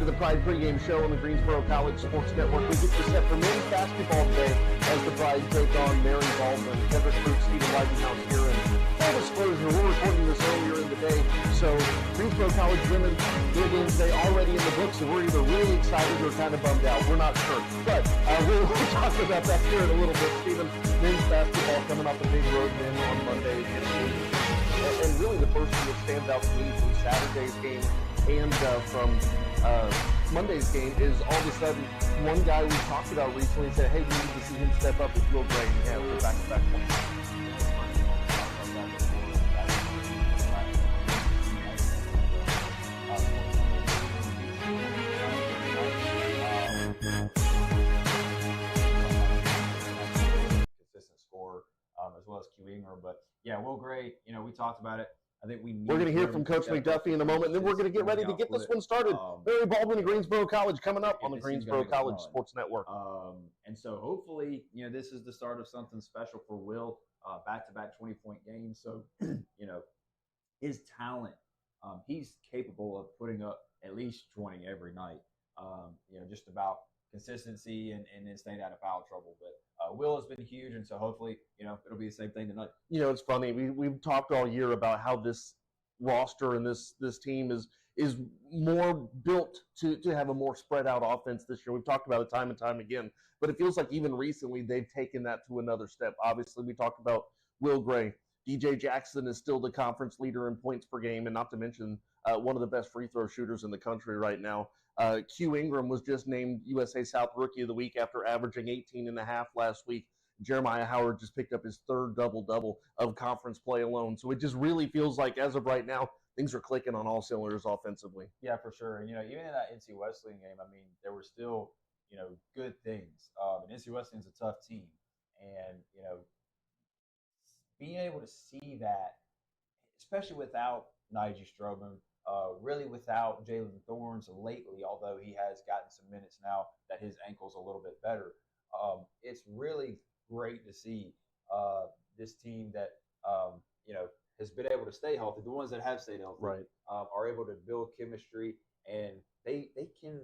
into the Pride Pregame Show on the Greensboro College Sports Network. We get you set for men's basketball today as the Pride take on Mary Baldwin. Kendrick Fruit, Stephen Whitehouse here. And full disclosure, we're recording this earlier in the day, so Greensboro College women, their game today already in the books, and we're either really excited or kind of bummed out. We're not sure. But we'll talk about that here in a little bit. Stephen, men's basketball coming off a big road win on Monday against Baldwin. And really the first thing that stands out to me from Saturday's game and from Monday's game is all of a sudden one guy we talked about recently said, hey, we need to see him step up. It's real great and have the back-to-back points. Consistent scorer, as well as Q Ingram. But yeah, Will Gray, we talked about it. I think we're going to hear from Coach McDuffie in a moment, and then we're going to get ready to get this one started. Mary Baldwin and Greensboro College coming up on the Greensboro College Sports Network. And so hopefully, this is the start of something special for Will, back-to-back 20-point games. So, his talent, he's capable of putting up at least 20 every night, just about consistency and then staying out of foul trouble. But Will has been huge, and so hopefully, it'll be the same thing tonight. It's funny. We've talked all year about how this roster and this team is more built to have a more spread out offense this year. We've talked about it time and time again, but it feels like even recently they've taken that to another step. Obviously, we talked about Will Gray. DJ Jackson is still the conference leader in points per game, and not to mention one of the best free throw shooters in the country right now. Q Ingram was just named USA South Rookie of the Week after averaging 18.5 last week. Jeremiah Howard just picked up his third double-double of conference play alone. So it just really feels like, as of right now, things are clicking on all cylinders offensively. Yeah, for sure. And, even in that NC Wesleyan game, there were still, good things. And NC Wesleyan's a tough team. And, being able to see that, especially without Nigel Strowman, really without Jalen Thorns lately, although he has gotten some minutes now that his ankle's a little bit better. It's really great to see this team that has been able to stay healthy. The ones that have stayed healthy, right, are able to build chemistry, and they can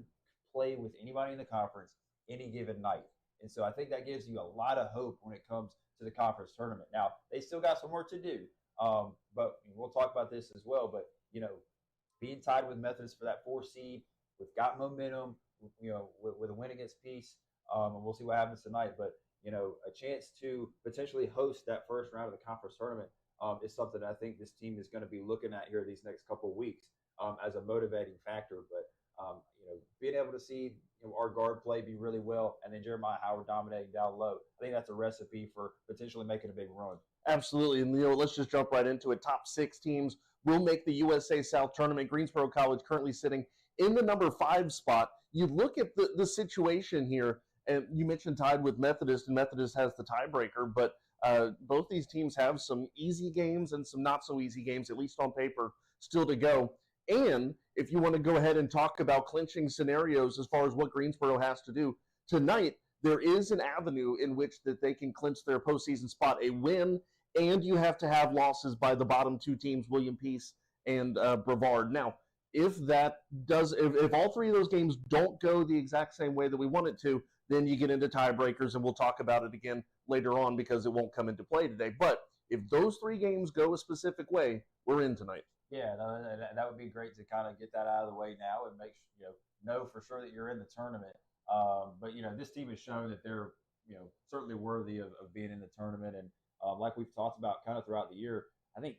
play with anybody in the conference any given night. And so I think that gives you a lot of hope when it comes to the conference tournament. Now they still got some work to do, but we'll talk about this as well. But being tied with Methodist for that 4 seed, we've got momentum. With a win against Peace, and we'll see what happens tonight. But a chance to potentially host that first round of the conference tournament is something I think this team is going to be looking at here these next couple of weeks as a motivating factor. But being able to see our guard play be really well, and then Jeremiah Howard dominating down low, I think that's a recipe for potentially making a big run. Absolutely. And let's just jump right into it. Top 6 teams will make the USA South tournament. Greensboro College currently sitting in the number 5 spot. You look at the situation here, and you mentioned tied with Methodist, and Methodist has the tiebreaker, but both these teams have some easy games and some not so easy games, at least on paper, still to go. And if you want to go ahead and talk about clinching scenarios as far as what Greensboro has to do, tonight there is an avenue in which that they can clinch their postseason spot, a win, and you have to have losses by the bottom 2 teams, William Peace and Brevard. Now, if all 3 of those games don't go the exact same way that we want it to, then you get into tiebreakers, and we'll talk about it again later on because it won't come into play today. But if those 3 games go a specific way, we're in tonight. Yeah, that would be great to kind of get that out of the way now and make know for sure that you're in the tournament. But this team has shown that they're certainly worthy of being in the tournament, and like we've talked about kind of throughout the year, I think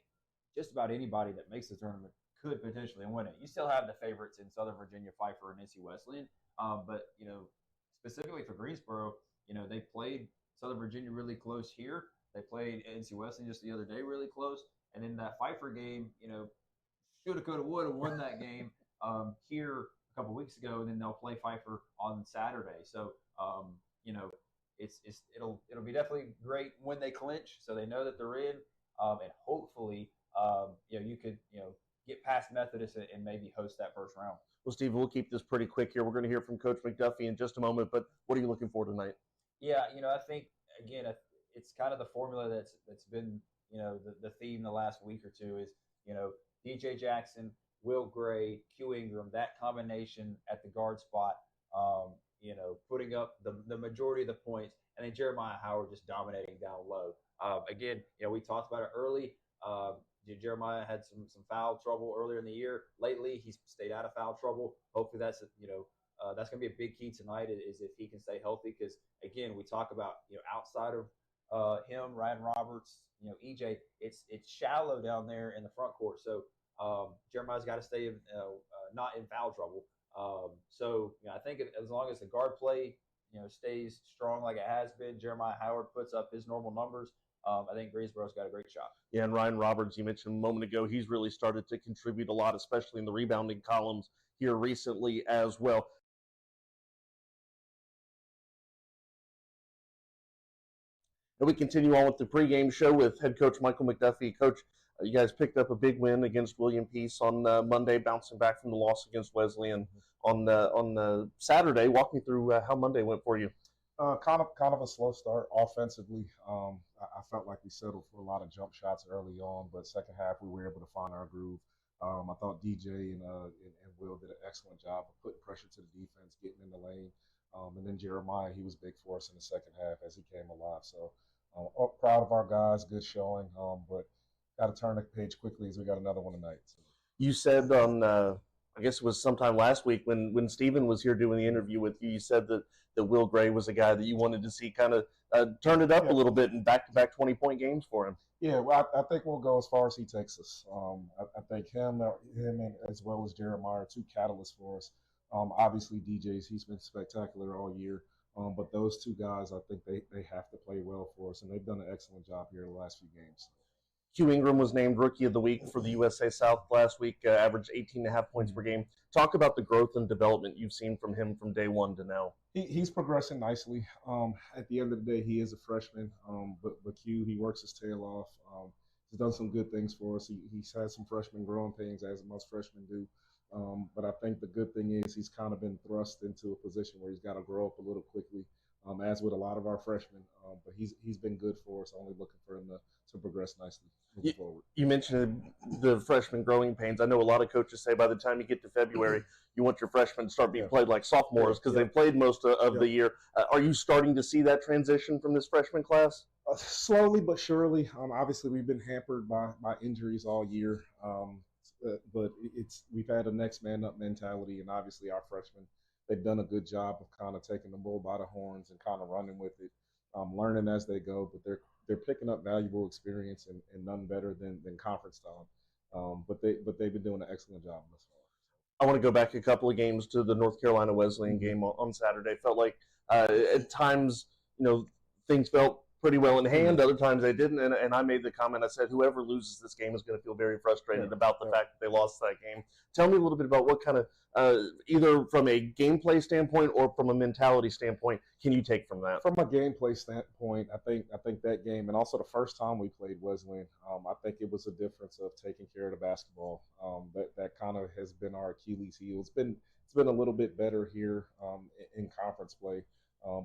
just about anybody that makes the tournament could potentially win it. You still have the favorites in Southern Virginia, Pfeiffer, and NC Wesleyan, but specifically for Greensboro, they played Southern Virginia really close here. They played NC Wesleyan just the other day really close, and in that Pfeiffer game, shoulda, coulda, woulda won that game here a couple weeks ago, and then they'll play Pfeiffer on Saturday. So it'll be definitely great when they clinch, so they know that they're in, and hopefully you could get past Methodist and maybe host that first round. Well, Steve, we'll keep this pretty quick here. We're going to hear from Coach McDuffie in just a moment, but what are you looking for tonight? Yeah, I think, again, it's kind of the formula that's been, the theme the last week or two is, DJ Jackson, Will Gray, Q Ingram, that combination at the guard spot, putting up the majority of the points, and then Jeremiah Howard just dominating down low. Again, we talked about it early. Jeremiah had some foul trouble earlier in the year. Lately, he's stayed out of foul trouble. Hopefully, that's going to be a big key tonight is if he can stay healthy. Because again, we talk about outside of him, Ryan Roberts, EJ, it's shallow down there in the front court. So Jeremiah's got to stay not in foul trouble. I think as long as the guard play stays strong like it has been, Jeremiah Howard puts up his normal numbers. I think Greensboro's got a great shot. Yeah, and Ryan Roberts, you mentioned a moment ago, he's really started to contribute a lot, especially in the rebounding columns here recently as well. And we continue on with the pregame show with head coach Michael McDuffie. Coach, you guys picked up a big win against William Peace on Monday, bouncing back from the loss against Wesleyan on Saturday. Walk me through how Monday went for you. Kind of a slow start offensively. I felt like we settled for a lot of jump shots early on, but second half we were able to find our groove. I thought DJ and Will did an excellent job of putting pressure to the defense, getting in the lane. And then Jeremiah, he was big for us in the second half as he came alive. So proud of our guys, good showing. But got to turn the page quickly as we got another one tonight. So. You said on, I guess it was sometime last week when Steven was here doing the interview with you, you said that Will Gray was a guy that you wanted to see kind of turn it up a little bit in back-to-back 20-point games for him. Yeah, well, I think we'll go as far as he takes us. I think him and as well as Jeremiah are two catalysts for us. Obviously, he's been spectacular all year. But those two guys, I think they have to play well for us, and they've done an excellent job here in the last few games. Q Ingram was named Rookie of the Week for the USA South last week, averaged 18.5 points per game. Talk about the growth and development you've seen from him from day one to now. He's progressing nicely. At the end of the day, he is a freshman, but Q, he works his tail off. He's done some good things for us. He's had some freshman growing pains, as most freshmen do. But I think the good thing is he's kind of been thrust into a position where he's got to grow up a little quickly, as with a lot of our freshmen. But he's been good for us, only looking for him to progress nicely moving forward. You mentioned the freshman growing pains. I know a lot of coaches say by the time you get to February, you want your freshmen to start being played like sophomores because they've played most of the year. Are you starting to see that transition from this freshman class? Slowly but surely. Obviously, we've been hampered by injuries all year. But we've had a next man up mentality, and obviously our freshmen, they've done a good job of kind of taking the bull by the horns and kind of running with it, learning as they go. But they're picking up valuable experience and none better than conference time. But they've been doing an excellent job thus far. I want to go back a couple of games to the North Carolina Wesleyan game on Saturday. Felt like at times, things felt pretty well in hand. Other times they didn't. And I made the comment, I said, whoever loses this game is going to feel very frustrated about the fact that they lost that game. Tell me a little bit about what kind of, either from a gameplay standpoint or from a mentality standpoint, can you take from that? From a gameplay standpoint, I think that game, and also the first time we played Wesleyan, I think it was a difference of taking care of the basketball. That kind of has been our Achilles heel. It's been a little bit better here in conference play.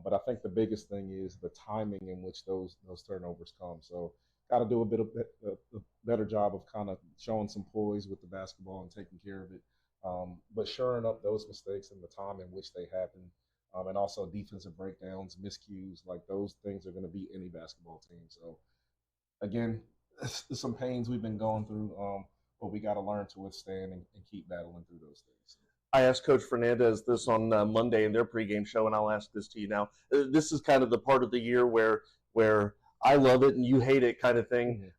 But I think the biggest thing is the timing in which those turnovers come. So got to do a better job of kind of showing some poise with the basketball and taking care of it. But shoring up those mistakes and the time in which they happen, and also defensive breakdowns, miscues, like those things are going to beat any basketball team. So again, some pains we've been going through, but we got to learn to withstand and keep battling through those things. I asked Coach Fernandez this on Monday in their pregame show, and I'll ask this to you now. This is kind of the part of the year where I love it and you hate it kind of thing.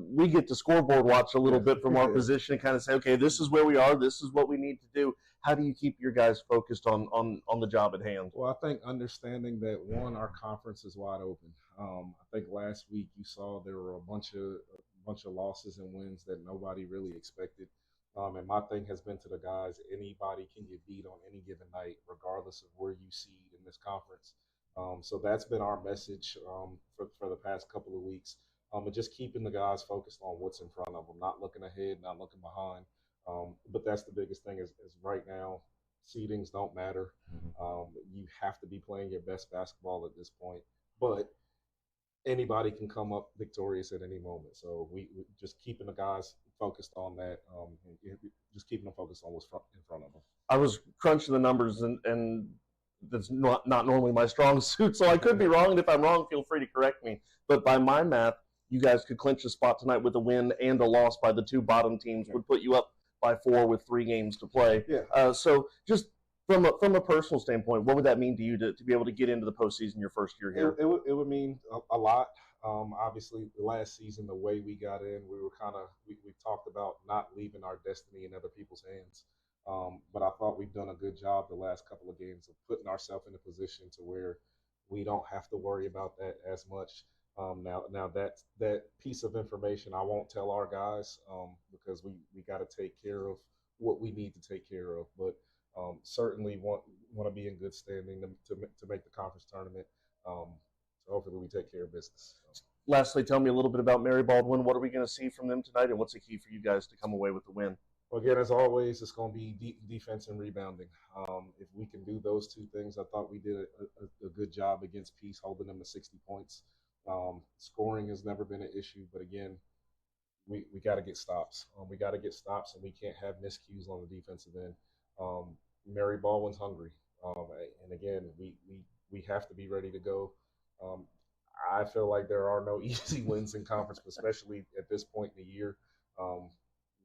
We get to scoreboard watch a little bit from our position and kind of say, okay, this is where we are. This is what we need to do. How do you keep your guys focused on the job at hand? Well, I think understanding that, one, our conference is wide open. I think last week you saw there were a bunch of losses and wins that nobody really expected. And my thing has been to the guys, anybody can get beat on any given night, regardless of where you seed in this conference. So that's been our message for the past couple of weeks. And just keeping the guys focused on what's in front of them, not looking ahead, not looking behind. But that's the biggest thing is right now, seedings don't matter. You have to be playing your best basketball at this point. But anybody can come up victorious at any moment. So we just keeping the guys focused on that, just keeping them focused on what's in front of them. I was crunching the numbers, and that's not normally my strong suit, so I could be wrong. And if I'm wrong, feel free to correct me. But by my math, you guys could clinch a spot tonight with a win and a loss by the two bottom teams. Would put you up by 4 with 3 games to play. Yeah. So just from a personal standpoint, what would that mean to you to be able to get into the postseason your first year here? It would mean a lot. Obviously, the last season, the way we got in, we were we talked about not leaving our destiny in other people's hands. But I thought we've done a good job the last couple of games of putting ourselves in a position to where we don't have to worry about that as much. Now that piece of information I won't tell our guys because we got to take care of what we need to take care of. But certainly want to be in good standing to make the conference tournament. So hopefully we take care of business. Lastly, tell me a little bit about Mary Baldwin. What are we going to see from them tonight, and what's the key for you guys to come away with the win? Well, again, as always, it's going to be defense and rebounding. If we can do those two things, I thought we did a good job against Peace, holding them to 60 points. Scoring has never been an issue, but again, we got to get stops. We got to get stops, and we can't have miscues on the defensive end. Mary Baldwin's hungry, and again, we have to be ready to go. I feel like there are no easy wins in conference, especially at this point in the year.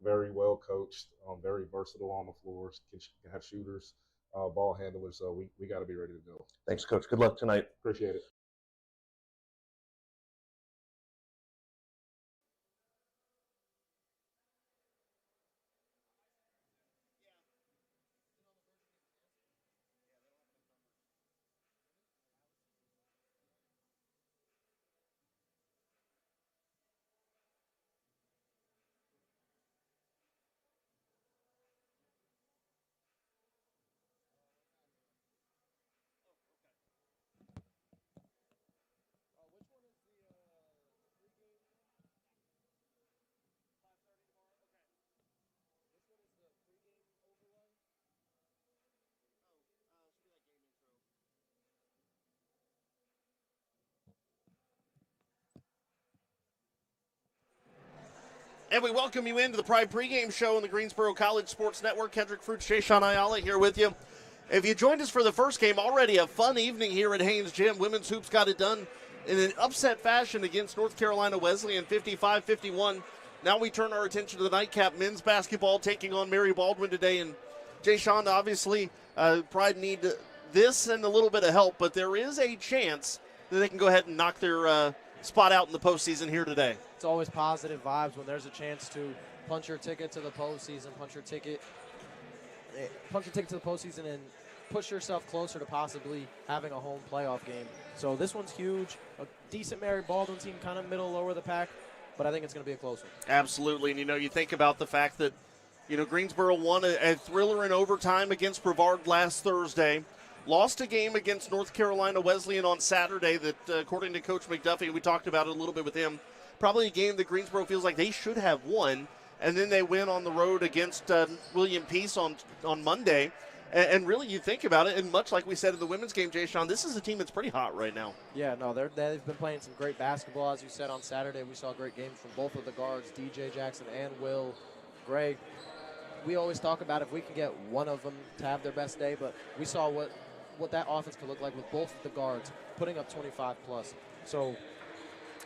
Very well coached, very versatile on the floors, can have shooters, ball handlers. So we got to be ready to go. Thanks, Coach. Good luck tonight. Appreciate it. And we welcome you into the Pride Pregame Show on the Greensboro College Sports Network. Kendrick Fruits, Jay Sean Ayala here with you. If you joined us for the first game, already a fun evening here at Haynes Gym. Women's hoops got it done in an upset fashion against North Carolina Wesleyan, 55-51. Now we turn our attention to the nightcap. Men's basketball taking on Mary Baldwin today. And Jay Sean, obviously, Pride need this and a little bit of help, but there is a chance that they can go ahead and knock their spot out in the postseason here today. It's always positive vibes when there's a chance to punch your ticket to the postseason, punch your ticket to the postseason, and push yourself closer to possibly having a home playoff game. So this one's huge. A decent Mary Baldwin team, kind of middle, lower the pack, but I think it's going to be a close one. Absolutely, and you think about the fact that Greensboro won a thriller in overtime against Brevard last Thursday. Lost a game against North Carolina Wesleyan on Saturday that, according to Coach McDuffie, we talked about it a little bit with him, probably a game that Greensboro feels like they should have won, and then they win on the road against William Peace on Monday. And really, you think about it, and much like we said in the women's game, Jay Sean, this is a team that's pretty hot right now. Yeah, no, they've been playing some great basketball. As you said on Saturday, we saw great games from both of the guards, DJ Jackson and Will Gray. We always talk about if we can get one of them to have their best day, but we saw what that offense could look like with both of the guards putting up 25+. So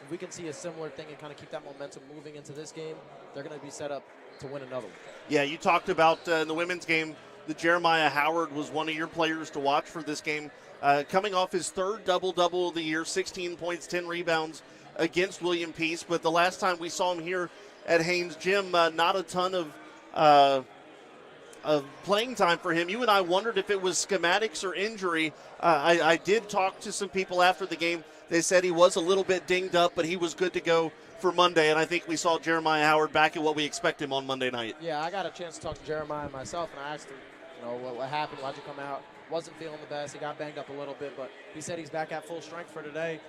if we can see a similar thing and kind of keep that momentum moving into this game, they're going to be set up to win another one. Yeah, you talked about in the women's game that Jeremiah Howard was one of your players to watch for this game. Coming off his third double-double of the year, 16 points, 10 rebounds against William Peace. But the last time we saw him here at Haynes Gym, not a ton of playing time for him. You and I wondered if it was schematics or injury. I did talk to some people after the game. They said he was a little bit dinged up, but he was good to go for Monday, and I think we saw Jeremiah Howard back at what we expect him on Monday night. Yeah, I got a chance to talk to Jeremiah myself, and I asked him, what happened, why'd you come out? Wasn't feeling the best. He got banged up a little bit, but he said he's back at full strength for today.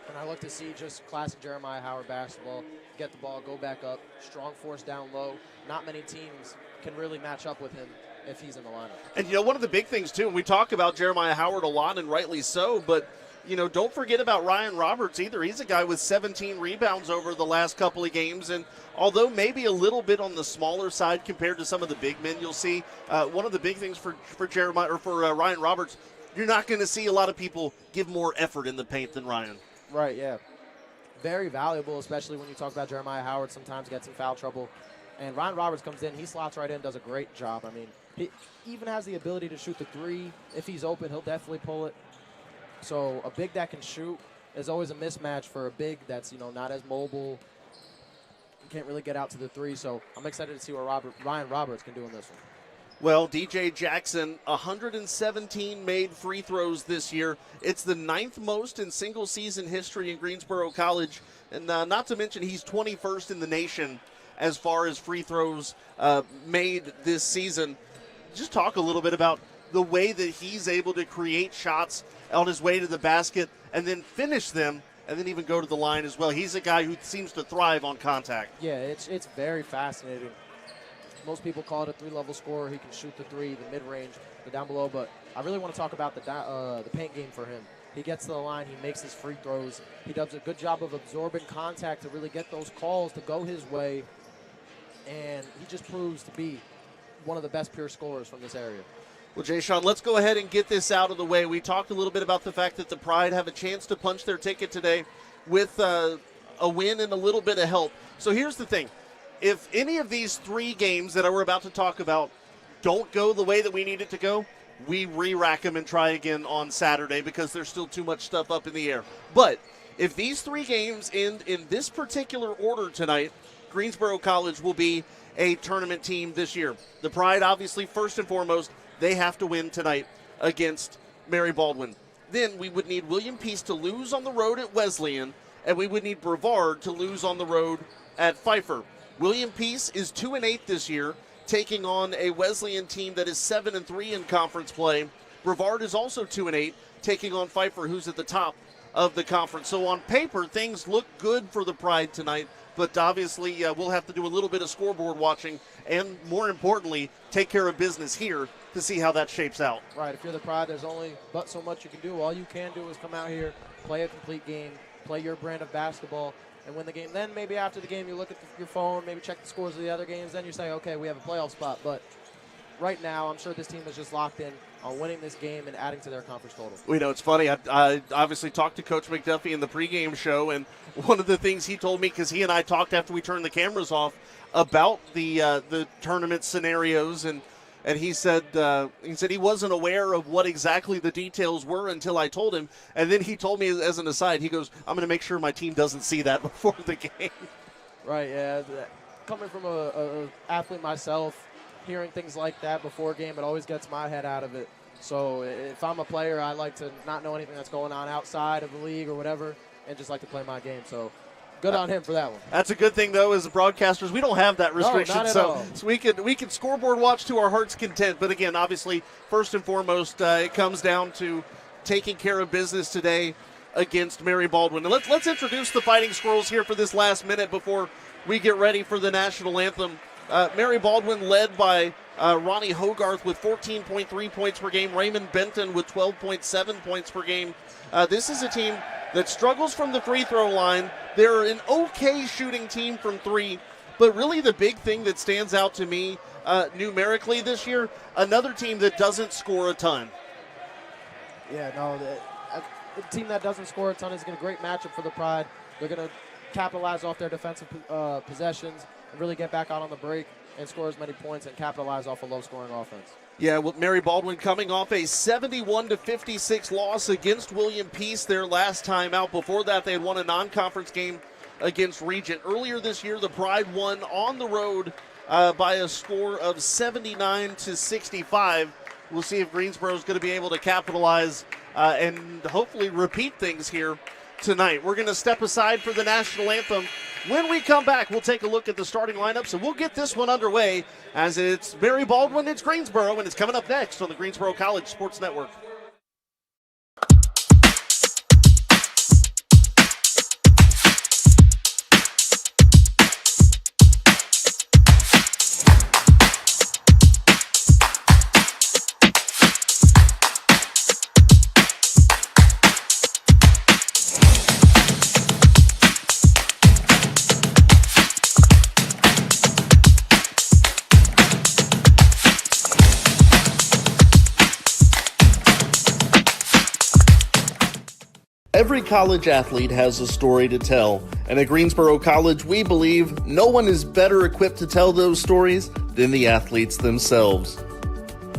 And I look to see just classic Jeremiah Howard basketball, get the ball, go back up, strong force down low. Not many teams can really match up with him if he's in the lineup. And, one of the big things, too, and we talk about Jeremiah Howard a lot, and rightly so, but, don't forget about Ryan Roberts either. He's a guy with 17 rebounds over the last couple of games, and although maybe a little bit on the smaller side compared to some of the big men you'll see, one of the big things for Ryan Roberts, you're not going to see a lot of people give more effort in the paint than Ryan. Right, yeah. Very valuable, especially when you talk about Jeremiah Howard sometimes gets in foul trouble. And Ryan Roberts comes in, he slots right in, does a great job. I mean, he even has the ability to shoot the three. If he's open, he'll definitely pull it. So a big that can shoot is always a mismatch for a big that's, not as mobile. Can't really get out to the three. So I'm excited to see what Ryan Roberts can do in this one. Well, DJ Jackson, 117 made free throws this year. It's the 9th most in single-season history in Greensboro College. And not to mention he's 21st in the nation as far as free throws made this season. Just talk a little bit about the way that he's able to create shots on his way to the basket and then finish them and then even go to the line as well. He's a guy who seems to thrive on contact. Yeah, it's very fascinating. Most people call it a three-level scorer. He can shoot the three, the mid-range, the down below. But I really want to talk about the paint game for him. He gets to the line. He makes his free throws. He does a good job of absorbing contact to really get those calls to go his way. And he just proves to be one of the best pure scorers from this area. Well, Jay Sean, let's go ahead and get this out of the way. We talked a little bit about the fact that the Pride have a chance to punch their ticket today with a win and a little bit of help. So here's the thing. If any of these 3 games that we're about to talk about don't go the way that we need it to go, we re-rack them and try again on Saturday because there's still too much stuff up in the air. But if these 3 games end in this particular order tonight, Greensboro College will be a tournament team this year. The Pride, obviously, first and foremost, they have to win tonight against Mary Baldwin. Then we would need William Peace to lose on the road at Wesleyan, and we would need Brevard to lose on the road at Pfeiffer. William Peace is 2-8 this year, taking on a Wesleyan team that is 7-3 in conference play. Brevard is also 2-8, taking on Pfeiffer, who's at the top of the conference. So on paper, things look good for the Pride tonight, but obviously we'll have to do a little bit of scoreboard watching and, more importantly, take care of business here to see how that shapes out. Right. If you're the Pride, there's only but so much you can do. All you can do is come out here, play a complete game, play your brand of basketball, and win the game. Then maybe after the game you look at your phone, maybe check the scores of the other games, then you say, okay, we have a playoff spot. But right now, I'm sure this team is just locked in on winning this game and adding to their conference total. It's funny. I obviously talked to Coach McDuffie in the pregame show, and one of the things he told me, because he and I talked after we turned the cameras off about the tournament scenarios, and he said he wasn't aware of what exactly the details were until I told him. And then he told me as an aside, he goes, I'm going to make sure my team doesn't see that before the game. Right, yeah. Coming from a athlete myself, hearing things like that before a game, it always gets my head out of it. So if I'm a player, I like to not know anything that's going on outside of the league or whatever and just like to play my game. So good on him for that one. That's a good thing, though, as broadcasters. We don't have that restriction. No, not at all. So we can scoreboard watch to our heart's content. But, again, obviously, first and foremost, it comes down to taking care of business today against Mary Baldwin. And let's introduce the Fighting Squirrels here for this last minute before we get ready for the national anthem. Mary Baldwin led by Ronnie Hogarth with 14.3 points per game. Raymond Benton with 12.7 points per game. This is a team that struggles from the free throw line. They're an okay shooting team from 3, but really the big thing that stands out to me numerically this year, another team that doesn't score a ton. Yeah, no, a team that doesn't score a ton is a great matchup for the Pride. They're going to capitalize off their defensive possessions and really get back out on the break and score as many points and capitalize off a low-scoring offense. Yeah, well, Mary Baldwin coming off a 71-56 loss against William Peace their last time out. Before that, they had won a non-conference game against Regent. Earlier this year, the Pride won on the road by a score of 79-65. We'll see if Greensboro is going to be able to capitalize and hopefully repeat things here tonight. We're going to step aside for the national anthem. When we come back, we'll take a look at the starting lineups, and we'll get this one underway as it's Mary Baldwin, it's Greensboro, and it's coming up next on the Greensboro College Sports Network. college athlete has a story to tell, and at Greensboro College, we believe no one is better equipped to tell those stories than the athletes themselves.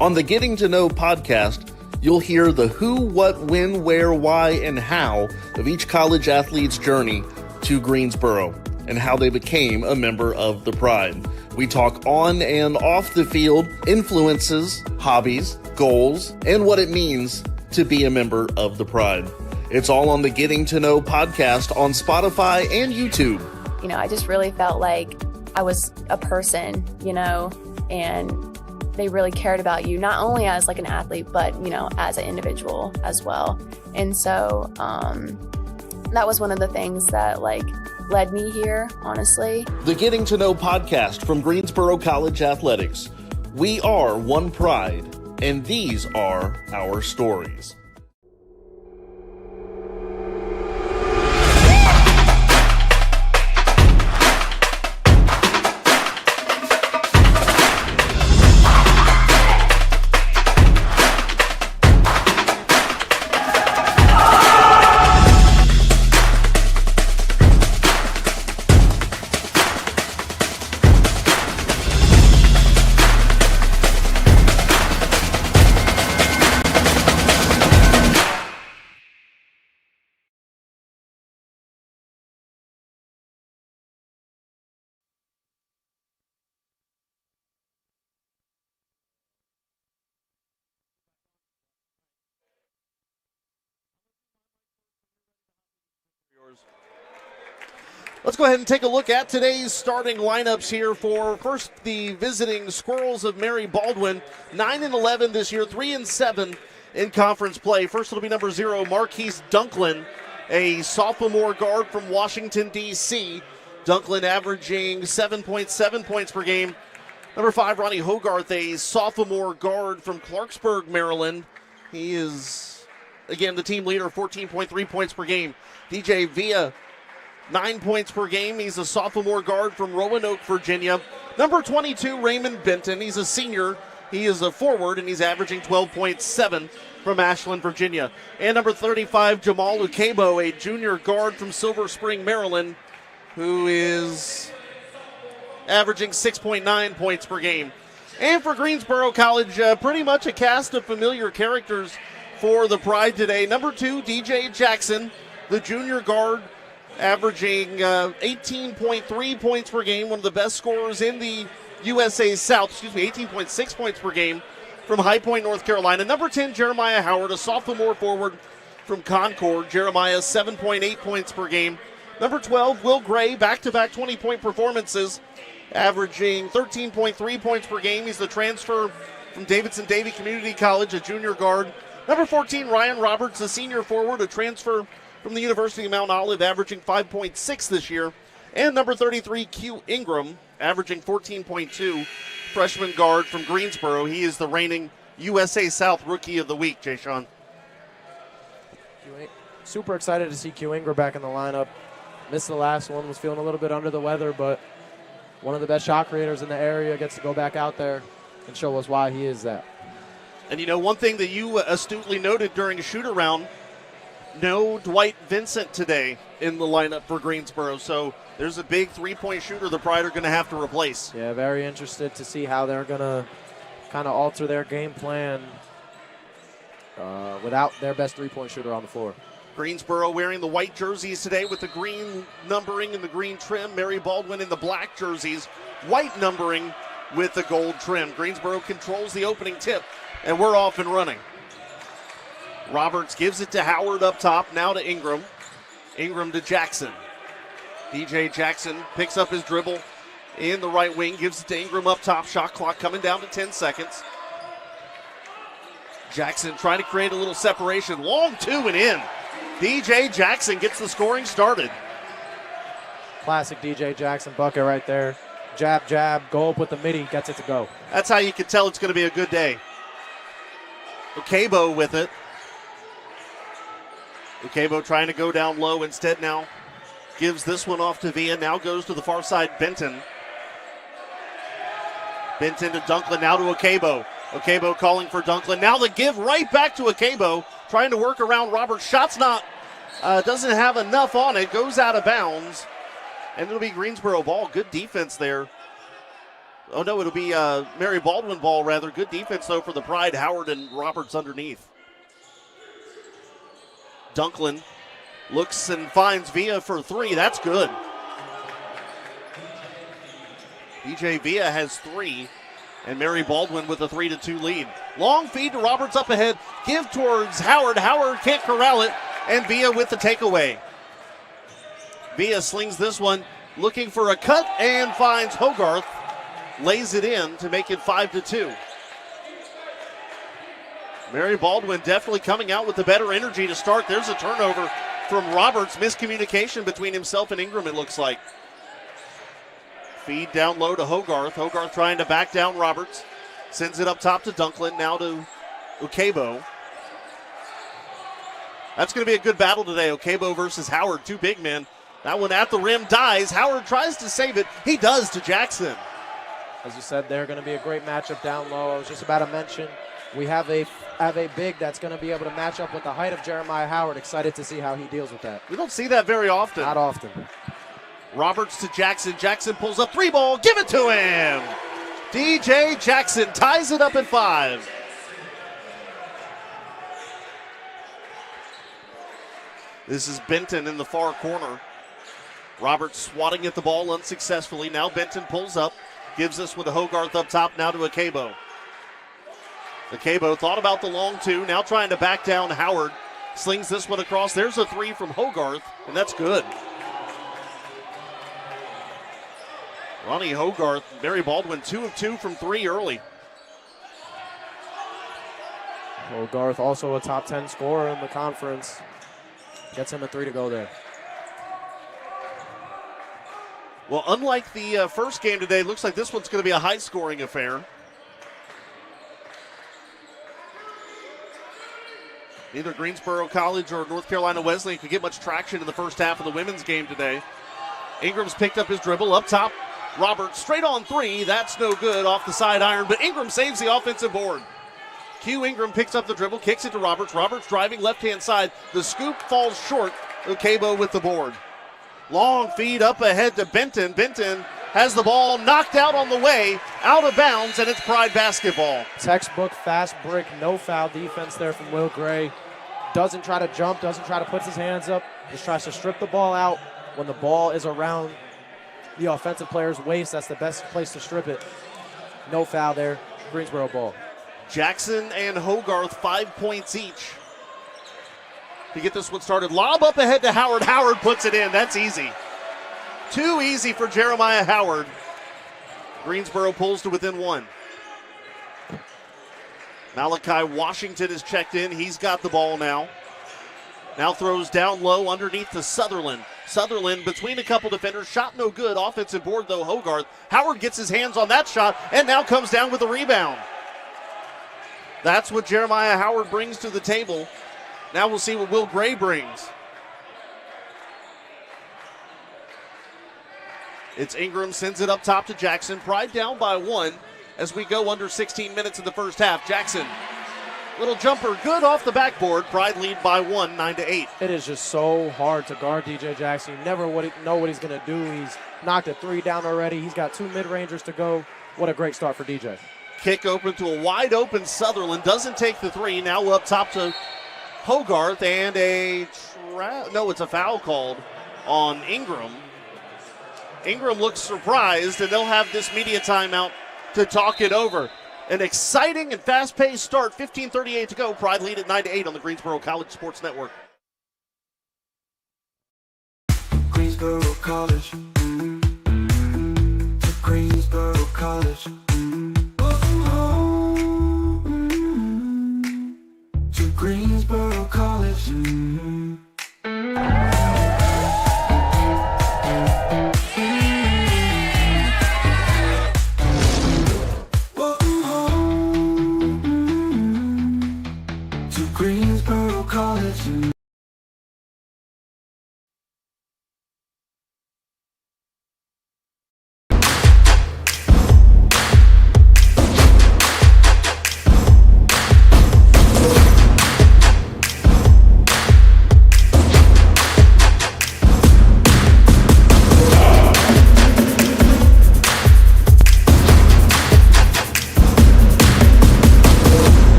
On the Getting to Know podcast, you'll hear the who, what, when, where, why, and how of each college athlete's journey to Greensboro and how they became a member of the Pride. We talk on and off the field, influences, hobbies, goals, and what it means to be a member of the Pride. It's all on the Getting to Know podcast on Spotify and YouTube. You know, I just really felt like I was a person, you know, and they really cared about you, not only as like an athlete, but, you know, as an individual as well. And so that was one of the things that like led me here, honestly. The Getting to Know podcast from Greensboro College Athletics. We are one Pride, and these are our stories. Let's go ahead and take a look at today's starting lineups here for first the visiting Squirrels of Mary Baldwin, 9-11 this year, 3-7 in conference play. First it'll be number 0, Marquise Dunklin, a sophomore guard from Washington, D.C. Dunklin averaging 7.7 points per game. Number 5, Ronnie Hogarth, a sophomore guard from Clarksburg, Maryland. He is, again, the team leader, 14.3 points per game. DJ Villa, 9 points per game. He's a sophomore guard from Roanoke, Virginia. Number 22, Raymond Benton. He's a senior. He is a forward, and he's averaging 12.7 from Ashland, Virginia. And number 35, Jamal Ukebo, a junior guard from Silver Spring, Maryland, who is averaging 6.9 points per game. And for Greensboro College, pretty much a cast of familiar characters for the Pride today. Number 2, DJ Jackson, the junior guard, averaging 18.3 points per game, one of the best scorers in the USA South, 18.6 points per game from High Point, North Carolina. Number 10, Jeremiah Howard, a sophomore forward from Concord. Jeremiah, 7.8 points per game. Number 12, Will Gray, back-to-back 20-point performances, averaging 13.3 points per game. He's the transfer from Davidson Davie Community College, a junior guard. Number 14, Ryan Roberts, a senior forward, a transfer from the University of Mount Olive, averaging 5.6 this year. And number 33, Q Ingram, averaging 14.2, freshman guard from Greensboro. He is the reigning USA South Rookie of the Week, Jay Sean. Super excited to see Q Ingram back in the lineup. Missed the last one, was feeling a little bit under the weather, but one of the best shot creators in the area gets to go back out there and show us why he is that. And, you know, one thing that you astutely noted during a shoot-around, no Dwight Vincent today in the lineup for Greensboro, so there's a big three-point shooter the Pride are going to have to replace. Yeah, very interested to see how they're going to kind of alter their game plan without their best three-point shooter on the floor. Greensboro wearing the white jerseys today with the green numbering and the green trim. Mary Baldwin in the black jerseys, white numbering with the gold trim. Greensboro controls the opening tip, and we're off and running. Roberts gives it to Howard up top, now to Ingram. Ingram to Jackson. DJ Jackson picks up his dribble in the right wing, gives it to Ingram up top. Shot clock coming down to 10 seconds. Jackson trying to create a little separation. Long two and in. DJ Jackson gets the scoring started. Classic DJ Jackson bucket right there. Jab, jab, go up with the midi, gets it to go. That's how you can tell it's going to be a good day. Ukebo with it. Ukebo trying to go down low instead now. Gives this one off to Villa. Now goes to the far side, Benton. Benton to Dunklin, now to Ukebo. Ukebo calling for Dunklin. Now the give right back to Ukebo. Trying to work around Roberts. Shot's not doesn't have enough on it, goes out of bounds, and it'll be Greensboro ball. Good defense there. Oh, no, it'll be Mary Baldwin ball, rather. Good defense, though, for the Pride. Howard and Roberts underneath. Dunklin looks and finds Villa for three. That's good. DJ Villa has three, and Mary Baldwin with a 3-2 lead. Long feed to Roberts up ahead. Give towards Howard. Howard can't corral it, and Villa with the takeaway. Villa slings this one, looking for a cut, and finds Hogarth. Lays it in to make it 5-2. Mary Baldwin definitely coming out with the better energy to start. There's a turnover from Roberts. Miscommunication between himself and Ingram, it looks like. Feed down low to Hogarth. Hogarth trying to back down Roberts. Sends it up top to Dunklin. Now to Ukebo. That's going to be a good battle today. Ukebo versus Howard. Two big men. That one at the rim dies. Howard tries to save it. He does to Jackson. As you said, they're going to be a great matchup down low. I was just about to mention we have a big that's going to be able to match up with the height of Jeremiah Howard. Excited to see how he deals with that. We don't see that very often. Not often. Roberts to Jackson. Jackson pulls up three ball. Give it to him. DJ Jackson ties it up at 5. This is Benton in the far corner. Roberts swatting at the ball unsuccessfully. Now Benton pulls up. Gives us with a Hogarth up top, now to Ukebo. Ukebo thought about the long two, now trying to back down Howard. Slings this one across. There's a three from Hogarth, and that's good. Ronnie Hogarth, Mary Baldwin, 2 of 2 from 3 early. Hogarth, also a top 10 scorer in the conference. Gets him a 3 to go there. Well, unlike the first game today, it looks like this one's going to be a high-scoring affair. Neither Greensboro College or North Carolina Wesleyan could get much traction in the first half of the women's game today. Ingram's picked up his dribble up top. Roberts straight on 3. That's no good off the side iron, but Ingram saves the offensive board. Q Ingram picks up the dribble, kicks it to Roberts. Roberts driving left-hand side. The scoop falls short. Ukebo with the board. Long feed up ahead to Benton. Benton has the ball knocked out on the way, out of bounds, and it's Pride basketball. Textbook fast break, no foul defense there from Will Gray. Doesn't try to jump, doesn't try to put his hands up, just tries to strip the ball out. When the ball is around the offensive player's waist, that's the best place to strip it. No foul there, Greensboro ball. Jackson and Hogarth, 5 points each. To get this one started, lob up ahead to Howard. Howard puts it in. That's easy. Too easy for Jeremiah Howard. Greensboro pulls to within 1. Malachi Washington is checked in. He's got the ball now. Now throws down low underneath to Sutherland. Sutherland between a couple defenders. Shot no good. Offensive board, though, Hogarth. Howard gets his hands on that shot and now comes down with a rebound. That's what Jeremiah Howard brings to the table. Now we'll see what Will Gray brings. It's Ingram, sends it up top to Jackson. Pride down by 1 as we go under 16 minutes in the first half. Jackson, little jumper, good off the backboard. Pride lead by 1, 9-8. It is just so hard to guard DJ Jackson. You never know what he's going to do. He's knocked a 3 down already. He's got 2 mid-rangers to go. What a great start for DJ. Kick open to a wide-open Sutherland. Doesn't take the 3. Now up top to Hogarth, and it's a foul called on Ingram. Ingram looks surprised, and they'll have this media timeout to talk it over. An exciting and fast-paced start, 15:38 to go. Pride lead at 9-8 on the Greensboro College Sports Network. Greensboro College. To Greensboro College. To Greensboro College. To Greensboro College.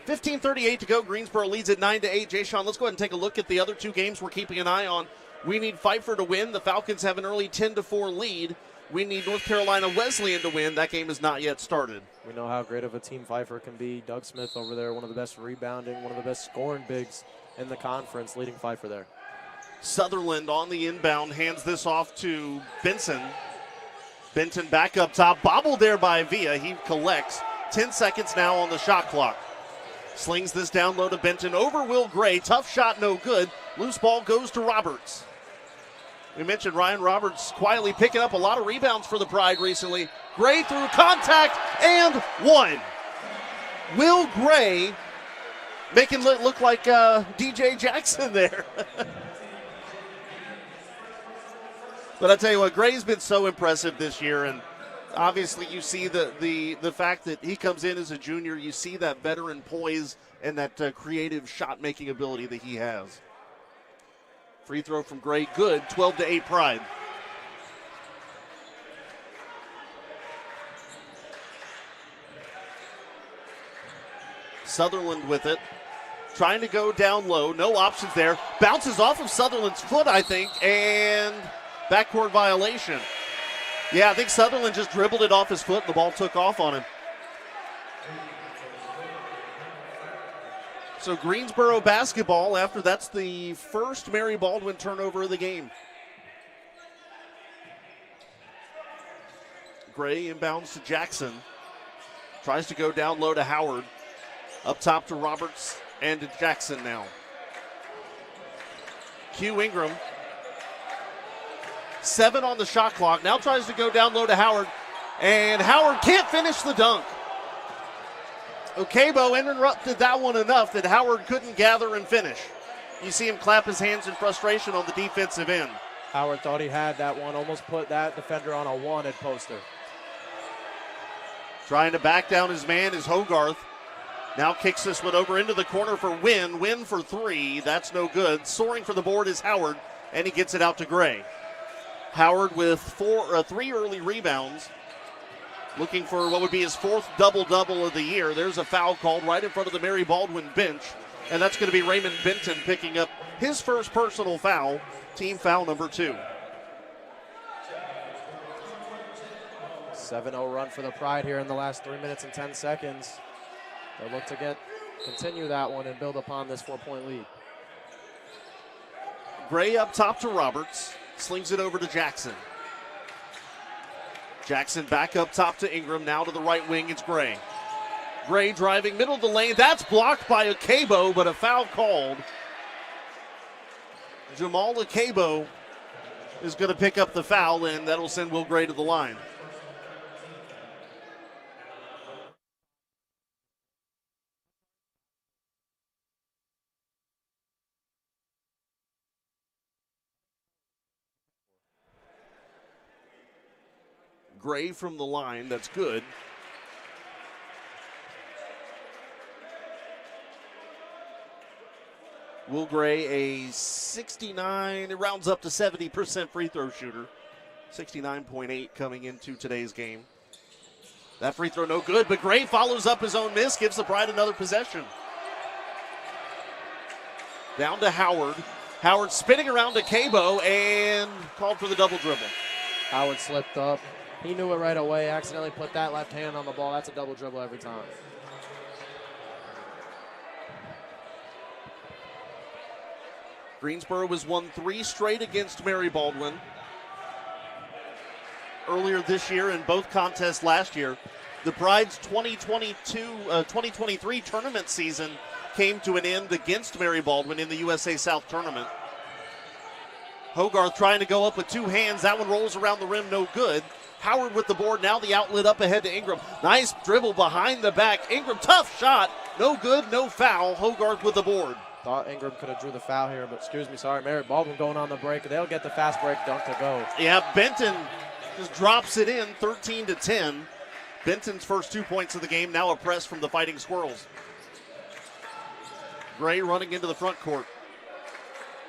15:38 to go. Greensboro leads at 9-8. Jay Sean, let's go ahead and take a look at the other two games we're keeping an eye on. We need Pfeiffer to win. The Falcons have an early 10-4 lead. We need North Carolina Wesleyan to win. That game has not yet started. We know how great of a team Pfeiffer can be. Doug Smith over there, one of the best rebounding, one of the best scoring bigs in the conference, leading Pfeiffer there. Sutherland on the inbound, hands this off to Benson. Benton back up top, bobbled there by Villa. He collects. 10 seconds now on the shot clock. Slings this down low to Benton over Will Gray. Tough shot, no good. Loose ball goes to Roberts. We mentioned Ryan Roberts quietly picking up a lot of rebounds for the Pride recently. Gray through contact and one. Will Gray making it look like DJ Jackson there. But I tell you what, Gray's been so impressive this year, and obviously you see the fact that he comes in as a junior. You see that veteran poise and that creative shot-making ability that he has. Free throw from Gray, good. 12-8 Pride. Sutherland with it. Trying to go down low. No options there. Bounces off of Sutherland's foot, I think, and backcourt violation. Yeah, I think Sutherland just dribbled it off his foot and the ball took off on him. So Greensboro basketball after that's the first Mary Baldwin turnover of the game. Gray inbounds to Jackson. Tries to go down low to Howard. Up top to Roberts and to Jackson now. Q Ingram. 7 on the shot clock. Now tries to go down low to Howard. And Howard can't finish the dunk. Okebo interrupted that one enough that Howard couldn't gather and finish. You see him clap his hands in frustration on the defensive end. Howard thought he had that one, almost put that defender on a wanted poster. Trying to back down his man is Hogarth. Now kicks this one over into the corner for Wynn. Wynn for 3. That's no good. Soaring for the board is Howard, and he gets it out to Gray. Howard with 3 early rebounds. Looking for what would be his 4th double-double of the year. There's a foul called right in front of the Mary Baldwin bench, and that's going to be Raymond Benton picking up his first personal foul, team foul number 2. 7-0 run for the Pride here in the last 3 minutes and 10 seconds. They'll look to continue that one and build upon this 4-point lead. Gray up top to Roberts, slings it over to Jackson. Jackson back up top to Ingram, now to the right wing, it's Gray. Gray driving middle of the lane, that's blocked by Okebo, but a foul called. Jamal Okebo is going to pick up the foul, and that'll send Will Gray to the line. Gray from the line, that's good. Will Gray, a 69, it rounds up to 70% free throw shooter. 69.8 coming into today's game. That free throw no good, but Gray follows up his own miss, gives the Pride another possession. Down to Howard. Howard spinning around to Cabo and called for the double dribble. Howard slipped up. He knew it right away, accidentally put that left hand on the ball. That's a double dribble every time. Greensboro has won 3 straight against Mary Baldwin. Earlier this year in both contests last year. The Pride's 2023 tournament season came to an end against Mary Baldwin in the USA South tournament. Hogarth trying to go up with 2 hands. That one rolls around the rim, no good. Howard with the board, now the outlet up ahead to Ingram. Nice dribble behind the back. Ingram, tough shot. No good, no foul. Hogarth with the board. Thought Ingram could have drew the foul here, but Mary Baldwin going on the break. They'll get the fast break dunk to go. Yeah, Benton just drops it in, 13-10. Benton's first 2 points of the game, now a press from the Fighting Squirrels. Gray running into the front court.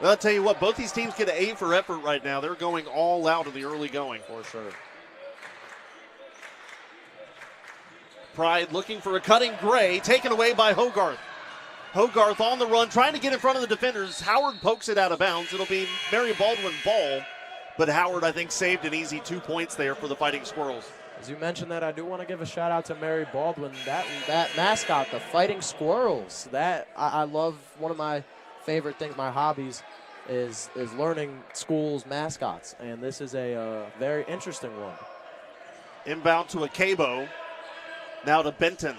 Well, I'll tell you what, both these teams get an A for effort right now. They're going all out in the early going. For sure. Pride looking for a cutting Gray, taken away by Hogarth. Hogarth on the run, trying to get in front of the defenders. Howard pokes it out of bounds. It'll be Mary Baldwin ball, but Howard, I think, saved an easy 2 points there for the Fighting Squirrels. As you mentioned that, I do want to give a shout out to Mary Baldwin. That mascot, the Fighting Squirrels, that I love. One of my favorite things, my hobbies, is learning schools' mascots, and this is a very interesting one. Inbound to Akebo, now to Benton.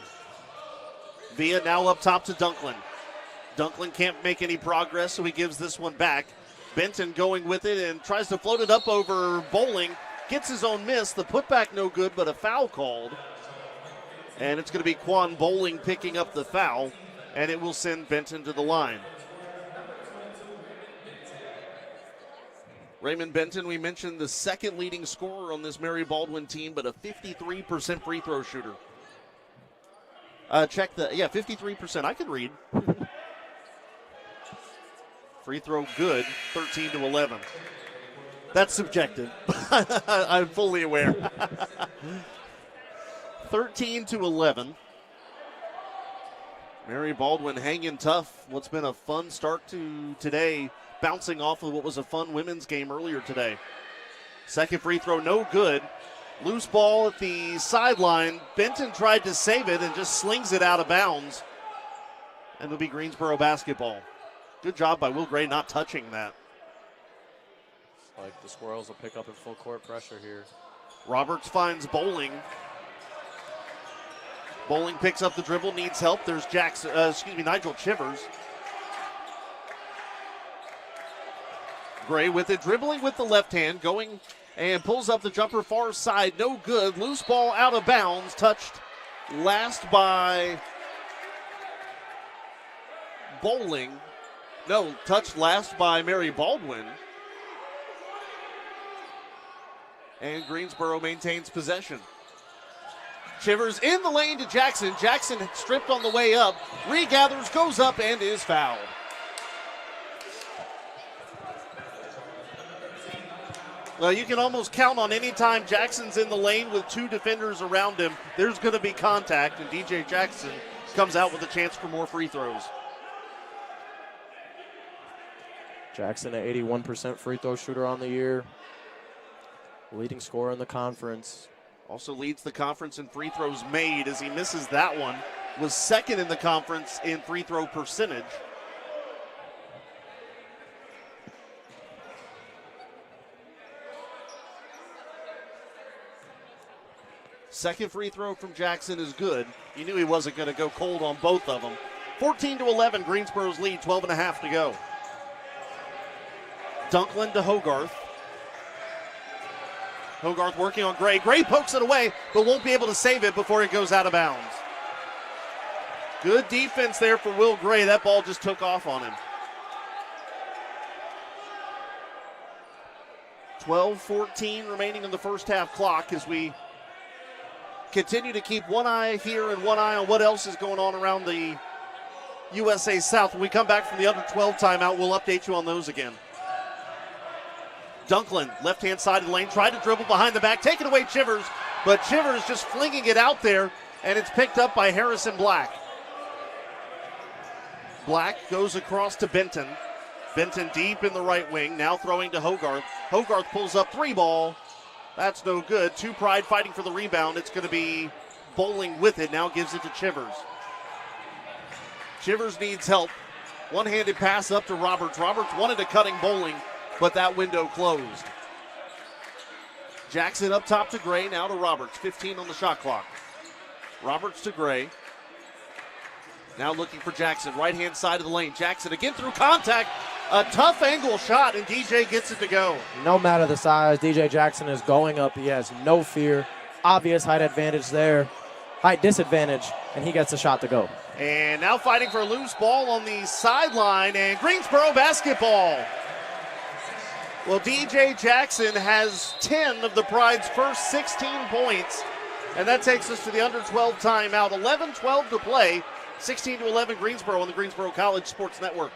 Villa now up top to Dunklin. Dunklin can't make any progress, so he gives this one back. Benton going with it and tries to float it up over Bowling. Gets his own miss. The putback no good, but a foul called. And it's going to be Quan Bowling picking up the foul, and it will send Benton to the line. Raymond Benton, we mentioned, the second leading scorer on this Mary Baldwin team, but a 53% free throw shooter. 53%. I can read. Free throw good, 13-11. That's subjective. I'm fully aware. 13-11. Mary Baldwin hanging tough. What's been a fun start to today, bouncing off of what was a fun women's game earlier today. Second free throw, no good. Loose ball at the sideline. Benton tried to save it and just slings it out of bounds. And it'll be Greensboro basketball. Good job by Will Gray not touching that. Like the Squirrels will pick up in full court pressure here. Roberts finds Bowling. Bowling picks up the dribble, needs help. There's Nigel Chivers. Gray with it, dribbling with the left hand, going and pulls up the jumper far side. No good. Loose ball out of bounds. Touched last by Bowling. No, touched last by Mary Baldwin. And Greensboro maintains possession. Chivers in the lane to Jackson. Jackson stripped on the way up. Regathers, goes up, and is fouled. Well, you can almost count on any time Jackson's in the lane with two defenders around him, there's going to be contact, and DJ Jackson comes out with a chance for more free throws. Jackson, an 81% free throw shooter on the year. Leading scorer in the conference. Also leads the conference in free throws made as he misses that one. Was second in the conference in free throw percentage. Second free throw from Jackson is good. You knew he wasn't going to go cold on both of them. 14-11, Greensboro's lead, 12 and a half to go. Dunklin to Hogarth. Hogarth working on Gray. Gray pokes it away, but won't be able to save it before it goes out of bounds. Good defense there for Will Gray. That ball just took off on him. 12-14 remaining in the first half clock as we continue to keep one eye here and one eye on what else is going on around the USA South. When we come back from the under 12 timeout, we'll update you on those again. Dunklin, left-hand side of the lane, tried to dribble behind the back, taking away Chivers, but Chivers just flinging it out there, and it's picked up by Harrison Black. Black goes across to Benton. Benton deep in the right wing, now throwing to Hogarth. Hogarth pulls up three ball. That's no good. Two Pride fighting for the rebound. It's going to be Bowling with it, now gives it to Chivers. Chivers needs help. One-handed pass up to Roberts. Roberts wanted a cutting Bowling, but that window closed. Jackson up top to Gray, now to Roberts. 15 on the shot clock. Roberts to Gray. Now looking for Jackson, right-hand side of the lane. Jackson again through contact. A tough angle shot, and DJ gets it to go. No matter the size, DJ Jackson is going up. He has no fear. Obvious height advantage there. Height disadvantage, and he gets a shot to go. And now fighting for a loose ball on the sideline, and Greensboro basketball. Well, DJ Jackson has 10 of the Pride's first 16 points, and that takes us to the under 12 timeout. 11-12 to play, 16-11 Greensboro on the Greensboro College Sports Network.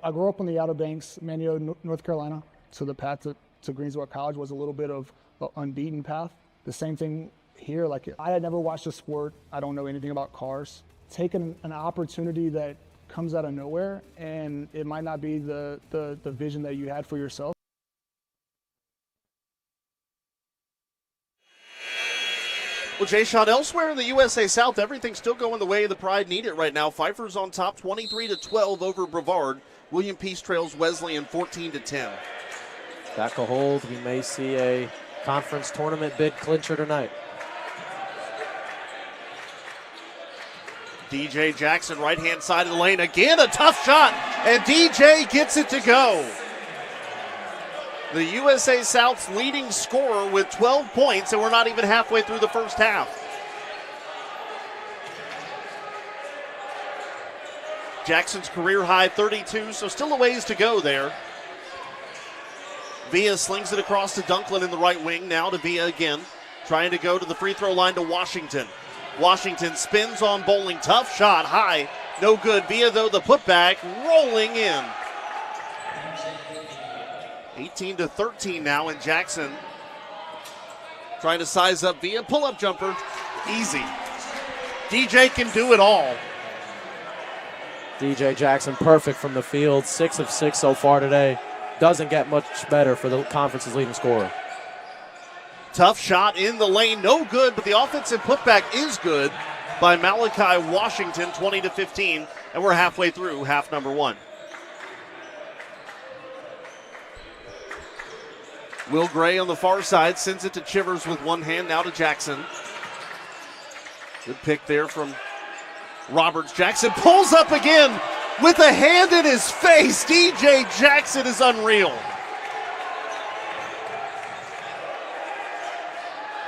I grew up on the Outer Banks, Manio, North Carolina, so the path to Greensboro College was a little bit of an unbeaten path. The same thing here, like I had never watched a sport, I don't know anything about cars. Taking an opportunity that comes out of nowhere, and it might not be the vision that you had for yourself. Well, Jay Sean, elsewhere in the USA South, everything's still going the way the Pride need it right now. Pfeiffer's on top 23-12 over Brevard. William Peace trails Wesleyan 14-10. That could hold. We may see a conference tournament bid clincher tonight. DJ Jackson, right-hand side of the lane. Again, a tough shot, and DJ gets it to go. The USA South's leading scorer with 12 points, and we're not even halfway through the first half. Jackson's career-high 32, so still a ways to go there. Villa slings it across to Dunklin in the right wing. Now to Villa again, trying to go to the free throw line to Washington. Washington spins on Bowling. Tough shot, high, no good. Villa, though, the putback, rolling in. 18-13 now, and Jackson trying to size up Villa. Pull-up jumper, easy. DJ can do it all. DJ Jackson, perfect from the field. 6 of 6 so far today. Doesn't get much better for the conference's leading scorer. Tough shot in the lane, no good, but the offensive putback is good by Malachi Washington, 20-15, and we're halfway through half number one. Will Gray on the far side sends it to Chivers with one hand, now to Jackson. Good pick there from Roberts. Jackson pulls up again with a hand in his face. DJ Jackson is unreal.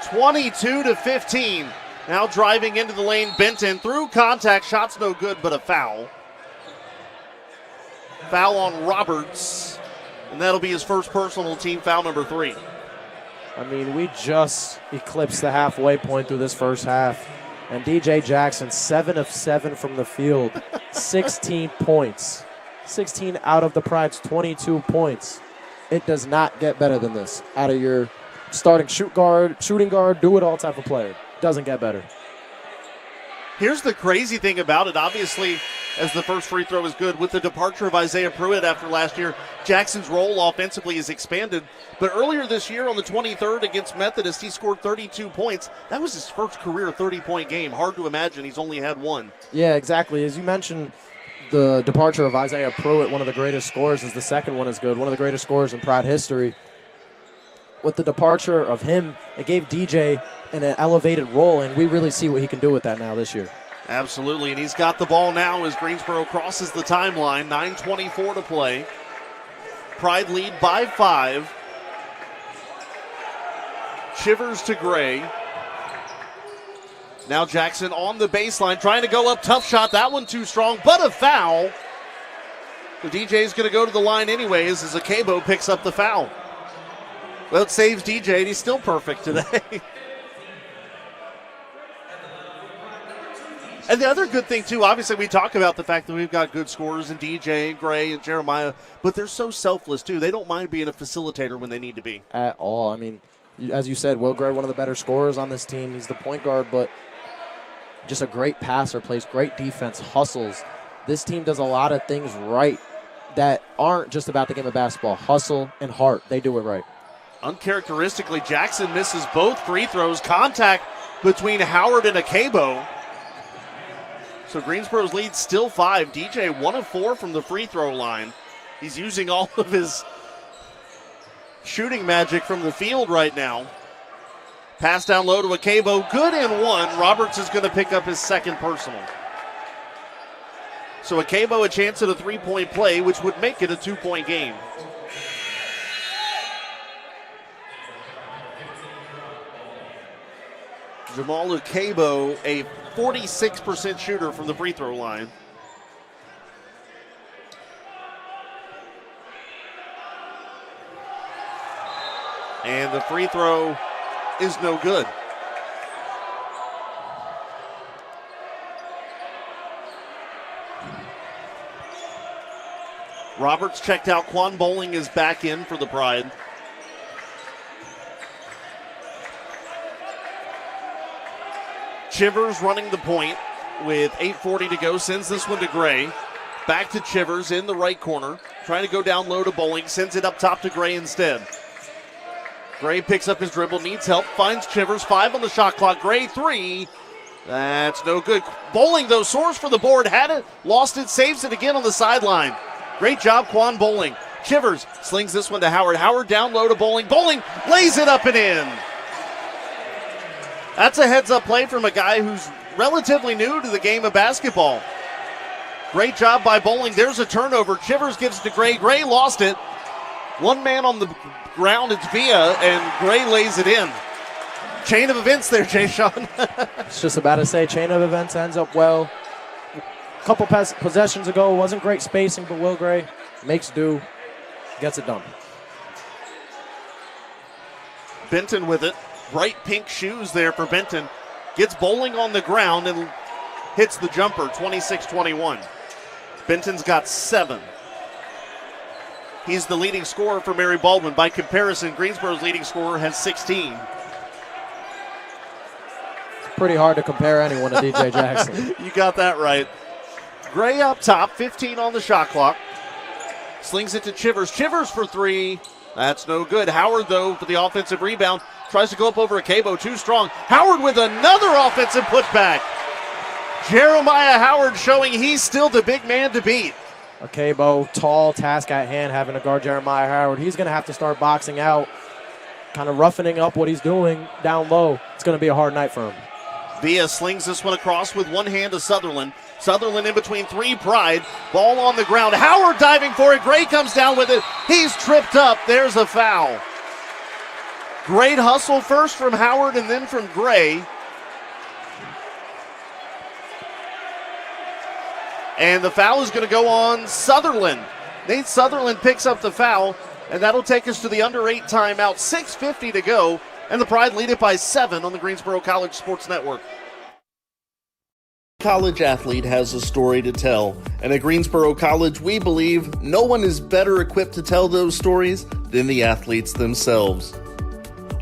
22-15. Now driving into the lane, Benton through contact. Shot's no good, but a foul. Foul on Roberts. And that'll be his first personal, team foul number 3. I mean, we just eclipsed the halfway point through this first half. And DJ Jackson, 7 of 7 from the field, 16 points. 16 out of the Pride's 22 points. It does not get better than this. Out of your starting shooting guard, do-it-all type of player. Doesn't get better. Here's the crazy thing about it. Obviously, as the first free throw is good, with the departure of Isaiah Pruitt after last year, Jackson's role offensively has expanded. But earlier this year on the 23rd against Methodist, he scored 32 points. That was his first career 30-point game. Hard to imagine he's only had one. Yeah, exactly. As you mentioned, the departure of Isaiah Pruitt, one of the greatest scorers, is the second one is good. One of the greatest scorers in Pride history. With the departure of him, it gave DJ an elevated role, and we really see what he can do with that now this year. Absolutely, and he's got the ball now as Greensboro crosses the timeline. 9:24 to play. Pride lead by 5. Chivers to Gray. Now Jackson on the baseline, trying to go up. Tough shot, that one too strong, but a foul. The DJ's going to go to the line anyways as Akebo picks up the foul. Well, it saves DJ, and he's still perfect today. And the other good thing, too, obviously we talk about the fact that we've got good scorers in DJ, Gray, and Jeremiah, but they're so selfless, too. They don't mind being a facilitator when they need to be. At all. I mean, as you said, Will Gray, one of the better scorers on this team. He's the point guard, but just a great passer, plays great defense, hustles. This team does a lot of things right that aren't just about the game of basketball. Hustle and heart, they do it right. Uncharacteristically, Jackson misses both free throws. Contact between Howard and Akebo. So Greensboro's lead still 5. DJ 1 of 4 from the free throw line. He's using all of his shooting magic from the field right now. Pass down low to Akebo. Good and 1. Roberts is going to pick up his second personal. So Akebo a chance at a 3-point play, which would make it a 2-point game. Jamal Akebo, a 46% shooter from the free throw line. And the free throw is no good. Roberts checked out. Quan Bowling is back in for the Pride. Chivers running the point with 8:40 to go. Sends this one to Gray. Back to Chivers in the right corner. Trying to go down low to Bowling. Sends it up top to Gray instead. Gray picks up his dribble. Needs help. Finds Chivers. 5 on the shot clock. Gray 3. That's no good. Bowling, though, soars for the board. Had it. Lost it. Saves it again on the sideline. Great job, Quan Bowling. Chivers slings this one to Howard. Howard down low to Bowling. Bowling lays it up and in. That's a heads-up play from a guy who's relatively new to the game of basketball. Great job by Bowling. There's a turnover. Chivers gives it to Gray. Gray lost it. One man on the ground. It's Villa, and Gray lays it in. Chain of events there, Jay Sean. It's just about to say chain of events ends up well. A couple possessions ago, wasn't great spacing, but Will Gray makes do, gets it done. Benton with it. Bright pink shoes there for Benton. Gets Bowling on the ground and hits the jumper, 26-21. Benton's got 7. He's the leading scorer for Mary Baldwin. By comparison, Greensboro's leading scorer has 16. It's pretty hard to compare anyone to DJ Jackson. You got that right. Gray up top, 15 on the shot clock. Slings it to Chivers. Chivers for 3. That's no good. Howard, though, for the offensive rebound. Tries to go up over Akebo, too strong. Howard with another offensive putback. Jeremiah Howard showing he's still the big man to beat. Akebo, tall task at hand, having to guard Jeremiah Howard. He's going to have to start boxing out, kind of roughening up what he's doing down low. It's going to be a hard night for him. Villa slings this one across with one hand to Sutherland. Sutherland in between 3, Pride. Ball on the ground. Howard diving for it. Gray comes down with it. He's tripped up. There's a foul. Great hustle first from Howard and then from Gray. And the foul is going to go on Sutherland. Nate Sutherland picks up the foul, and that'll take us to the under 8 timeout. 6:50 to go, and the Pride lead it by 7 on the Greensboro College Sports Network. College athlete has a story to tell, and at Greensboro College, we believe no one is better equipped to tell those stories than the athletes themselves.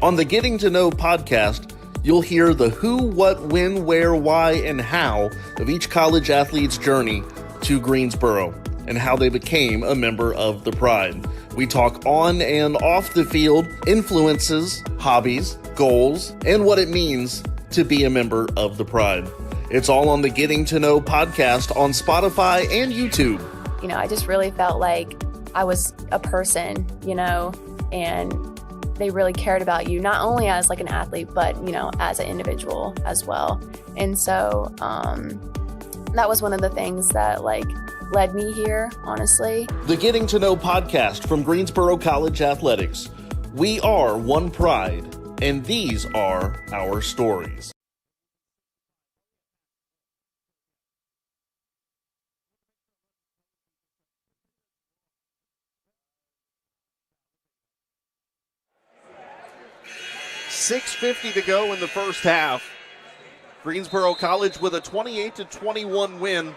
On the Getting to Know podcast, you'll hear the who, what, when, where, why, and how of each college athlete's journey to Greensboro and how they became a member of the Pride. We talk on and off the field, influences, hobbies, goals, and what it means to be a member of the Pride. It's all on the Getting to Know podcast on Spotify and YouTube. You know, I just really felt like I was a person, you know, and they really cared about you, not only as like an athlete, but, you know, as an individual as well. And so that was one of the things that like led me here, honestly. The Getting to Know podcast from Greensboro College Athletics. We are one Pride, and these are our stories. .650 to go in the first half. Greensboro College with a 28-21 win,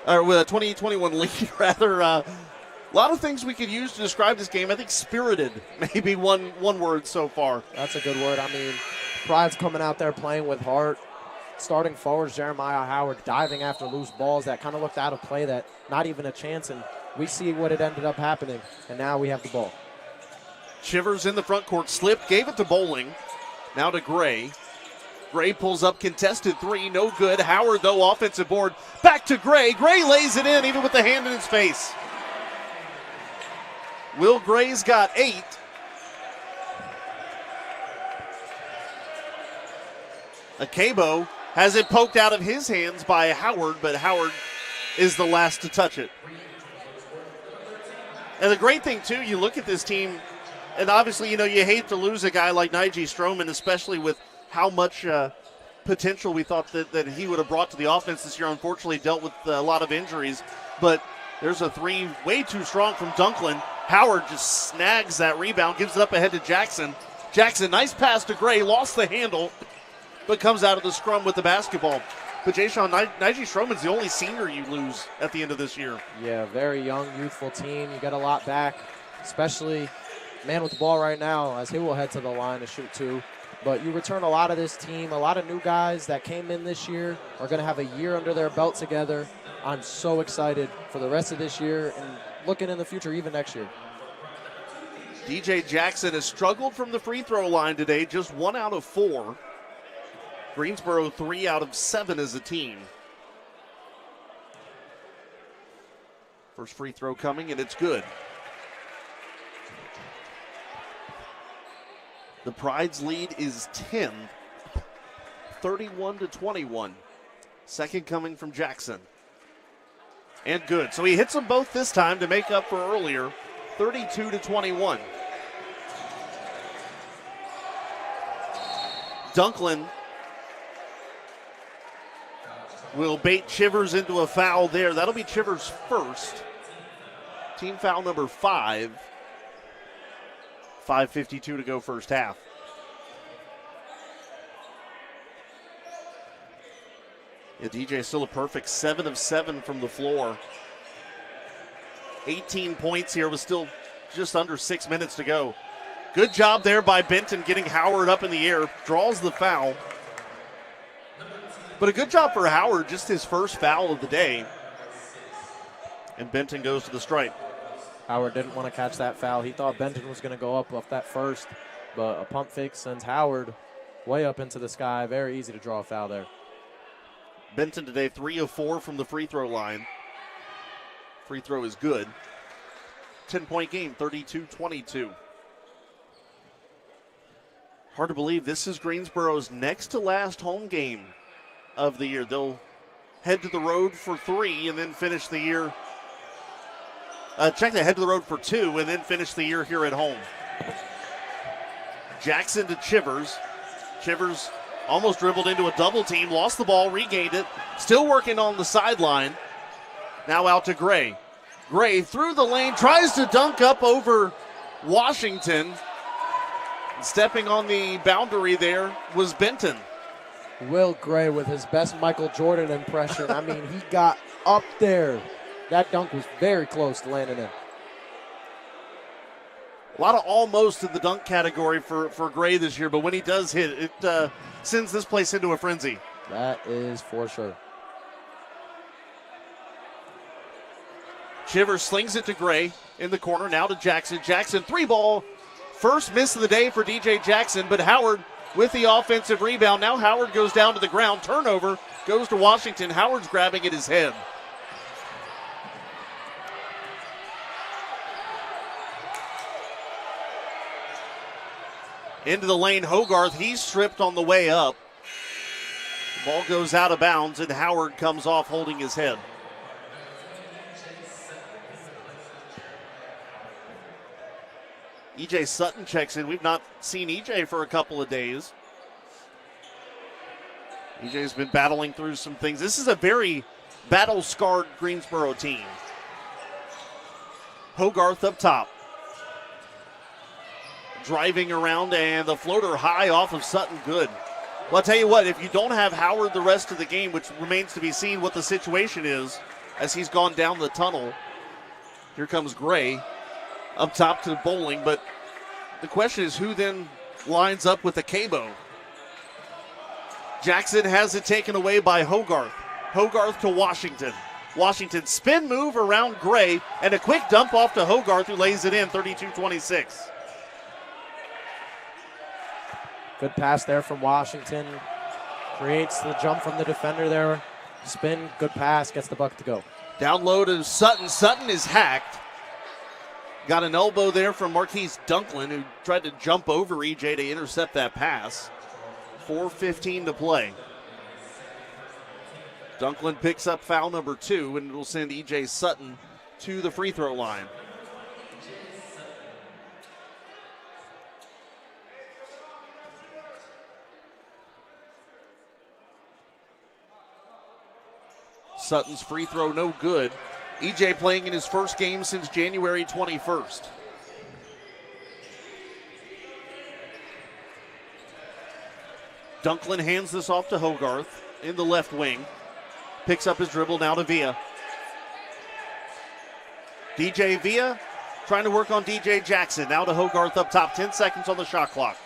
or with a 28-21 lead, rather. A lot of things we could use to describe this game. I think spirited, maybe one word so far. That's a good word. I mean, Pride's coming out there playing with heart. Starting forwards, Jeremiah Howard diving after loose balls that kind of looked out of play, that not even a chance, and we see what it ended up happening, and now we have the ball. Chivers in the front court, slipped, gave it to Bowling. Now to Gray. Gray pulls up, contested 3, no good. Howard, though, offensive board. Back to Gray. Gray lays it in, even with the hand in his face. Will Gray's got 8. Akebo has it poked out of his hands by Howard, but Howard is the last to touch it. And the great thing, too, you look at this team, and obviously, you know, you hate to lose a guy like Nige Stroman, especially with how much potential we thought that he would have brought to the offense this year. Unfortunately, dealt with a lot of injuries. But there's a 3 way too strong from Dunklin. Howard just snags that rebound, gives it up ahead to Jackson. Jackson, nice pass to Gray, lost the handle, but comes out of the scrum with the basketball. But Jay Sean, Nige Stroman's the only senior you lose at the end of this year. Yeah, very young, youthful team. You got a lot back, especially man with the ball right now, as he will head to the line to shoot two. But you return a lot of this team, a lot of new guys that came in this year are going to have a year under their belt together. I'm so excited for the rest of this year and looking in the future, even next year. DJ Jackson has struggled from the free throw line today, just 1 out of 4. Greensboro 3 out of 7 as a team. First free throw coming, and it's good. The Pride's lead is 10, 31-21. Second coming from Jackson. And good. So he hits them both this time to make up for earlier, 32-21. Dunklin will bait Chivers into a foul there. That'll be Chivers' first. Team foul number 5. 5:52 to go first half. Yeah, DJ still a perfect 7 of 7 from the floor. 18 points here with still just under 6 minutes to go. Good job there by Benton getting Howard up in the air. Draws the foul. But a good job for Howard, just his first foul of the day. And Benton goes to the stripe. Howard didn't want to catch that foul. He thought Benton was going to go up off that first, but a pump fake sends Howard way up into the sky. Very easy to draw a foul there. Benton today 3 of 4 from the free throw line. Free throw is good. 10-point game, 32-22. Hard to believe this is Greensboro's next to last home game of the year. They'll head to the road for 3 and then finish the year. Head to the road for 2 and then finish the year here at home. Jackson to Chivers. Chivers almost dribbled into a double team, lost the ball, regained it. Still working on the sideline. Now out to Gray. Gray through the lane, tries to dunk up over Washington. Stepping on the boundary there was Benton. Will Gray with his best Michael Jordan impression. I mean, he got up there. That dunk was very close to landing in. A lot of almost in the dunk category for Gray this year, but when he does hit, it sends this place into a frenzy. That is for sure. Chivers slings it to Gray in the corner, now to Jackson. Jackson, 3-ball. First miss of the day for DJ Jackson, but Howard with the offensive rebound. Now Howard goes down to the ground. Turnover goes to Washington. Howard's grabbing at his head. Into the lane, Hogarth. He's stripped on the way up. The ball goes out of bounds, and Howard comes off holding his head. EJ Sutton checks in. We've not seen EJ for a couple of days. EJ's been battling through some things. This is a very battle-scarred Greensboro team. Hogarth up top. Driving around, and the floater high off of Sutton, good. Well, I'll tell you what, if you don't have Howard the rest of the game, which remains to be seen what the situation is as he's gone down the tunnel. Here comes Gray up top to Bowling, but the question is who then lines up with the Cabo. Jackson has it taken away by Hogarth. Hogarth to Washington. Washington spin move around Gray, and a quick dump off to Hogarth, who lays it in, 32-26. Good pass there from Washington. Creates the jump from the defender there. Spin, good pass, gets the bucket to go. Down low to Sutton. Sutton is hacked. Got an elbow there from Marquise Dunklin, who tried to jump over EJ to intercept that pass. 4:15 to play. Dunklin picks up foul number 2, and will send EJ Sutton to the free throw line. Sutton's free throw no good. EJ playing in his first game since January 21st. Dunklin hands this off to Hogarth. in the left wing. Picks up his dribble now to Villa. DJ Villa trying to work on DJ Jackson. Now to Hogarth up top. 10 seconds on the shot clock.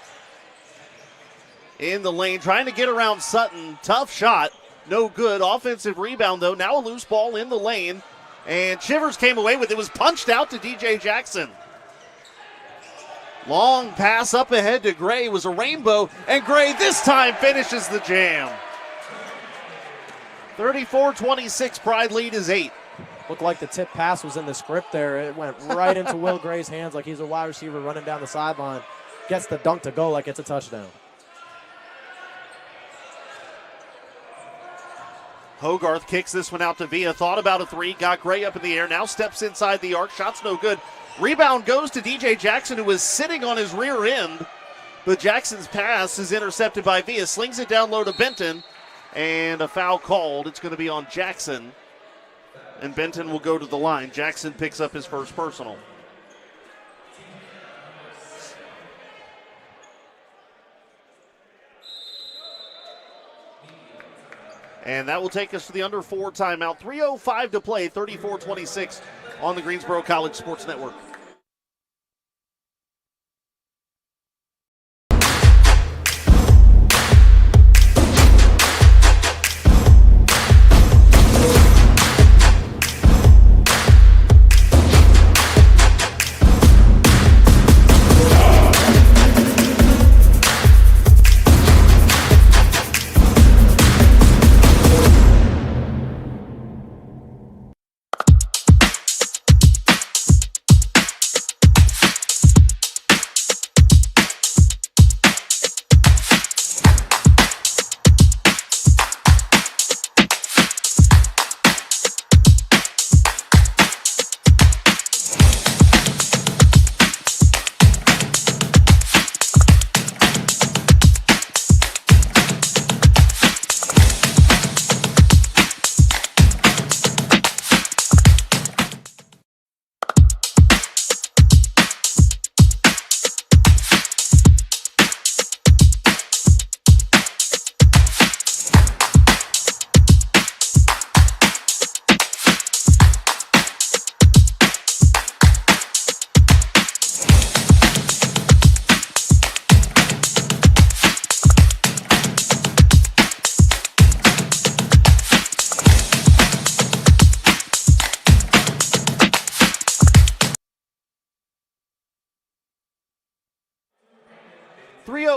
In the lane, trying to get around Sutton. Tough shot. No good. Offensive rebound, though. Now a loose ball in the lane. And Shivers came away with it. It was punched out to DJ Jackson. Long pass up ahead to Gray. It was a rainbow. And Gray this time finishes the jam. 34-26. Pride lead is 8. Looked like the tip pass was in the script there. It went right into Will Gray's hands like he's a wide receiver running down the sideline. Gets the dunk to go like it's a touchdown. Hogarth kicks this one out to Villa. Thought about a three. Got Gray up in the air. Now steps inside the arc. Shot's no good. Rebound goes to DJ Jackson, who was sitting on his rear end. But Jackson's pass is intercepted by Villa. Slings it down low to Benton. And a foul called. It's going to be on Jackson. And Benton will go to the line. Jackson picks up his first personal. And that will take us to the under 4 timeout. 3:05 to play, 34-26 on the Greensboro College Sports Network.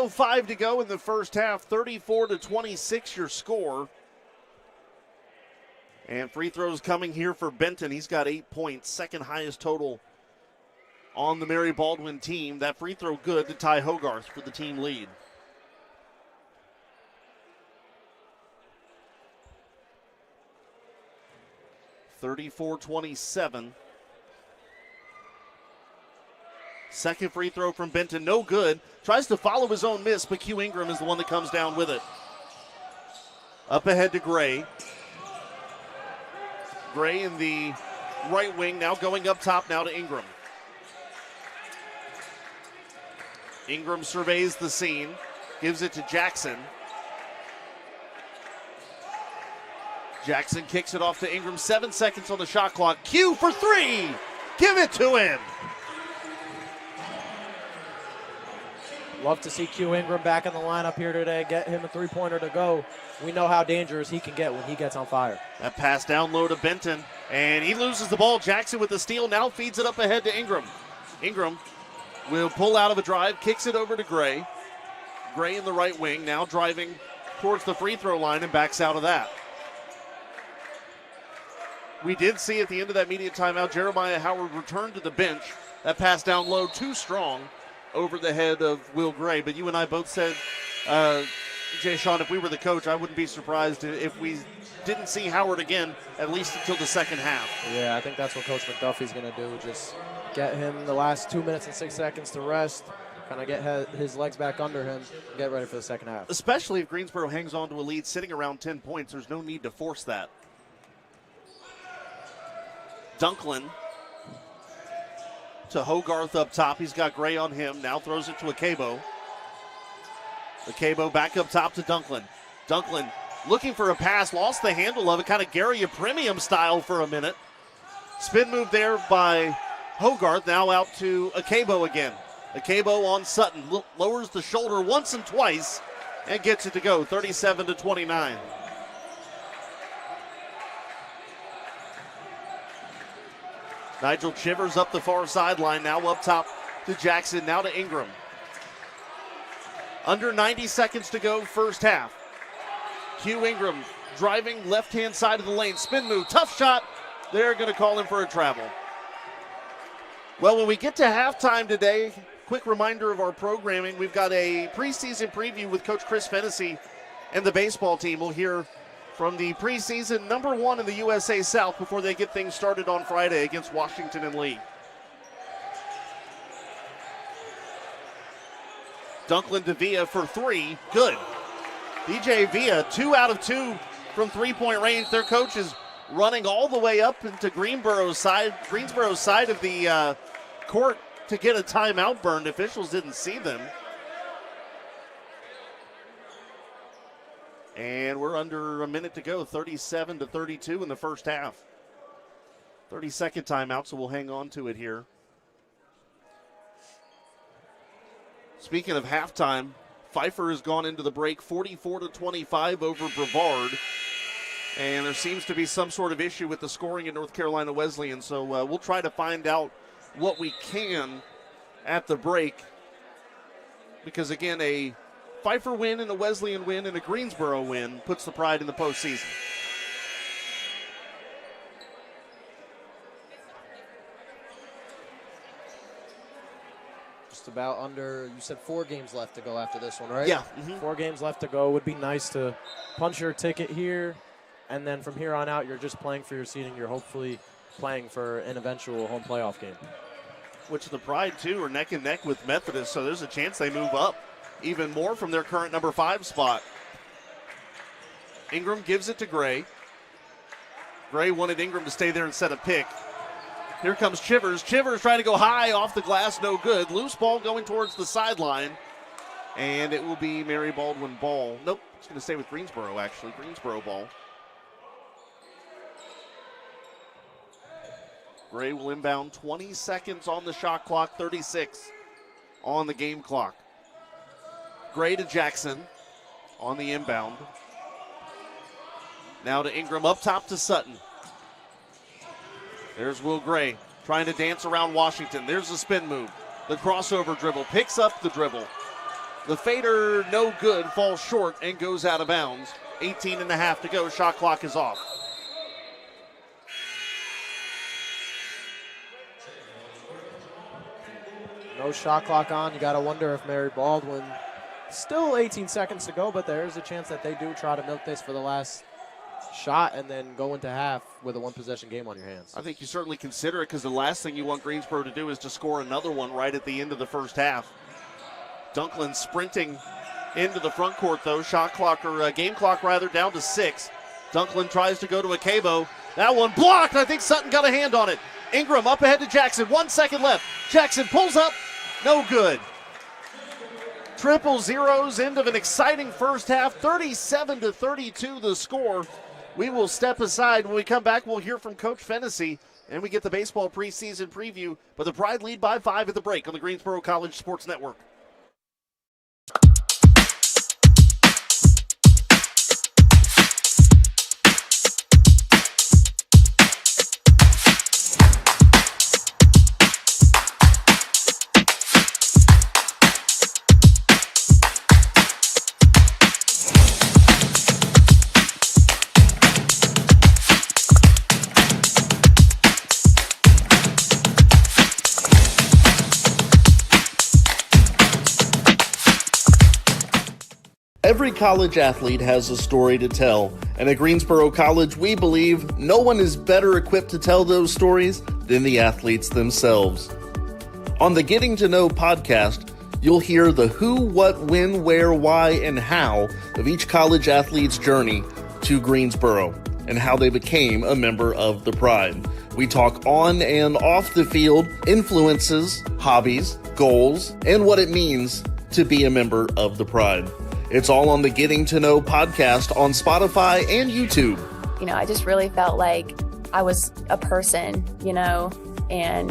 .05 to go in the first half, 34-26 your score. And free throws coming here for Benton. He's got 8 points, second highest total on the Mary Baldwin team. That free throw good to Ty Hogarth for the team lead. (34-27). Second free throw from Benton, no good. Tries to follow his own miss, but Q Ingram is the one that comes down with it. Up ahead to Gray. Gray in the right wing, now going up top now to Ingram. Ingram surveys the scene, gives it to Jackson. Jackson kicks it off to Ingram, 7 seconds on the shot clock. Q for three, give it to him. Love to see Q Ingram back in the lineup here today. Get him a three-pointer to go. We know how dangerous he can get when he gets on fire. That pass down low to Benton, and he loses the ball. Jackson with the steal, now feeds it up ahead to Ingram. Ingram will pull out of a drive, kicks it over to Gray. Gray in the right wing, now driving towards the free throw line and backs out of that. We did see at the end of that immediate timeout, Jeremiah Howard returned to the bench. That pass down low, too strong over the head of Will Gray. But you and I both said, Jay Sean, if we were the coach, I wouldn't be surprised if we didn't see Howard again, at least until the second half. Yeah, I think that's what Coach McDuffie's going to do. Just get him the last 2 minutes and 6 seconds to rest, kind of get his legs back under him, and get ready for the second half. Especially if Greensboro hangs on to a lead sitting around 10 points. There's no need to force that. Dunklin to Hogarth up top. He's got Gray on him. Now throws it to Akebo. Akebo back up top to Dunklin. Dunklin looking for a pass, lost the handle of it, kind of Gary Premium style for a minute. Spin move there by Hogarth, now out to Akebo again. Akebo on Sutton, lowers the shoulder once and twice and gets it to go, 37-29. Nigel Chivers up the far sideline, now up top to Jackson, now to Ingram. Under 90 seconds to go, first half. Q Ingram driving left-hand side of the lane, spin move, tough shot. They're going to call him for a travel. Well, when we get to halftime today, quick reminder of our programming. We've got a preseason preview with Coach Chris Fennessy and the baseball team. We'll hear from the preseason number 1 in the USA South before they get things started on Friday against Washington and Lee. Dunklin to Villa for 3, good. DJ Villa, 2 out of 2 from three-point range. Their coach is running all the way up into Greensboro's side of the court to get a timeout burned. Officials didn't see them. And we're under a minute to go, 37-32 in the first half. 30-second timeout, so we'll hang on to it here. Speaking of halftime, Pfeiffer has gone into the break 44-25 over Brevard. And there seems to be some sort of issue with the scoring in North Carolina Wesleyan, so we'll try to find out what we can at the break. Because, again, a Pfeiffer win and a Wesleyan win and a Greensboro win puts the Pride in the postseason. Just about under, you said 4 games left to go after this one, right? Yeah. 4 games left to go. Would be nice to punch your ticket here. And then from here on out, you're just playing for your seeding. You're hopefully playing for an eventual home playoff game. Which the Pride, too, are neck and neck with Methodist, so there's a chance they move up even more from their current number 5 spot. Ingram gives it to Gray. Gray wanted Ingram to stay there and set a pick. Here comes Chivers. Chivers trying to go high off the glass, no good. Loose ball going towards the sideline. And it will be Mary Baldwin ball. Nope, it's going to stay with Greensboro, actually. Greensboro ball. Gray will inbound, 20 seconds on the shot clock, 36 on the game clock. Gray to Jackson on the inbound. Now to Ingram, up top to Sutton. There's Will Gray trying to dance around Washington. There's the spin move. The crossover dribble, picks up the dribble. The fader, no good, falls short and goes out of bounds. 18 and a half to go, shot clock is off. No shot clock on. You got to wonder if Mary Baldwin, still 18 seconds to go, but there's a chance that they do try to milk this for the last shot and then go into half with a 1-possession game on your hands. I think you certainly consider it because the last thing you want Greensboro to do is to score another one right at the end of the first half. Dunklin sprinting into the front court, though. Shot clock, or game clock rather, down to 6. Dunklin tries to go to Akebo. That one blocked. I think Sutton got a hand on it. Ingram up ahead to Jackson. 1 second left. Jackson pulls up. No good. Triple zeros, end of an exciting first half. 37-32 the score. We will step aside. When we come back, we'll hear from Coach Fennessy, and we get the baseball preseason preview. But the Pride lead by 5 at the break on the Greensboro College Sports Network. Every college athlete has a story to tell, and at Greensboro College, we believe no one is better equipped to tell those stories than the athletes themselves. On the Getting to Know podcast, you'll hear the who, what, when, where, why, and how of each college athlete's journey to Greensboro and how they became a member of the Pride. We talk on and off the field, influences, hobbies, goals, and what it means to be a member of the Pride. It's all on the Getting to Know podcast on Spotify and YouTube. You know, I just really felt like I was a person, you know, and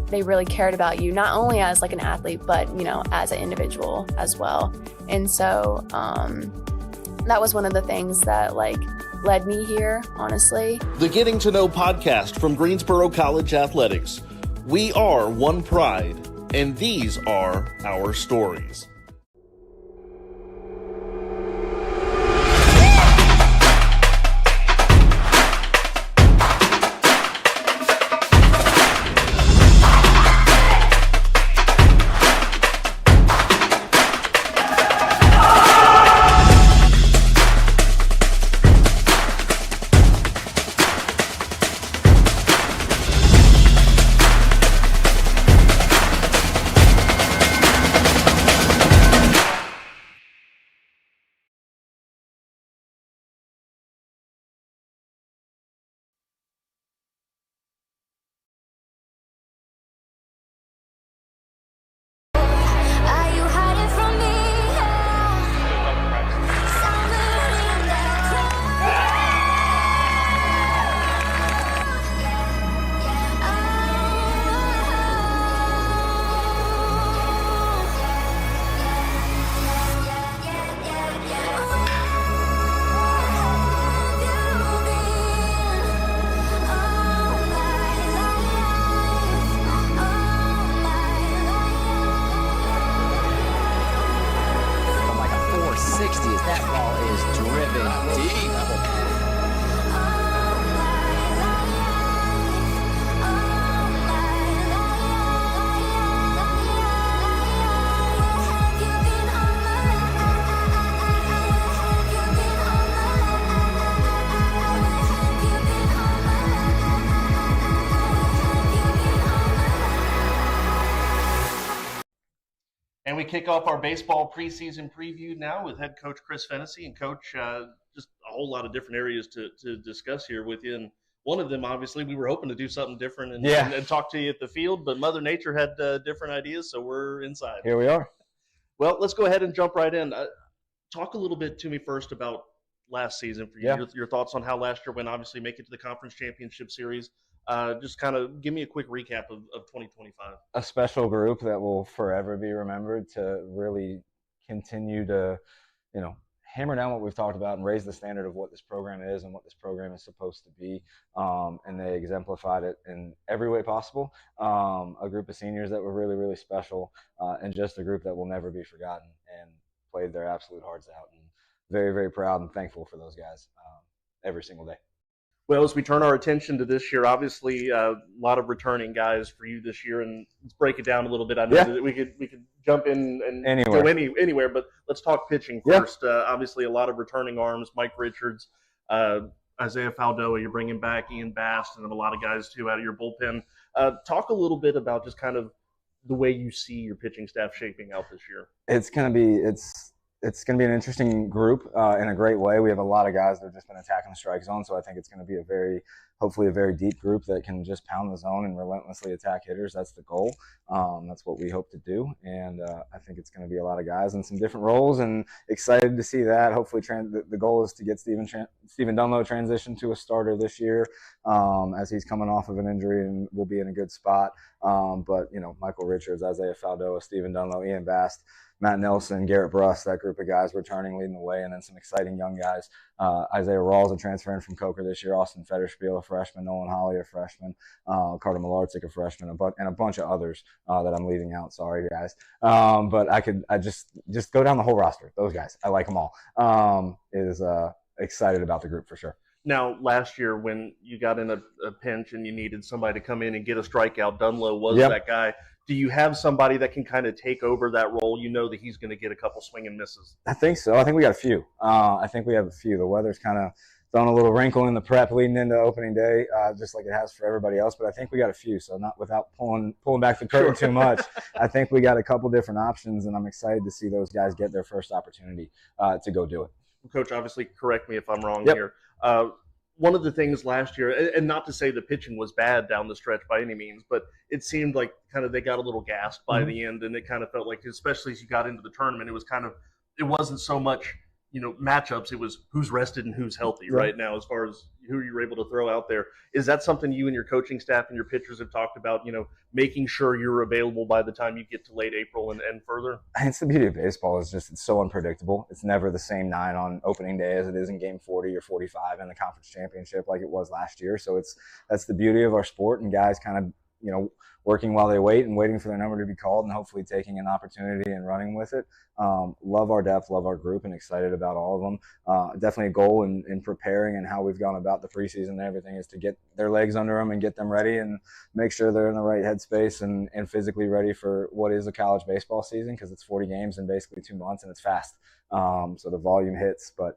they really cared about you, not only as like an athlete, but, you know, as an individual as well. And so that was one of the things that like led me here, honestly. The Getting to Know podcast from Greensboro College Athletics. We are one pride, and these are our stories. And we kick off our baseball preseason preview now with head coach Chris Fennessy. And coach, just a whole lot of different areas to discuss here with you. And one of them, obviously, we were hoping to do something different and talk to you at the field, but Mother Nature had different ideas, so we're inside. Here we are. Well, let's go ahead and jump right in. Talk a little bit to me first about last season for you, your thoughts on how last year went, obviously make it to the Conference Championship Series. Just kind of give me a quick recap of 2025. A special group that will forever be remembered to really continue to, hammer down what we've talked about and raise the standard of what this program is and what this program is supposed to be. And they exemplified it in every way possible. A group of seniors that were really, really special, and just a group that will never be forgotten and played their absolute hearts out. And very, very proud and thankful for those guys every single day. Well, as we turn our attention to this year, obviously a lot of returning guys for you this year, and let's break it down a little bit. I know that we could jump in and go anywhere, but let's talk pitching first. Obviously, a lot of returning arms: Mike Richards, Isaiah Faldoa. You're bringing back Ian Bast, and then a lot of guys too out of your bullpen. Talk a little bit about just kind of the way you see your pitching staff shaping out this year. It's going to be an interesting group in a great way. We have a lot of guys that have just been attacking the strike zone, so I think it's going to be hopefully a very deep group that can just pound the zone and relentlessly attack hitters. That's the goal. That's what we hope to do, and I think it's going to be a lot of guys in some different roles, and excited to see that. Hopefully, the goal is to get Stephen Dunlow transitioned to a starter this year, as he's coming off of an injury and will be in a good spot. But Michael Richards, Isaiah Faldoa, Stephen Dunlow, Ian Bast, Matt Nelson, Garrett Bruss, that group of guys returning, leading the way, and then some exciting young guys. Isaiah Rawls, a transfer in from Coker this year, Austin Federspiel, a freshman, Nolan Holly, a freshman, Carter Malarczyk, a freshman, and a bunch of others that I'm leaving out. Sorry, guys. But I just go down the whole roster. Those guys, I like them all. Excited about the group for sure. Now, last year when you got in a pinch and you needed somebody to come in and get a strikeout, Dunlow was that guy. Do you have somebody that can kind of take over that role? You know that he's going to get a couple swing and misses. I think so. I think we got a few. The weather's kind of throwing a little wrinkle in the prep leading into opening day, just like it has for everybody else. But I think we got a few. So not without pulling back the curtain too much. I think we got a couple different options, and I'm excited to see those guys get their first opportunity to go do it. Coach, obviously, correct me if I'm wrong here. One of the things last year, and not to say the pitching was bad down the stretch by any means, but it seemed like kind of they got a little gassed by the end, and it kind of felt like, especially as you got into the tournament, it it wasn't so much, matchups. It was who's rested and who's healthy right now, as far as who you're able to throw out there. Is that something you and your coaching staff and your pitchers have talked about, making sure you're available by the time you get to late April and further? It's the beauty of baseball is just it's so unpredictable. It's never the same 9 on opening day as it is in game 40 or 45 in the conference championship like it was last year. So that's the beauty of our sport, and guys kind of, working while they wait and waiting for their number to be called and hopefully taking an opportunity and running with it. Love our depth, love our group, and excited about all of them. Definitely a goal in preparing and how we've gone about the preseason and everything is to get their legs under them and get them ready and make sure they're in the right headspace and physically ready for what is a college baseball season, because it's 40 games in basically 2 months and it's fast. So the volume hits, but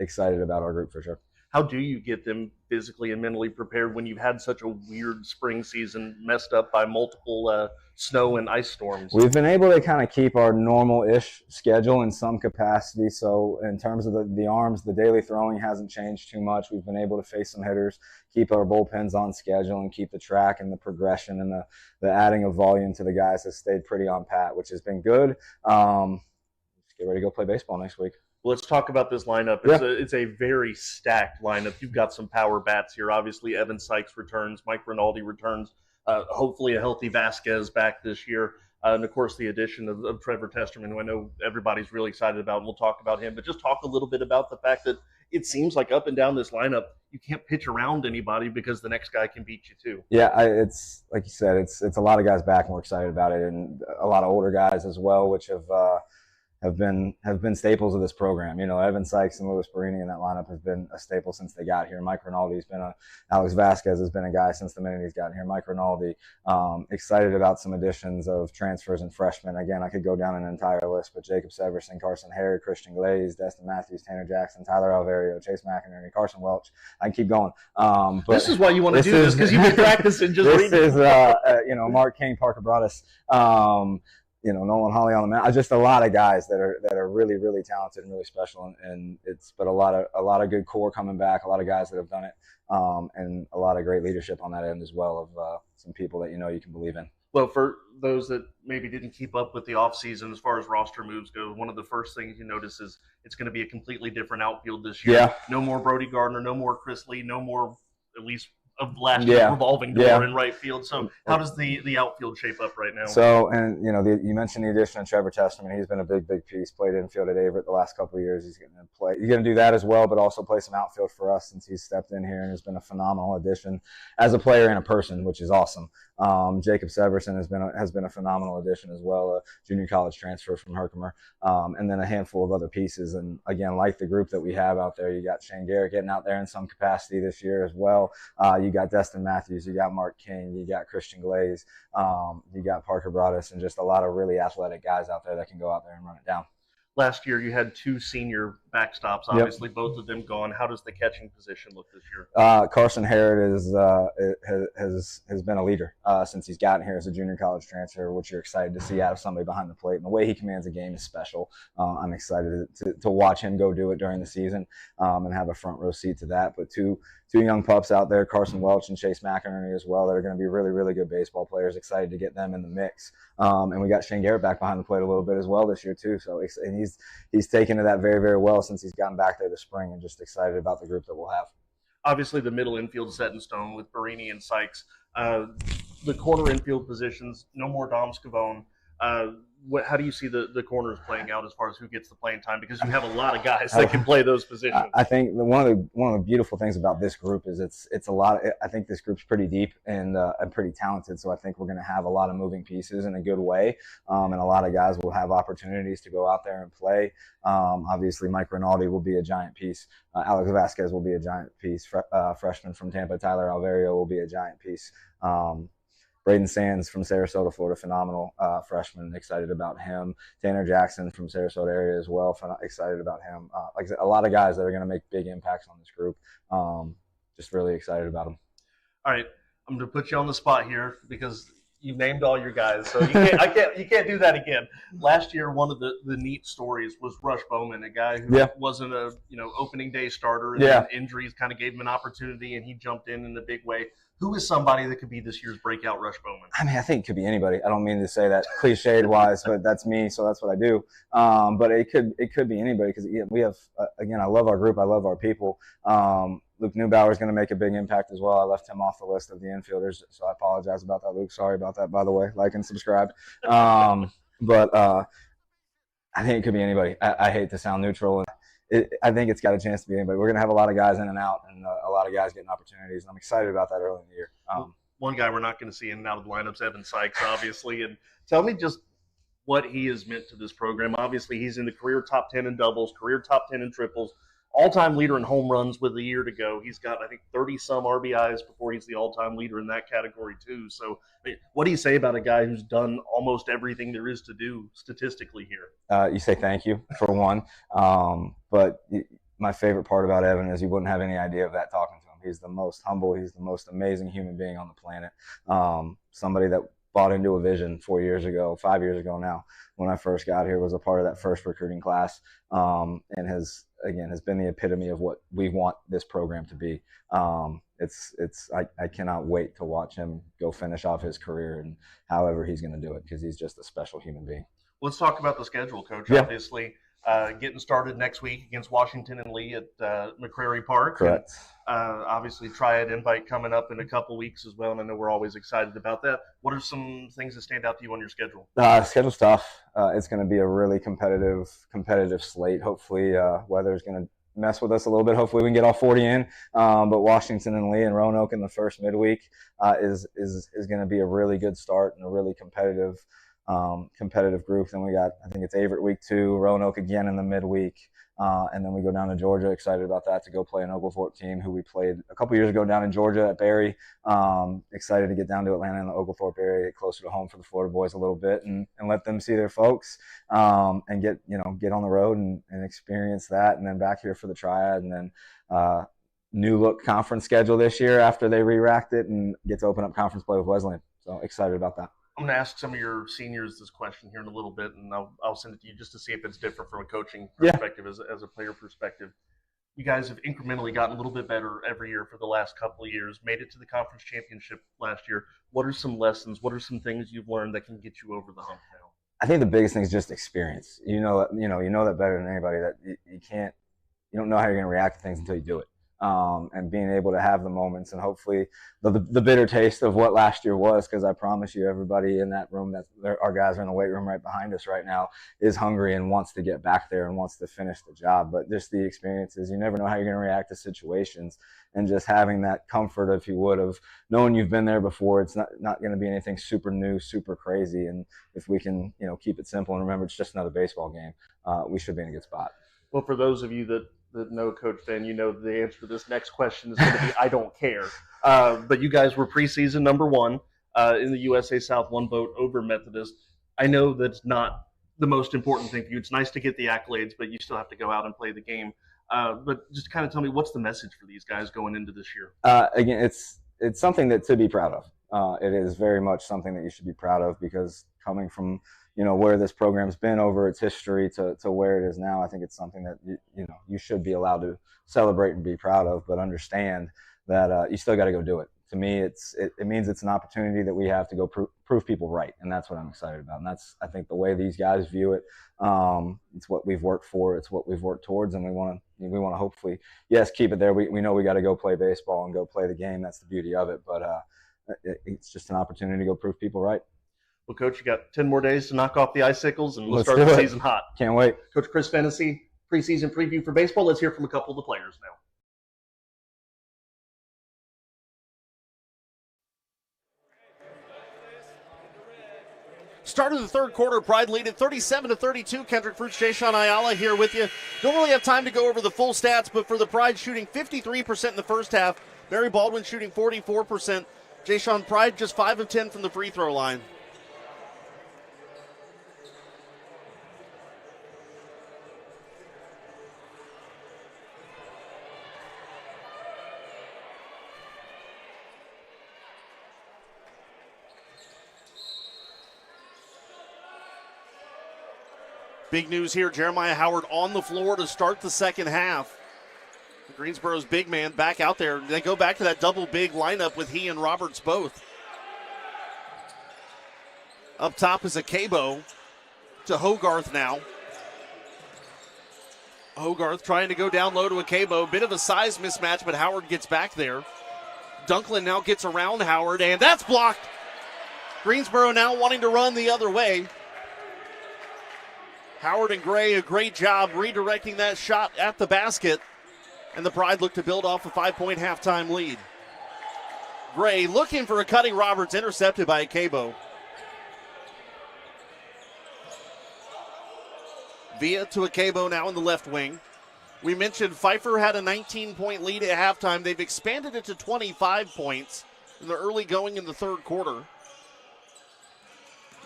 excited about our group for sure. How do you get them physically and mentally prepared when you've had such a weird spring season messed up by multiple snow and ice storms? We've been able to kind of keep our normal-ish schedule in some capacity. So in terms of the arms, the daily throwing hasn't changed too much. We've been able to face some hitters, keep our bullpens on schedule, and keep the track and the progression and the adding of volume to the guys has stayed pretty on pat, which has been good. Let's get ready to go play baseball next week. Let's talk about this lineup. It's a very stacked lineup. You've got some power bats here. Obviously, Evan Sykes returns. Mike Rinaldi returns. Hopefully a healthy Vasquez back this year. And, of course, the addition of Trevor Testerman, who I know everybody's really excited about, and we'll talk about him. But just talk a little bit about the fact that it seems like up and down this lineup, you can't pitch around anybody because the next guy can beat you too. Yeah, it's like you said, it's a lot of guys back, and we're excited about it, and a lot of older guys as well, which have been staples of this program. Evan Sykes and Louis Barini in that lineup has been a staple since they got here. Mike Rinaldi's been Alex Vasquez has been a guy since the minute he's gotten here. Mike Rinaldi, excited about some additions of transfers and freshmen. Again, I could go down an entire list, but Jacob Severson, Carson Harrod, Christian Glaze, Destin Matthews, Tanner Jackson, Tyler Alvario, Chase McInerney, Carson Welch. I can keep going. But this is why you want to do this, because you've been practicing just reading. This is, Mark King, Parker Broadus, Nolan Hawley on the mound. Just a lot of guys that are really, really talented and really special, but a lot of good core coming back, a lot of guys that have done it, and a lot of great leadership on that end as well of some people that you can believe in. Well, for those that maybe didn't keep up with the offseason as far as roster moves go, one of the first things you notice is it's going to be a completely different outfield this year. Yeah. No more Brody Gardner, no more Chris Lee, no more, at least of last year's revolving door in right field. So how does the outfield shape up right now? So, and you mentioned the addition of Trevor Testerman. He's been a big piece. Played infield at Averett the last couple of years. He's going to do that as well, but also play some outfield for us since he's stepped in here and has been a phenomenal addition as a player and a person, which is awesome. Jacob Severson has been a phenomenal addition as well, a junior college transfer from Herkimer, and then a handful of other pieces. And again, like the group that we have out there, you got Shane Garrett getting out there in some capacity this year as well. You got Destin Matthews, you got Mark King, you got Christian Glaze, you got Parker Broadus, and just a lot of really athletic guys out there that can go out there and run it down. Last year, you had 2 senior backstops. Obviously, both of them gone. How does the catching position look this year? Carson Harrod has been a leader since he's gotten here as a junior college transfer, which you're excited to see out of somebody behind the plate. And the way he commands a game is special. I'm excited to watch him go do it during the season and have a front row seat to that. But two young pups out there, Carson Welch and Chase McInerney as well, that are going to be really, really good baseball players. Excited to get them in the mix. And we got Shane Garrett back behind the plate a little bit as well this year too. So and he's taken to that very, very well since he's gotten back there this spring, and just excited about the group that we'll have. Obviously, the middle infield set in stone with Barini and Sykes. The corner infield positions, no more Dom Scavone. How do you see the corners playing out as far as who gets the playing time? Because you have a lot of guys that can play those positions. I think one of the beautiful things about this group is it's a lot. I think this group's pretty deep and pretty talented. So I think we're going to have a lot of moving pieces in a good way, and a lot of guys will have opportunities to go out there and play. Obviously, Mike Rinaldi will be a giant piece. Alex Vasquez will be a giant piece. Freshman from Tampa, Tyler Alvario will be a giant piece. Braden Sands from Sarasota, Florida, phenomenal freshman. Excited about him. Tanner Jackson from Sarasota area as well. Excited about him. Like I said, a lot of guys that are going to make big impacts on this group. Just really excited about them. All right, I'm going to put you on the spot here because you named all your guys, so you can't do that again. Last year, one of the neat stories was Rush Bowman, a guy who wasn't a opening day starter, and then injuries kind of gave him an opportunity, and he jumped in a big way. who is somebody that could be this year's breakout Rush Bowman? I mean, I think it could be anybody. I don't mean to say that cliched wise, but that's me, so that's what I do. But it could be anybody because we have again. I love our group. I love our people. Luke Neubauer is going to make a big impact as well. I left him off the list of the infielders, so I apologize about that, Luke. Sorry about that, by the way. Like and subscribe. But I think it could be anybody. I hate to sound neutral. I think it's got a chance to be anybody. We're going to have a lot of guys in and out and a lot of guys getting opportunities. And I'm excited about that early in the year. One guy we're not going to see in and out of the lineups, Evan Sykes, obviously. And tell me just what he has meant to this program. Obviously, he's in the career top 10 in doubles, career top 10 in triples, all-time leader in home runs with a year to go. He's got, I think, 30-some RBIs before he's the all-time leader in that category, too. So what do you say about a guy who's done almost everything there is to do statistically here? You say thank you, for one. But my favorite part about Evan is you wouldn't have any idea of that talking to him. He's the most humble. He's the most amazing human being on the planet. Somebody that bought into a vision 5 years ago now, when I first got here, was a part of that first recruiting class, and has been the epitome of what we want this program to be. I cannot wait to watch him go finish off his career and however he's going to do it, because he's just a special human being. Let's talk about the schedule, Coach. Yeah. Obviously, getting started next week against Washington and Lee at McCrary Park. Correct. And, obviously, Triad Invite coming up in a couple weeks as well, and I know we're always excited about that. What are some things that stand out to you on your schedule? Schedule's tough. It's going to be a really competitive slate. Hopefully, weather's going to mess with us a little bit. Hopefully, we can get all 40 in. But Washington and Lee and Roanoke in the first midweek is going to be a really good start and a really competitive group. Then we got, I think it's Averett week 2, Roanoke again in the midweek, and then we go down to Georgia. Excited about that, to go play an Oglethorpe team who we played a couple years ago down in Georgia at Barry. Excited to get down to Atlanta in the Oglethorpe area, get closer to home for the Florida boys a little bit, and let them see their folks, and get on the road and experience that, and then back here for the Triad, and then new look conference schedule this year after they re-racked it, and get to open up conference play with Wesleyan. So excited about that. I'm going to ask some of your seniors this question here in a little bit, and I'll send it to you just to see if it's different from a coaching perspective as a player perspective. You guys have incrementally gotten a little bit better every year for the last couple of years, made it to the conference championship last year. What are some lessons? What are some things you've learned that can get you over the hump now? I think the biggest thing is just experience. You know that better than anybody, that you don't know how you're going to react to things until you do it. And being able to have the moments, and hopefully the bitter taste of what last year was, because I promise you, everybody in that room, our guys are in the weight room right behind us right now, is hungry and wants to get back there and wants to finish the job. But just the experiences, you never know how you're going to react to situations, and just having that comfort, if you would, of knowing you've been there before. It's not going to be anything super new, super crazy. And if we can, keep it simple and remember it's just another baseball game, we should be in a good spot. Well, for those of you that know Coach Ben, the answer to this next question is going to be I don't care. But you guys were preseason number 1 in the USA South, 1 vote over Methodist. I know that's not the most important thing for you. It's nice to get the accolades, but you still have to go out and play the game. But just kind of tell me, what's the message for these guys going into this year? Again, it's something to be proud of. It is very much something that you should be proud of, because coming from where this program's been over its history to where it is now, I think it's something that you should be allowed to celebrate and be proud of, but understand that you still got to go do it. To me, it means it's an opportunity that we have to go prove people right, and that's what I'm excited about. And that's, I think, the way these guys view it. It's what we've worked for, it's what we've worked towards, and we want to hopefully, yes, keep it there. We know we got to go play baseball and go play the game. That's the beauty of it, but it's just an opportunity to go prove people right. Well, Coach, you got 10 more days to knock off the icicles, and we'll start the season hot. Can't wait. Coach Chris Fennessy, preseason preview for baseball. Let's hear from a couple of the players now. Start of the third quarter, Pride lead at 37-32. Kendrick Fruits, Jay-Sean Ayala here with you. Don't really have time to go over the full stats, but for the Pride, shooting 53% in the first half. Barry Baldwin shooting 44%. Jay-Sean, Pride just 5 of 10 from the free throw line. Big news here, Jeremiah Howard on the floor to start the second half. The Greensboro's big man back out there. They go back to that double big lineup with he and Roberts both. Up top is Akebo to Hogarth now. Hogarth trying to go down low to Akebo. Bit of a size mismatch, but Howard gets back there. Dunklin now gets around Howard, and that's blocked. Greensboro now wanting to run the other way. Howard and Gray, a great job redirecting that shot at the basket. And the Pride look to build off a 5-point halftime lead. Gray looking for a cutting Roberts, intercepted by Akebo. Villa to Akebo now in the left wing. We mentioned Pfeiffer had a 19-point lead at halftime. They've expanded it to 25 points in the early going in the third quarter.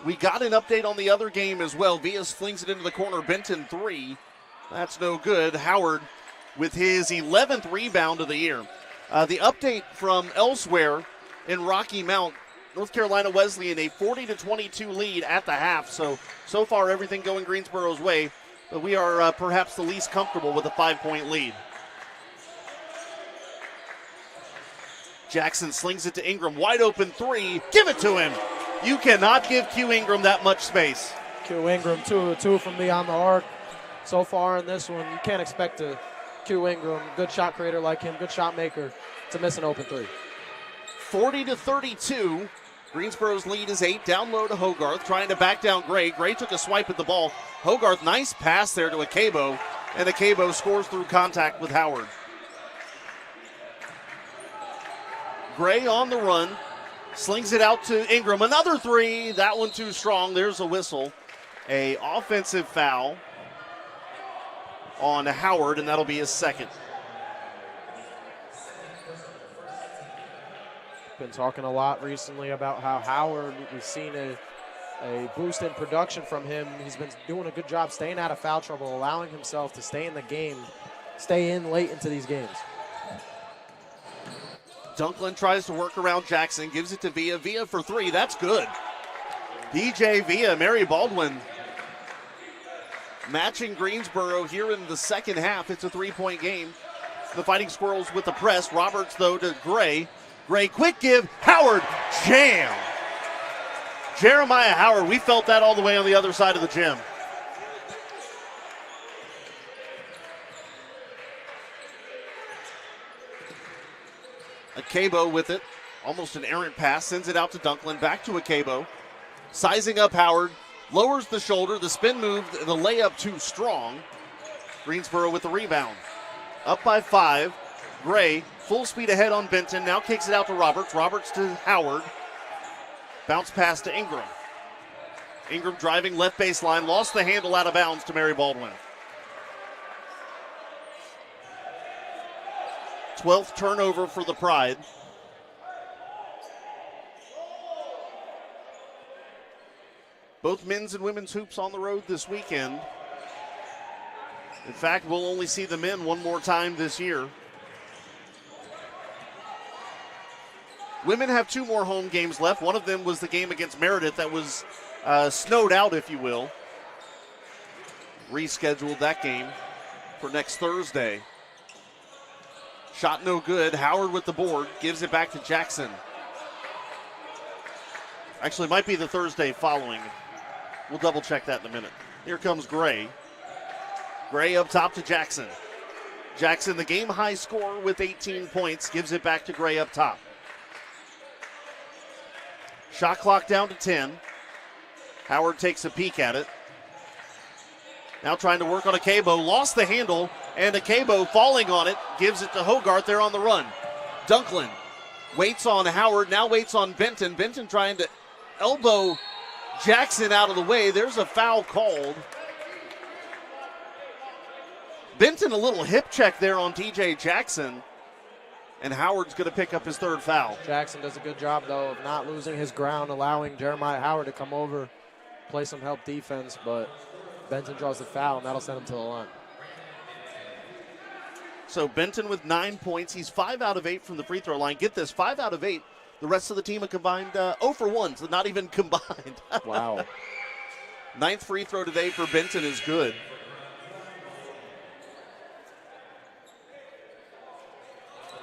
We got an update on the other game as well. Villas flings it into the corner. Benton 3. That's no good. Howard with his 11th rebound of the year. The update from elsewhere in Rocky Mount, North Carolina Wesleyan a 40-22 lead at the half. So far everything going Greensboro's way, but we are perhaps the least comfortable with a 5-point lead. Jackson slings it to Ingram. Wide open 3. Give it to him. You cannot give Q Ingram that much space. Q Ingram 2-2 from beyond the arc. So far in this one, you can't expect Q Ingram, good shot creator like him, good shot maker, to miss an open 3. 40-32. Greensboro's lead is 8. Down low to Hogarth, trying to back down Gray. Gray took a swipe at the ball. Hogarth, nice pass there to Akebo, and Akebo scores through contact with Howard. Gray on the run, slings it out to Ingram. Another 3. That one too strong. There's a whistle. A offensive foul on Howard, and that'll be his second. Been talking a lot recently about how Howard, we've seen a boost in production from him. He's been doing a good job staying out of foul trouble, allowing himself to stay in the game, stay in late into these games. Dunklin tries to work around Jackson, gives it to Villa. Villa for 3, that's good. DJ Villa, Mary Baldwin matching Greensboro here in the second half. It's a 3-point game. The Fighting Squirrels with the press. Roberts, though, to Gray. Gray, quick give. Howard, jam. Jeremiah Howard, we felt that all the way on the other side of the gym. Akebo with it. Almost an errant pass. Sends it out to Dunklin. Back to Akebo. Sizing up Howard. Lowers the shoulder. The spin move. The layup too strong. Greensboro with the rebound. Up by 5. Gray full speed ahead on Benton. Now kicks it out to Roberts. Roberts to Howard. Bounce pass to Ingram. Ingram driving left baseline. Lost the handle out of bounds to Mary Baldwin. 12th turnover for the Pride. Both men's and women's hoops on the road this weekend. In fact, we'll only see the men one more time this year. Women have 2 more home games left. One of them was the game against Meredith that was snowed out, if you will. Rescheduled that game for next Thursday. Shot no good. Howard with the board. Gives it back to Jackson. Actually, might be the Thursday following. We'll double check that in a minute. Here comes Gray. Gray up top to Jackson. Jackson, the game high scorer with 18 points, gives it back to Gray up top. Shot clock down to 10. Howard takes a peek at it. Now trying to work on Akebo. Lost the handle, and Akebo falling on it. Gives it to Hogarth there on the run. Dunklin waits on Howard. Now waits on Benton. Benton trying to elbow Jackson out of the way. There's a foul called. Benton a little hip check there on TJ Jackson. And Howard's going to pick up his 3rd foul. Jackson does a good job, though, of not losing his ground, allowing Jeremiah Howard to come over, play some help defense, but Benton draws the foul, and that'll send him to the line. So Benton with 9 points. He's 5 out of 8 from the free throw line. Get this, 5 out of 8. The rest of the team are combined 0 for 1, so not even combined. Wow. 9th free throw today for Benton is good.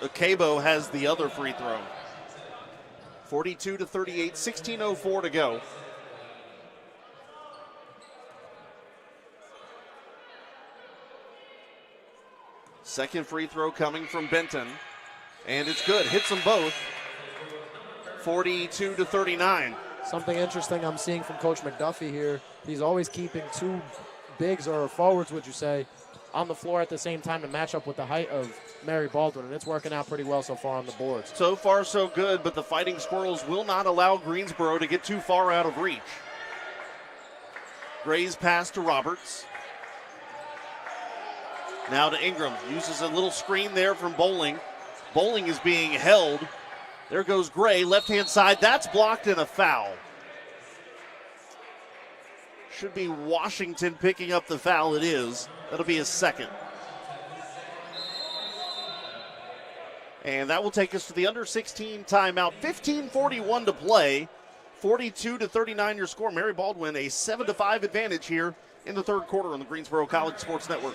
Akebo has the other free throw. 42-38, 16:04 to go. Second free throw coming from Benton, and it's good. Hits them both. 42-39. Something interesting I'm seeing from Coach McDuffie here, he's always keeping two bigs or forwards, would you say, on the floor at the same time to match up with the height of Mary Baldwin, and it's working out pretty well so far on the boards. So far, so good, but the Fighting Squirrels will not allow Greensboro to get too far out of reach. Gray's pass to Roberts. Now to Ingram. Uses a little screen there from Bowling. Bowling is being held. There goes Gray, left-hand side. That's blocked and a foul. Should be Washington picking up the foul. It is. That'll be his second. And that will take us to the under 16 timeout. 15:41 to play. 42-39 your score. Mary Baldwin a 7-5 advantage here in the third quarter on the Greensboro College Sports Network.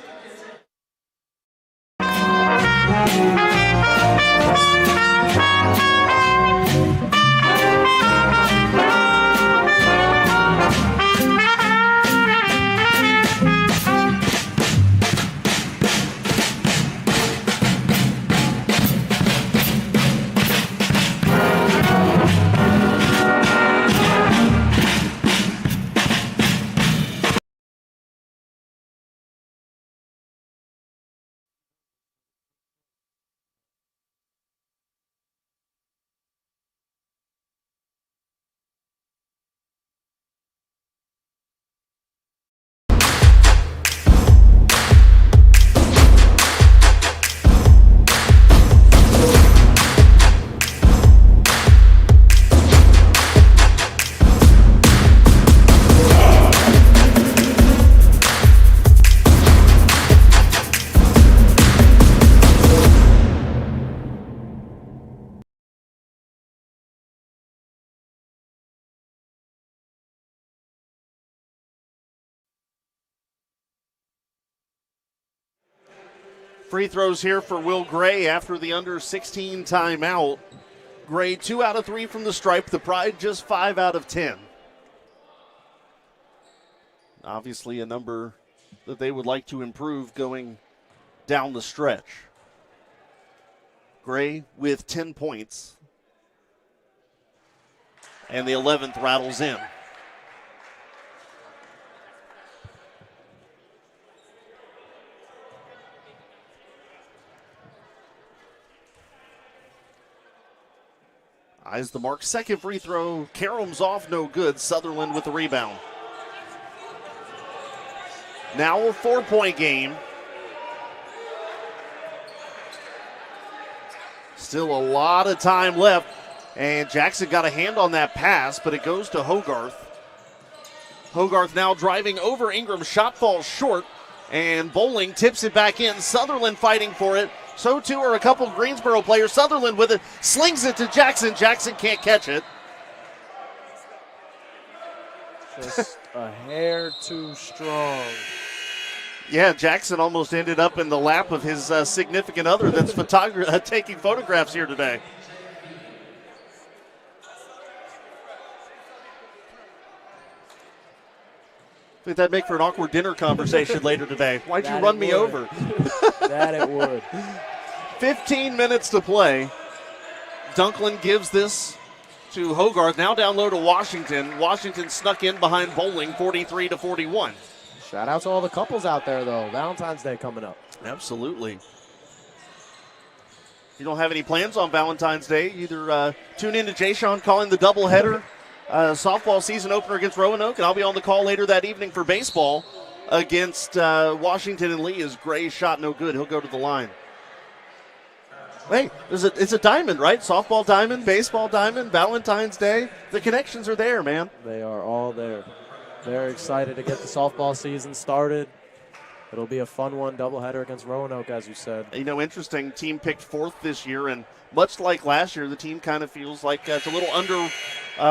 Free throws here for Will Gray after the under 16 timeout. Gray 2 out of 3 from the stripe. The Pride just 5 out of 10. Obviously a number that they would like to improve going down the stretch. Gray with 10 points. And the 11th rattles in. Eyes the mark. Second free throw. Karom's off, no good. Sutherland with the rebound. Now a 4-point game. Still a lot of time left. And Jackson got a hand on that pass, but it goes to Hogarth. Hogarth now driving over Ingram. Shot falls short. And Bowling tips it back in. Sutherland fighting for it. So too are a couple Greensboro players. Sutherland with it, slings it to Jackson. Jackson can't catch it. Just a hair too strong. Yeah, Jackson almost ended up in the lap of his significant other that's taking photographs here today. I think that'd make for an awkward dinner conversation later today. Why'd you run me over? That it would. 15 minutes to play. Dunklin gives this to Hogarth. Now down low to Washington. Washington snuck in behind Bowling, 43-41. Shout out to all the couples out there, though. Valentine's Day coming up. Absolutely. If you don't have any plans on Valentine's Day, either tune in to Jay Sean calling the doubleheader softball season opener against Roanoke, and I'll be on the call later that evening for baseball against Washington and Lee. As Gray's shot no good, he'll go to the line. Hey, it's a diamond, right? Softball diamond, baseball diamond, Valentine's Day. The connections are there, man. They are all there. Very excited to get the softball season started. It'll be a fun one, doubleheader against Roanoke, as you said. You know, interesting, team picked fourth this year, and much like last year, the team kind of feels like it's a little under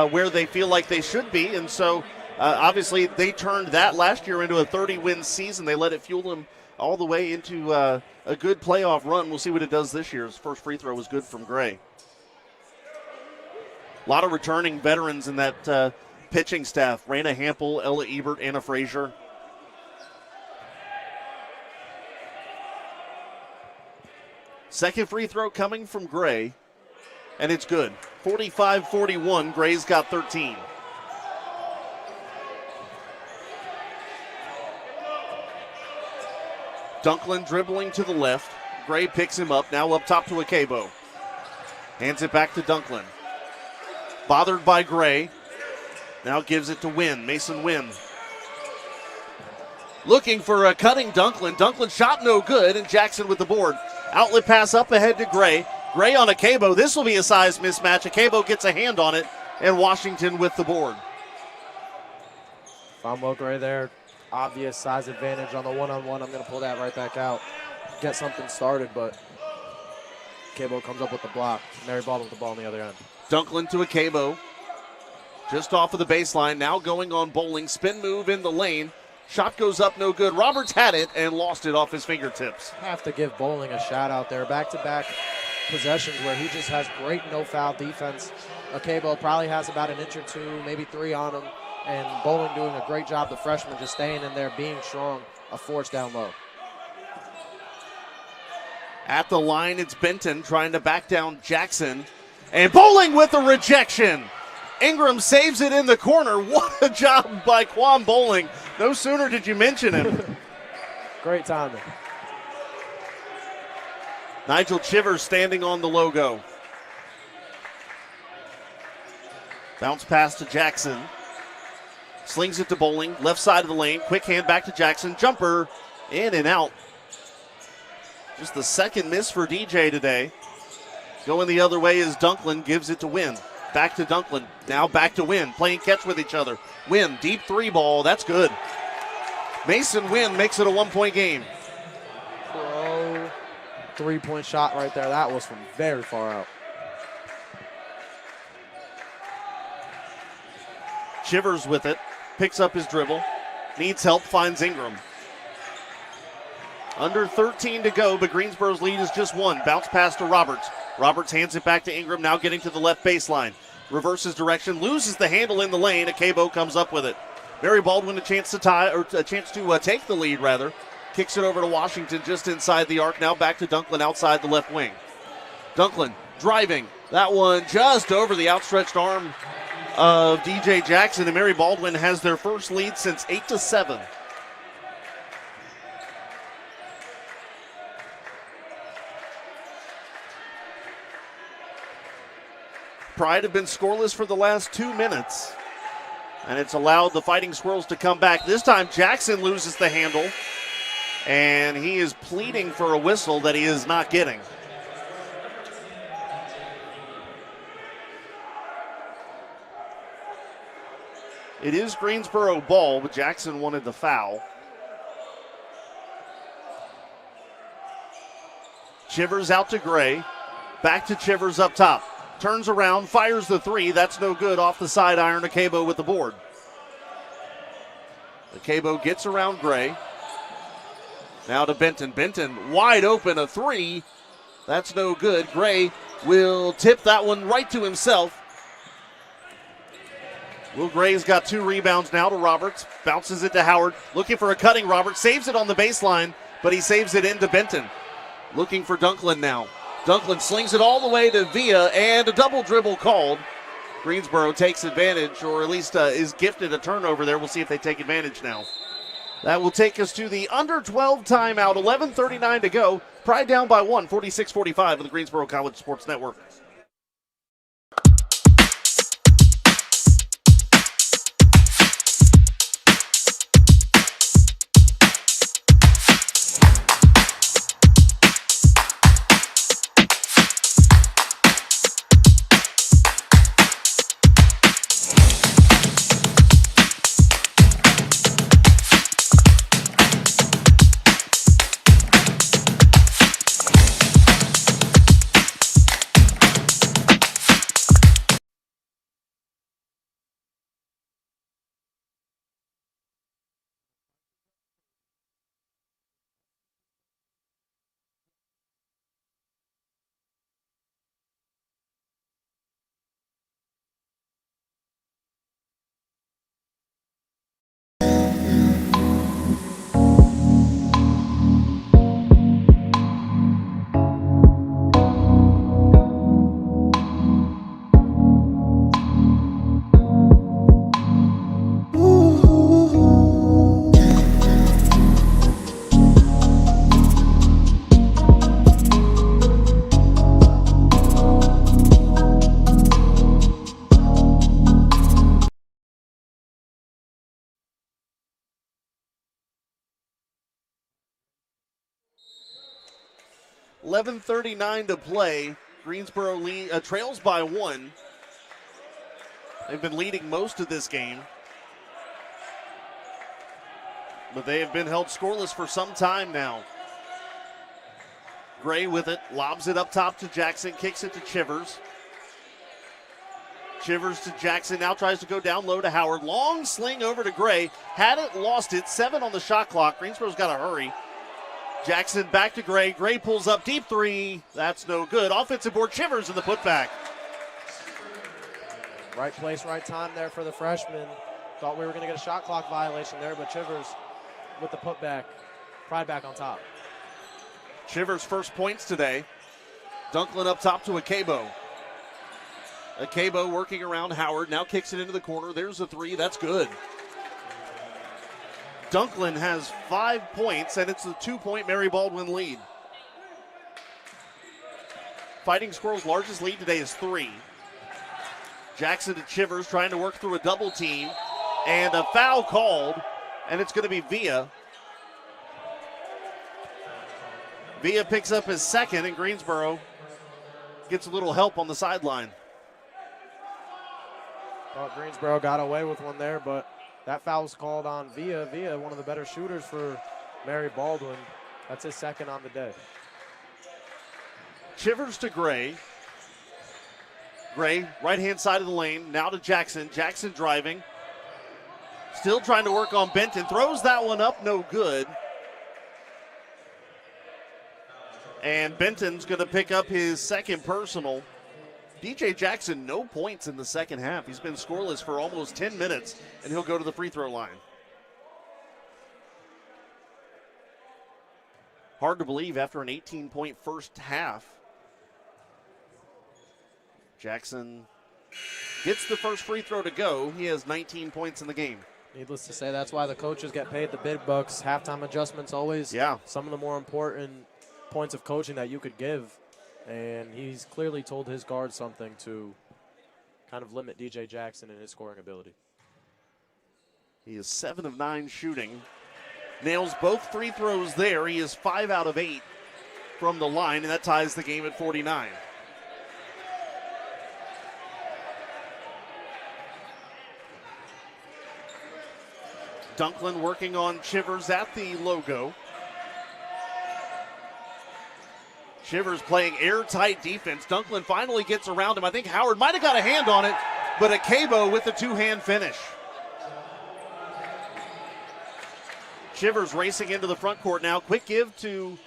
where they feel like they should be, and so obviously they turned that last year into a 30-win season. They let it fuel them all the way into a good playoff run. We'll see what it does this year. His first free throw was good from Gray. A lot of returning veterans in that pitching staff. Raina Hampel, Ella Ebert, Anna Frazier. Second free throw coming from Gray, and it's good. 45-41, Gray's got 13. Dunklin dribbling to the left. Gray picks him up, now up top to Akebo. Hands it back to Dunklin. Bothered by Gray. Now gives it to Wynn, Mason Wynn. Looking for a cutting Dunklin. Dunklin shot no good, and Jackson with the board. Outlet pass up ahead to Gray. Gray on Akebo. This will be a size mismatch. Akebo gets a hand on it, and Washington with the board. Fambo Gray there. Obvious size advantage on the one-on-one. I'm going to pull that right back out. Get something started, but Akebo comes up with the block. Mary Baldwin with the ball on the other end. Dunklin to Akebo. Just off of the baseline. Now going on Bowling. Spin move in the lane. Shot goes up, no good. Roberts had it and lost it off his fingertips. Have to give Bowling a shout out there. Back-to-back possessions where he just has great no-foul defense. Akebo probably has about an inch or two, maybe three on him. And Bowling doing a great job, the freshman just staying in there, being strong, a force down low. At the line, it's Benton trying to back down Jackson. And Bowling with a rejection. Ingram saves it in the corner. What a job by Quan Bowling. No sooner did you mention him. Great timing. Nigel Chivers standing on the logo. Bounce pass to Jackson. Slings it to Bowling. Left side of the lane. Quick hand back to Jackson. Jumper in and out. Just the second miss for DJ today. Going the other way is Dunklin. Gives it to Wynn. Back to Dunklin. Now back to Wynn. Playing catch with each other. Wynn, deep three ball. That's good. Mason Wynn makes it a one-point game. Pro three-point shot right there. That was from very far out. Chivers with it. Picks up his dribble. Needs help. Finds Ingram. Under 13 to go, but Greensboro's lead is just one. Bounce pass to Roberts. Roberts hands it back to Ingram, now getting to the left baseline. Reverses direction, loses the handle in the lane. Akebo comes up with it. Mary Baldwin a chance to take the lead, rather. Kicks it over to Washington just inside the arc. Now back to Dunklin outside the left wing. Dunklin driving. That one just over the outstretched arm of DJ Jackson, and Mary Baldwin has their first lead since 8-7. Pride have been scoreless for the last 2 minutes, and it's allowed the Fighting Squirrels to come back. This time Jackson loses the handle, and he is pleading for a whistle that he is not getting. It is Greensboro ball, but Jackson wanted the foul. Chivers out to Gray. Back to Chivers up top. Turns around, fires the three. That's no good off the side iron. Akebo with the board. Akebo gets around Gray. Now to Benton. Benton wide open, a three. That's no good. Gray will tip that one right to himself. Will Gray's got 2 rebounds now to Roberts. Bounces it to Howard. Looking for a cutting Roberts. Saves it on the baseline, but he saves it into Benton. Looking for Dunklin now. Dunklin slings it all the way to Villa, and a double dribble called. Greensboro takes advantage, or at least is gifted a turnover there. We'll see if they take advantage now. That will take us to the under 12 timeout. 11:39 to go. Pride down by 1, 46-45 on the Greensboro College Sports Network. 11:39 to play. Greensboro trails by 1. They've been leading most of this game, but they have been held scoreless for some time now. Gray with it, lobs it up top to Jackson, kicks it to Chivers. Chivers to Jackson, now tries to go down low to Howard. Long sling over to Gray. Had it, lost it. 7 on the shot clock. Greensboro's got to hurry. Jackson back to Gray. Gray pulls up, deep 3. That's no good. Offensive board, Chivers in the putback. Right place, right time there for the freshman. Thought we were going to get a shot clock violation there, but Chivers with the putback. Pride back on top. Chivers' first points today. Dunklin up top to Akebo. Akebo working around Howard, now kicks it into the corner. There's a 3, that's good. Dunklin has 5 points, and it's the 2-point Mary Baldwin lead. Fighting Squirrels' largest lead today is 3. Jackson to Chivers trying to work through a double team, and a foul called, and it's going to be Villa. Villa picks up his second, and Greensboro gets a little help on the sideline. Well, Greensboro got away with one there, but that foul's called on Villa. Villa, one of the better shooters for Mary Baldwin. That's his second on the day. Chivers to Gray. Gray, right-hand side of the lane, now to Jackson. Jackson driving. Still trying to work on Benton. Throws that one up, no good. And Benton's going to pick up his second personal. DJ Jackson, no points in the second half. He's been scoreless for almost 10 minutes, and he'll go to the free throw line. Hard to believe after an 18-point first half. Jackson gets the first free throw to go. He has 19 points in the game. Needless to say, that's why the coaches get paid the big bucks. Halftime adjustments always some of the more important points of coaching that you could give. And he's clearly told his guard something to kind of limit DJ Jackson and his scoring ability. He is 7 of 9 shooting. Nails both free throws there. He is 5 out of 8 from the line, and that ties the game at 49. Dunklin working on Chivers at the logo. Chivers playing airtight defense. Dunklin finally gets around him. I think Howard might have got a hand on it, but Akebo with the 2-hand finish. Chivers racing into the front court now. Quick give to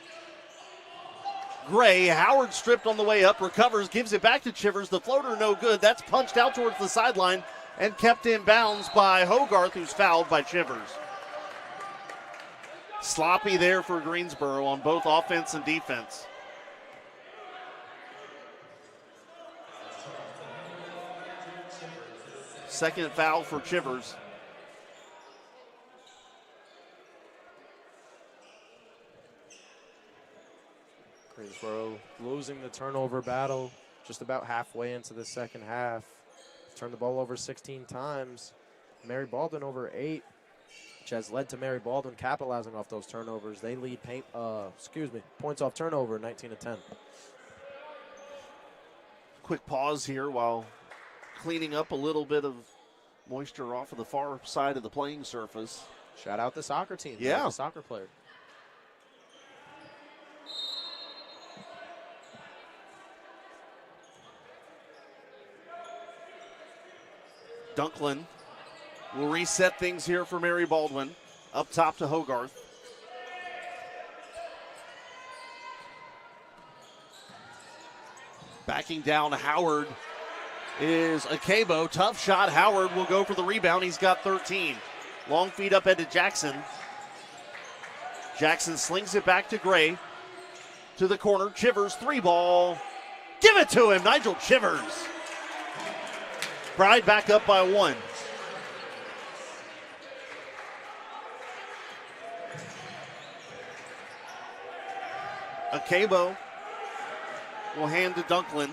Gray. Howard stripped on the way up, recovers, gives it back to Chivers. The floater no good. That's punched out towards the sideline and kept in bounds by Hogarth, who's fouled by Chivers. Sloppy there for Greensboro on both offense and defense. Second foul for Chivers. Greensboro losing the turnover battle just about halfway into the second half. Turned the ball over 16 times. Mary Baldwin over 8, which has led to Mary Baldwin capitalizing off those turnovers. They lead points off turnover 19-10. Quick pause here while cleaning up a little bit of moisture off of the far side of the playing surface. Shout out the soccer team. Yeah. The soccer player. Dunklin will reset things here for Mary Baldwin. Up top to Hogarth. Backing down Howard is Akebo. Tough shot. Howard will go for the rebound. He's got 13. Long feed up into Jackson. Jackson slings it back to Gray. To the corner. Chivers, 3-ball. Give it to him, Nigel Chivers. Pride back up by 1. Akebo will hand to Dunklin.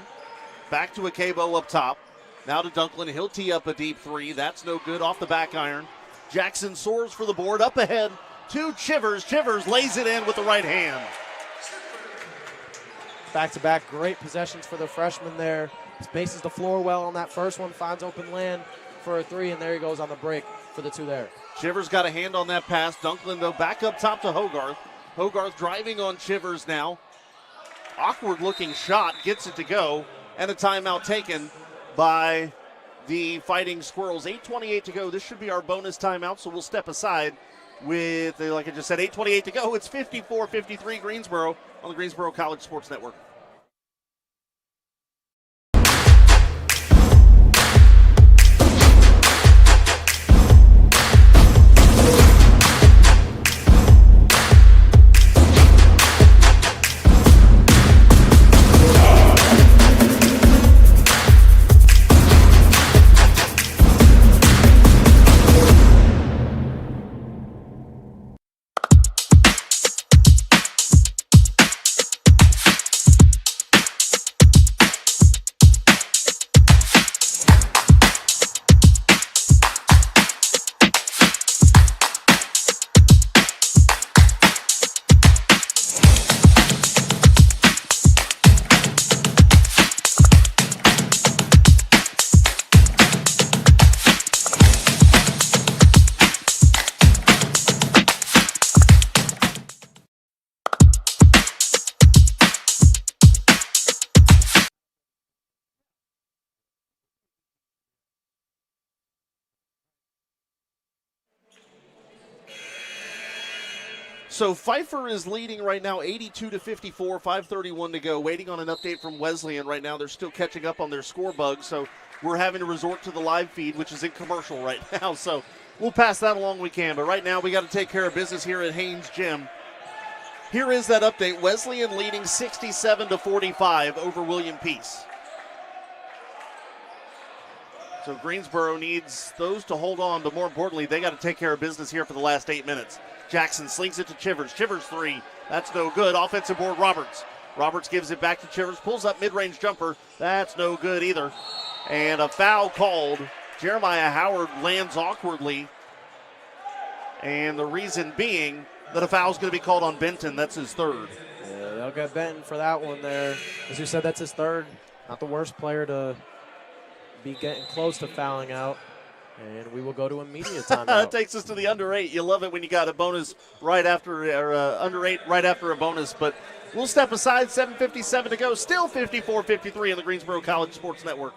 Back to Akebo up top. Now to Dunklin. He'll tee up a deep 3. That's no good off the back iron. Jackson soars for the board. Up ahead to Chivers. Chivers lays it in with the right hand. back-to-back great possessions for the freshman there. Spaces the floor well on that first one, finds open land for a three, and there he goes on the break for the two there. Chivers got a hand on that pass. Dunklin, though, back up top to Hogarth. Hogarth driving on Chivers now. Awkward-looking shot, gets it to go, and a timeout taken by the Fighting Squirrels. 8:28 to go. This should be our bonus timeout, so we'll step aside with, like I just said, 8:28 to go. It's 54-53 Greensboro on the Greensboro College Sports Network. So Pfeiffer is leading right now 82-54, 5:31 to go. Waiting on an update from Wesleyan right now. They're still catching up on their score bug, so we're having to resort to the live feed, which is in commercial right now. So we'll pass that along we can. But right now we got to take care of business here at Haynes Gym. Here is that update. Wesleyan leading 67-45 over William Peace. So Greensboro needs those to hold on, but more importantly, they got to take care of business here for the last 8 minutes. Jackson slings it to Chivers. Chivers three. That's no good. Offensive board, Roberts. Roberts gives it back to Chivers. Pulls up mid-range jumper. That's no good either. And a foul called. Jeremiah Howard lands awkwardly. And the reason being that a foul is going to be called on Benton. That's his third. Yeah, they'll get Benton for that one there. As you said, that's his third. Not the worst player to be getting close to fouling out. And we will go to immediate timeout. That takes us to the under 8. You love it when you got a bonus right after, or under 8 right after a bonus. But we'll step aside. 7:57 to go. Still 54-53 on the Greensboro College Sports Network.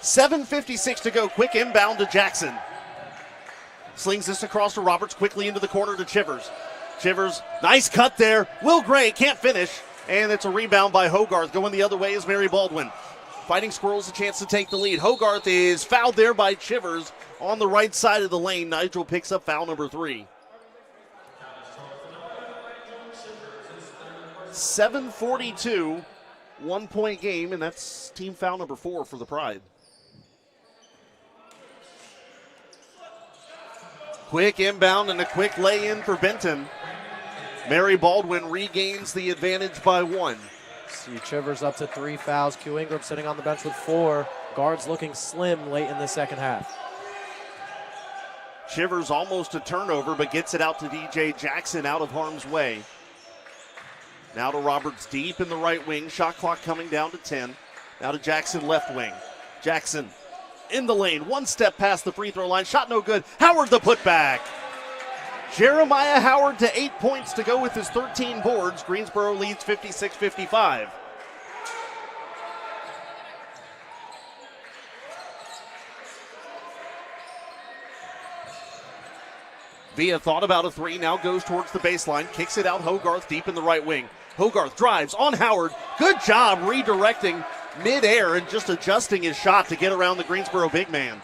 $7:56 to go. Quick inbound to Jackson. Slings this across to Roberts, quickly into the corner to Chivers. Chivers, nice cut there. Will Gray can't finish, and it's a rebound by Hogarth. Going the other way is Mary Baldwin. Fighting Squirrels a chance to take the lead. Hogarth is fouled there by Chivers on the right side of the lane. Nigel picks up foul number 3. 7:42, 1-point game, and that's team foul number 4 for the Pride. Quick inbound and a quick lay-in for Benton. Mary Baldwin regains the advantage by 1. See Chivers up to 3 fouls. Q Ingram sitting on the bench with 4. Guards looking slim late in the second half. Chivers almost a turnover, but gets it out to DJ Jackson out of harm's way. Now to Roberts deep in the right wing. Shot clock coming down to 10. Now to Jackson left wing. Jackson in the lane. One step past the free throw line. Shot no good. Howard the putback. Jeremiah Howard to 8 points to go with his 13 boards. Greensboro leads 56-55. Villa thought about a three, now goes towards the baseline, kicks it out Hogarth deep in the right wing. Hogarth drives on Howard. Good job redirecting midair and just adjusting his shot to get around the Greensboro big man.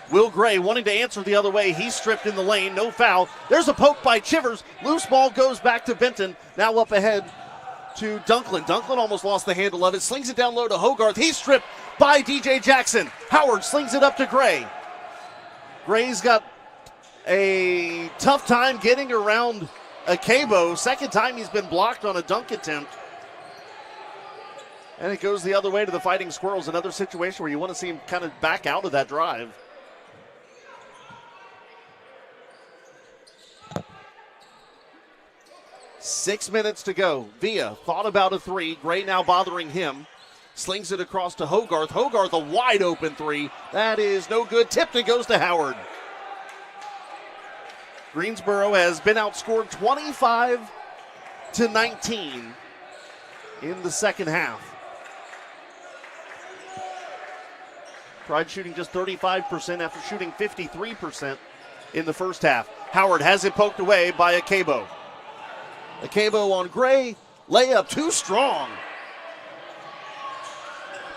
Will Gray wanting to answer the other way. He's stripped in the lane, no foul. There's a poke by Chivers. Loose ball goes back to Benton. Now up ahead to Dunklin. Dunklin almost lost the handle of it. Slings it down low to Hogarth. He's stripped by DJ Jackson. Howard slings it up to Gray. Gray's got a tough time getting around Akebo. Second time he's been blocked on a dunk attempt. And it goes the other way to the Fighting Squirrels. Another situation where you want to see him kind of back out of that drive. Six minutes to go. Villa thought about a three. Gray now bothering him. Slings it across to Hogarth. Hogarth a wide open three. That is no good. Tipped and goes to Howard. Greensboro has been outscored 25-19 in the second half. Pride shooting just 35% after shooting 53% in the first half. Howard has it poked away by Akebo. Akebo on Gray. Layup too strong.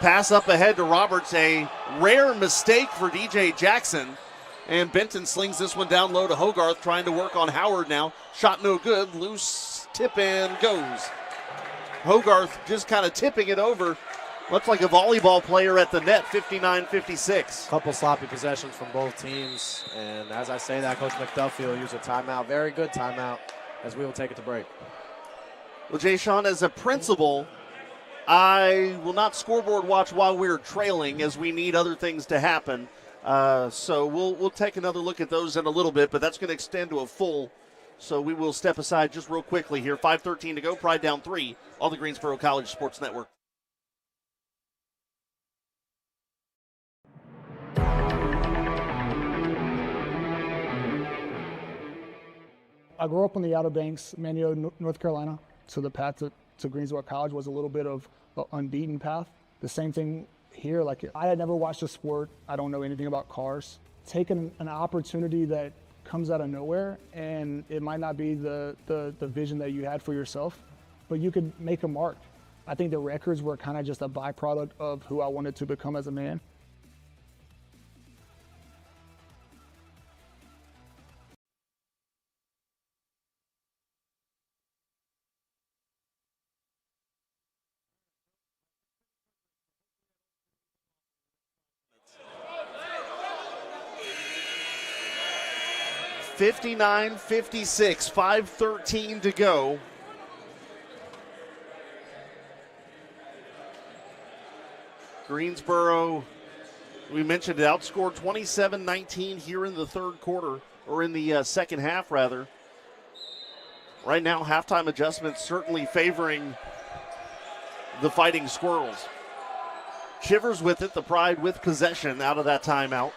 Pass up ahead to Roberts. A rare mistake for DJ Jackson. And Benton slings this one down low to Hogarth, trying to work on Howard now. Shot no good. Loose tip and goes. Hogarth just kind of tipping it over. Looks like a volleyball player at the net, 59-56. Couple sloppy possessions from both teams. And as I say that, Coach McDuffie will use a timeout. Very good timeout as we will take it to break. Well, Jay Sean, as a principal, I will not scoreboard watch while we're trailing as we need other things to happen. So we'll take another look at those in a little bit, but that's going to extend to a full. So we will step aside just real quickly here. 5:13 to go. Pride down 3 on the Greensboro College Sports Network. I grew up on the Outer Banks, Manio, North Carolina. So the path to Greensboro College was a little bit of an unbeaten path. The same thing here. Like, I had never watched a sport. I don't know anything about cars. Taking an opportunity that comes out of nowhere, and it might not be the vision that you had for yourself, but you could make a mark. I think the records were kind of just a byproduct of who I wanted to become as a man. (59-56), 5:13 to go. Greensboro, we mentioned it, outscored 27-19 here in the third quarter, or in the second half, rather. Right now, halftime adjustments certainly favoring the Fighting Squirrels. Chivers with it, the Pride with possession out of that timeout.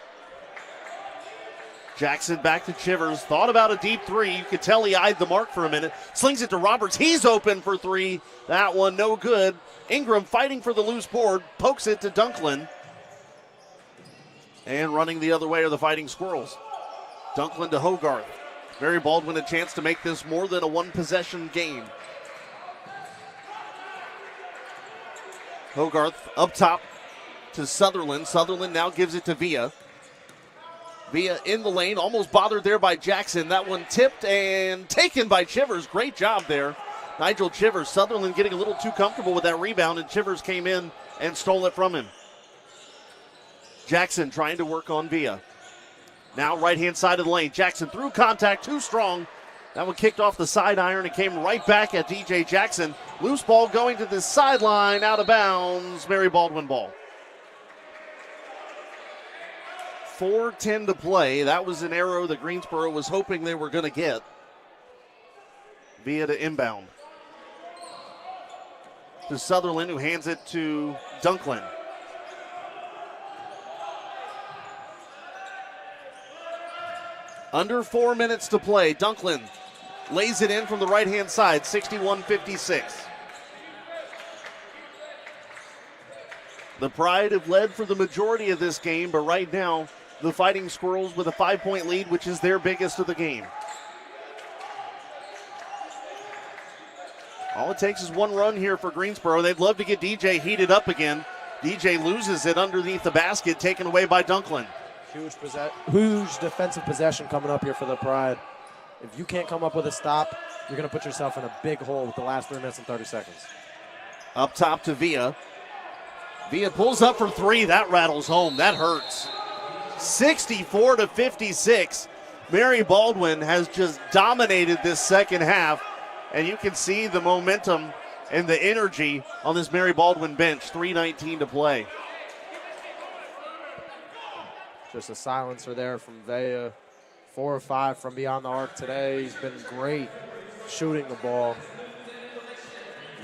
Jackson back to Chivers. Thought about a deep three. You could tell he eyed the mark for a minute. Slings it to Roberts. He's open for three. That one no good. Ingram fighting for the loose board. Pokes it to Dunklin. And running the other way are the Fighting Squirrels. Dunklin to Hogarth. Barry Baldwin a chance to make this more than a one-possession game. Hogarth up top to Sutherland. Sutherland now gives it to Villa. Villa in the lane, almost bothered there by Jackson. That one tipped and taken by Chivers. Great job there. Nigel Chivers. Sutherland getting a little too comfortable with that rebound, and Chivers came in and stole it from him. Jackson trying to work on Villa. Now right-hand side of the lane. Jackson through contact, too strong. That one kicked off the side iron and came right back at DJ Jackson. Loose ball going to the sideline, out of bounds. Mary Baldwin ball. 4:10 to play. That was an arrow that Greensboro was hoping they were going to get. Via to inbound. To Sutherland, who hands it to Dunklin. Under 4 minutes to play. Dunklin lays it in from the right-hand side, 61-56. The Pride have led for the majority of this game, but right now, the Fighting Squirrels with a 5-point lead, which is their biggest of the game. All it takes is one run here for Greensboro. They'd love to get DJ heated up again. DJ loses it underneath the basket, taken away by Dunklin. Huge defensive possession coming up here for the Pride. If you can't come up with a stop, you're going to put yourself in a big hole with the last 3 minutes and 30 seconds. Up top to Villa. Villa pulls up for three. That rattles home. That hurts. 64-56. Mary Baldwin has just dominated this second half, and you can see the momentum and the energy on this Mary Baldwin bench. 3:19 to play. Just a silencer there from Vea. 4 or 5 from beyond the arc today. He's been great shooting the ball.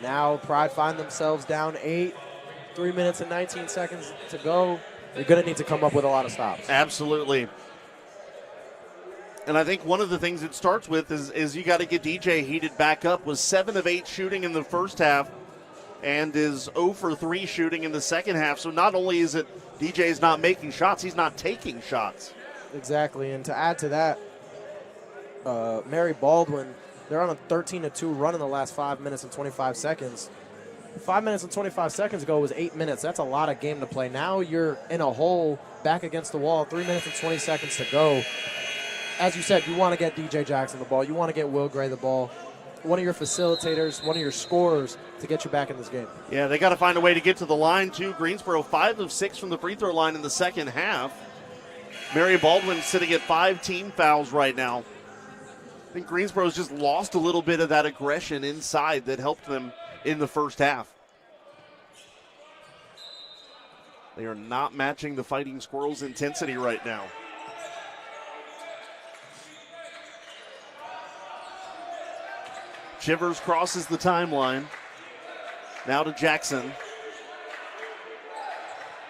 Now Pride find themselves down 8. 3 minutes and 19 seconds to go. You're going to need to come up with a lot of stops. Absolutely. And I think one of the things it starts with is you got to get DJ heated back up. Was 7 of 8 shooting in the first half and is 0 for 3 shooting in the second half. So not only is it DJ's not making shots, he's not taking shots. Exactly. And to add to that, Mary Baldwin, they're on a 13-2 run in the last 5 minutes and 25 seconds. 5 minutes and 25 seconds ago was 8 minutes. That's a lot of game to play. Now you're in a hole, back against the wall, 3 minutes and 20 seconds to go. As you said, you want to get DJ Jackson the ball. You want to get Will Gray the ball. One of your facilitators, one of your scorers to get you back in this game. Yeah, they got to find a way to get to the line, too. Greensboro 5 of 6 from the free throw line in the second half. Mary Baldwin sitting at 5 team fouls right now. I think Greensboro's just lost a little bit of that aggression inside that helped them in the first half. They are not matching the Fighting Squirrels' intensity right now. Chivers crosses the timeline. Now to Jackson.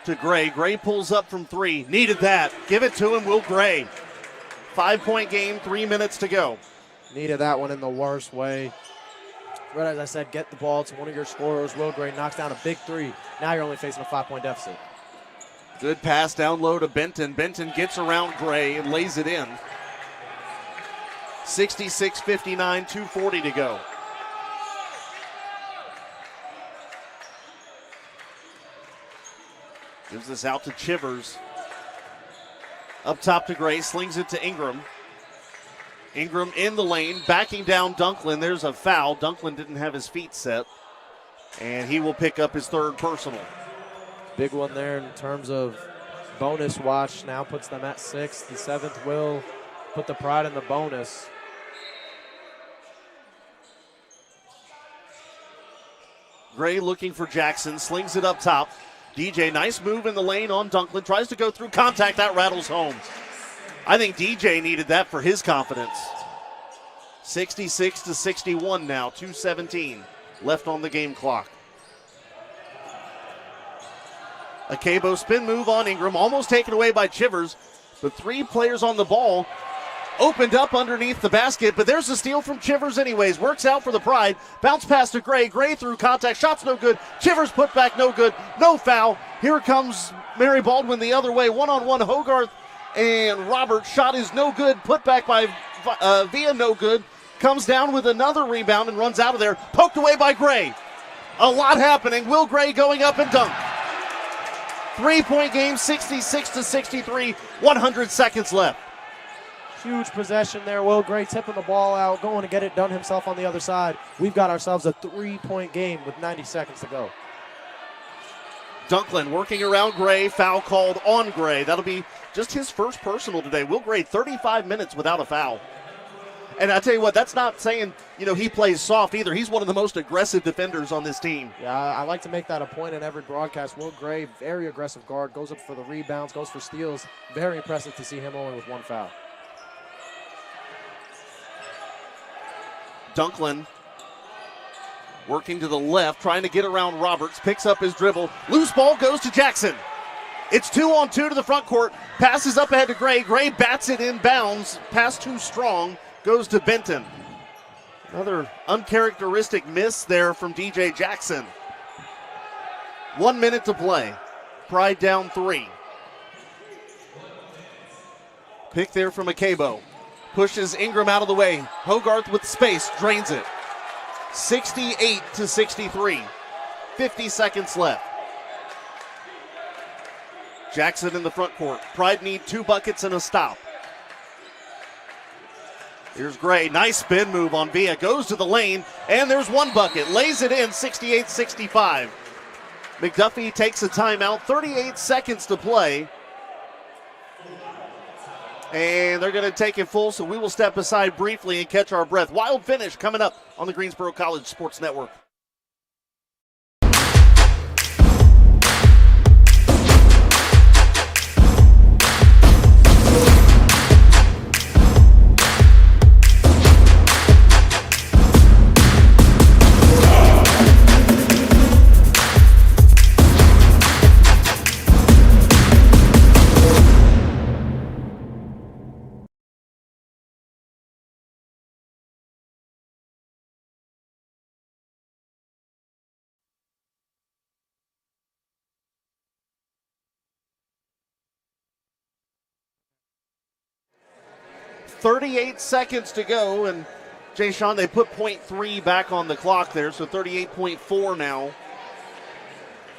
To Gray. Gray pulls up from 3. Needed that. Give it to him, Will Gray. 5-point game, 3 minutes to go. Needed that one in the worst way. Right as I said, get the ball to one of your scorers. Will Gray knocks down a big 3. Now you're only facing a 5-point deficit. Good pass down low to Benton. Benton gets around Gray and lays it in. 66-59, 2:40 to go. Gives this out to Chivers. Up top to Gray, slings it to Ingram. Ingram in the lane, backing down Dunklin. There's a foul. Dunklin didn't have his feet set, and he will pick up his 3rd personal. Big one there in terms of bonus watch. Now puts them at 6. The 7th will put the Pride in the bonus. Gray looking for Jackson, slings it up top. DJ, nice move in the lane on Dunklin. Tries to go through contact. That rattles home. I think DJ needed that for his confidence. 66-61 now, 2:17 left on the game clock. A Cabo spin move on Ingram, almost taken away by Chivers. The 3 players on the ball opened up underneath the basket, but there's a steal from Chivers anyways. Works out for the Pride. Bounce pass to Gray. Gray through contact. Shot's no good. Chivers put back no good. No foul. Here comes Mary Baldwin the other way. One-on-one Hogarth and Robert. Shot is no good. Put back by Villa, no good. Comes down with another rebound and runs out of there. Poked away by Gray. A lot happening. Will Gray going up and dunk. 3-point game, 66-63. 100 seconds left. Huge possession there. Will Gray tipping the ball out, going to get it done himself on the other side. We've got ourselves a 3-point game with 90 seconds to go. Dunklin working around Gray. Foul called on Gray. That'll be just his first personal today. Will Gray, 35 minutes without a foul. And I tell you what, that's not saying, he plays soft either. He's one of the most aggressive defenders on this team. Yeah, I like to make that a point in every broadcast. Will Gray, very aggressive guard, goes up for the rebounds, goes for steals. Very impressive to see him only with one foul. Dunklin working to the left, trying to get around Roberts, picks up his dribble. Loose ball goes to Jackson. It's 2-on-2 to the front court. Passes up ahead to Gray. Gray bats it in bounds. Pass too strong. Goes to Benton. Another uncharacteristic miss there from DJ Jackson. 1 minute to play. Pride down 3. Pick there from Akebo. Pushes Ingram out of the way. Hogarth with space. Drains it. 68-63. 50 seconds left. Jackson in the front court. Pride need 2 buckets and a stop. Here's Gray. Nice spin move on Villa. Goes to the lane, and there's 1 bucket. Lays it in, 68-65. McDuffie takes a timeout. 38 seconds to play. And they're going to take it full, so we will step aside briefly and catch our breath. Wild finish coming up on the Greensboro College Sports Network. .38 seconds to go, and Jay Sean, they put .3 back on the clock there, so 38.4 now.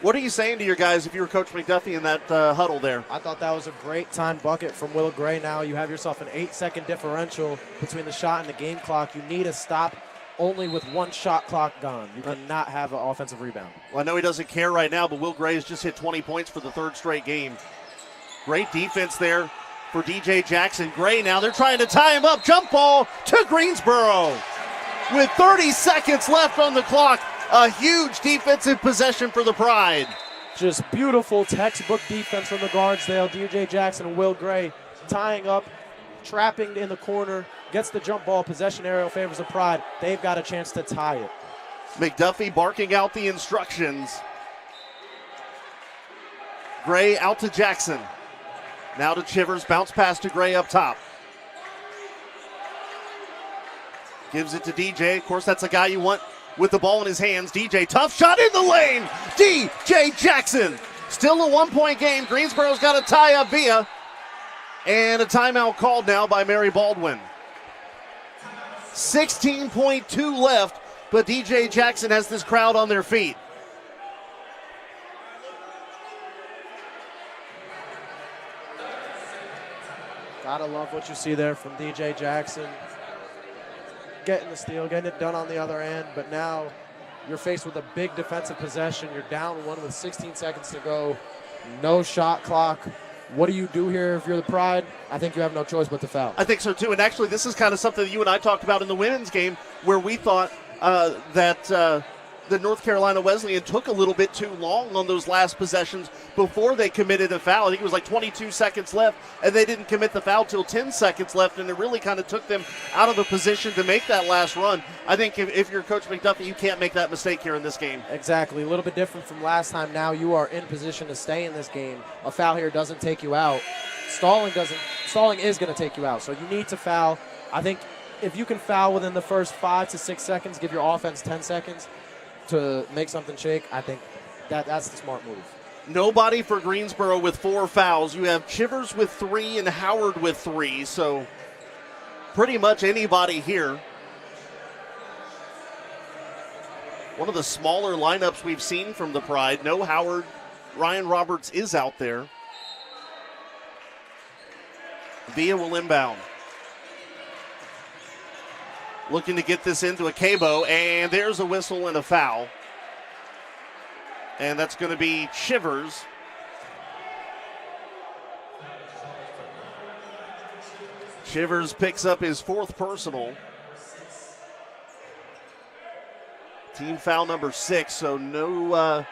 What are you saying to your guys if you were Coach McDuffie in that huddle there? I thought that was a great timed bucket from Will Gray. Now you have yourself an 8-second differential between the shot and the game clock. You need a stop only with 1 shot clock gone. You cannot have an offensive rebound. Well, I know he doesn't care right now, but Will Gray has just hit 20 points for the 3rd straight game. Great defense there for DJ Jackson. Gray now, they're trying to tie him up. Jump ball to Greensboro. With 30 seconds left on the clock, a huge defensive possession for the Pride. Just beautiful textbook defense from the guards there. DJ Jackson and Will Gray tying up, trapping in the corner, gets the jump ball. Possession aerial favors the Pride. They've got a chance to tie it. McDuffie barking out the instructions. Gray out to Jackson. Now to Chivers, bounce pass to Gray up top. Gives it to DJ. Of course, that's a guy you want with the ball in his hands. DJ, tough shot in the lane. DJ Jackson. Still a 1-point game. Greensboro's got a tie up via. And a timeout called now by Mary Baldwin. 16.2 left, but DJ Jackson has this crowd on their feet. Gotta love what you see there from DJ Jackson. Getting the steal, getting it done on the other end, but now you're faced with a big defensive possession. You're down 1 with 16 seconds to go. No shot clock. What do you do here if you're the Pride? I think you have no choice but to foul. I think so too, and actually this is kind of something that you and I talked about in the women's game where we thought that the North Carolina Wesleyan took a little bit too long on those last possessions before they committed a foul. I think it was like 22 seconds left, and they didn't commit the foul till 10 seconds left, and it really kind of took them out of a position to make that last run. I think if you're Coach McDuffie, you can't make that mistake here in this game. Exactly. A little bit different from last time. Now you are in position to stay in this game. A foul here doesn't take you out. Stalling is going to take you out, so you need to foul. I think if you can foul within the first 5 to 6 seconds, give your offense 10 seconds to make something shake, I think that's the smart move. Nobody for Greensboro with 4 fouls. You have Chivers with 3 and Howard with 3, so pretty much anybody here. One of the smaller lineups we've seen from the Pride. No Howard. Ryan Roberts is out there. Villa will inbound. Looking to get this into a Cabo, and there's a whistle and a foul. And that's going to be Chivers. Chivers picks up his 4th personal. Team foul number 6, so no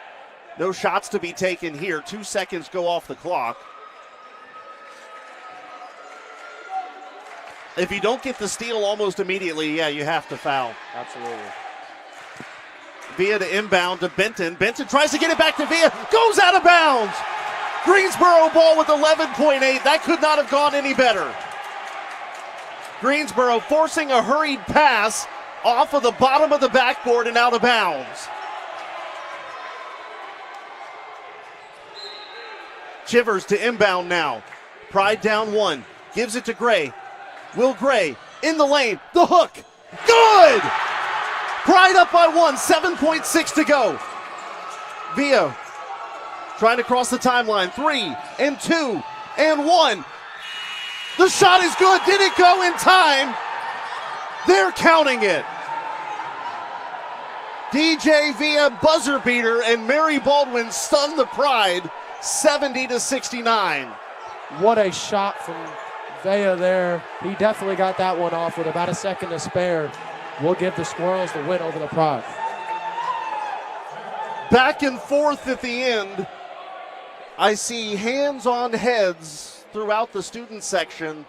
shots to be taken here. 2 seconds go off the clock. If you don't get the steal almost immediately, yeah, you have to foul. Absolutely. Villa to inbound to Benton. Benton tries to get it back to Villa. Goes out of bounds. Greensboro ball with 11.8. That could not have gone any better. Greensboro forcing a hurried pass off of the bottom of the backboard and out of bounds. Chivers to inbound now. Pride down 1. Gives it to Gray. Will Gray in the lane. The hook. Good! Pride up by 1. 7.6 to go. Villa trying to cross the timeline. 3 and 2 and 1. The shot is good. Did it go in time? They're counting it. DJ Villa buzzer beater, and Mary Baldwin stunned the Pride 70-69. What a shot from Villa there. He definitely got that one off with about a second to spare. We'll give the Squirrels the win over the Pride. Back and forth at the end. I see hands on heads throughout the student section.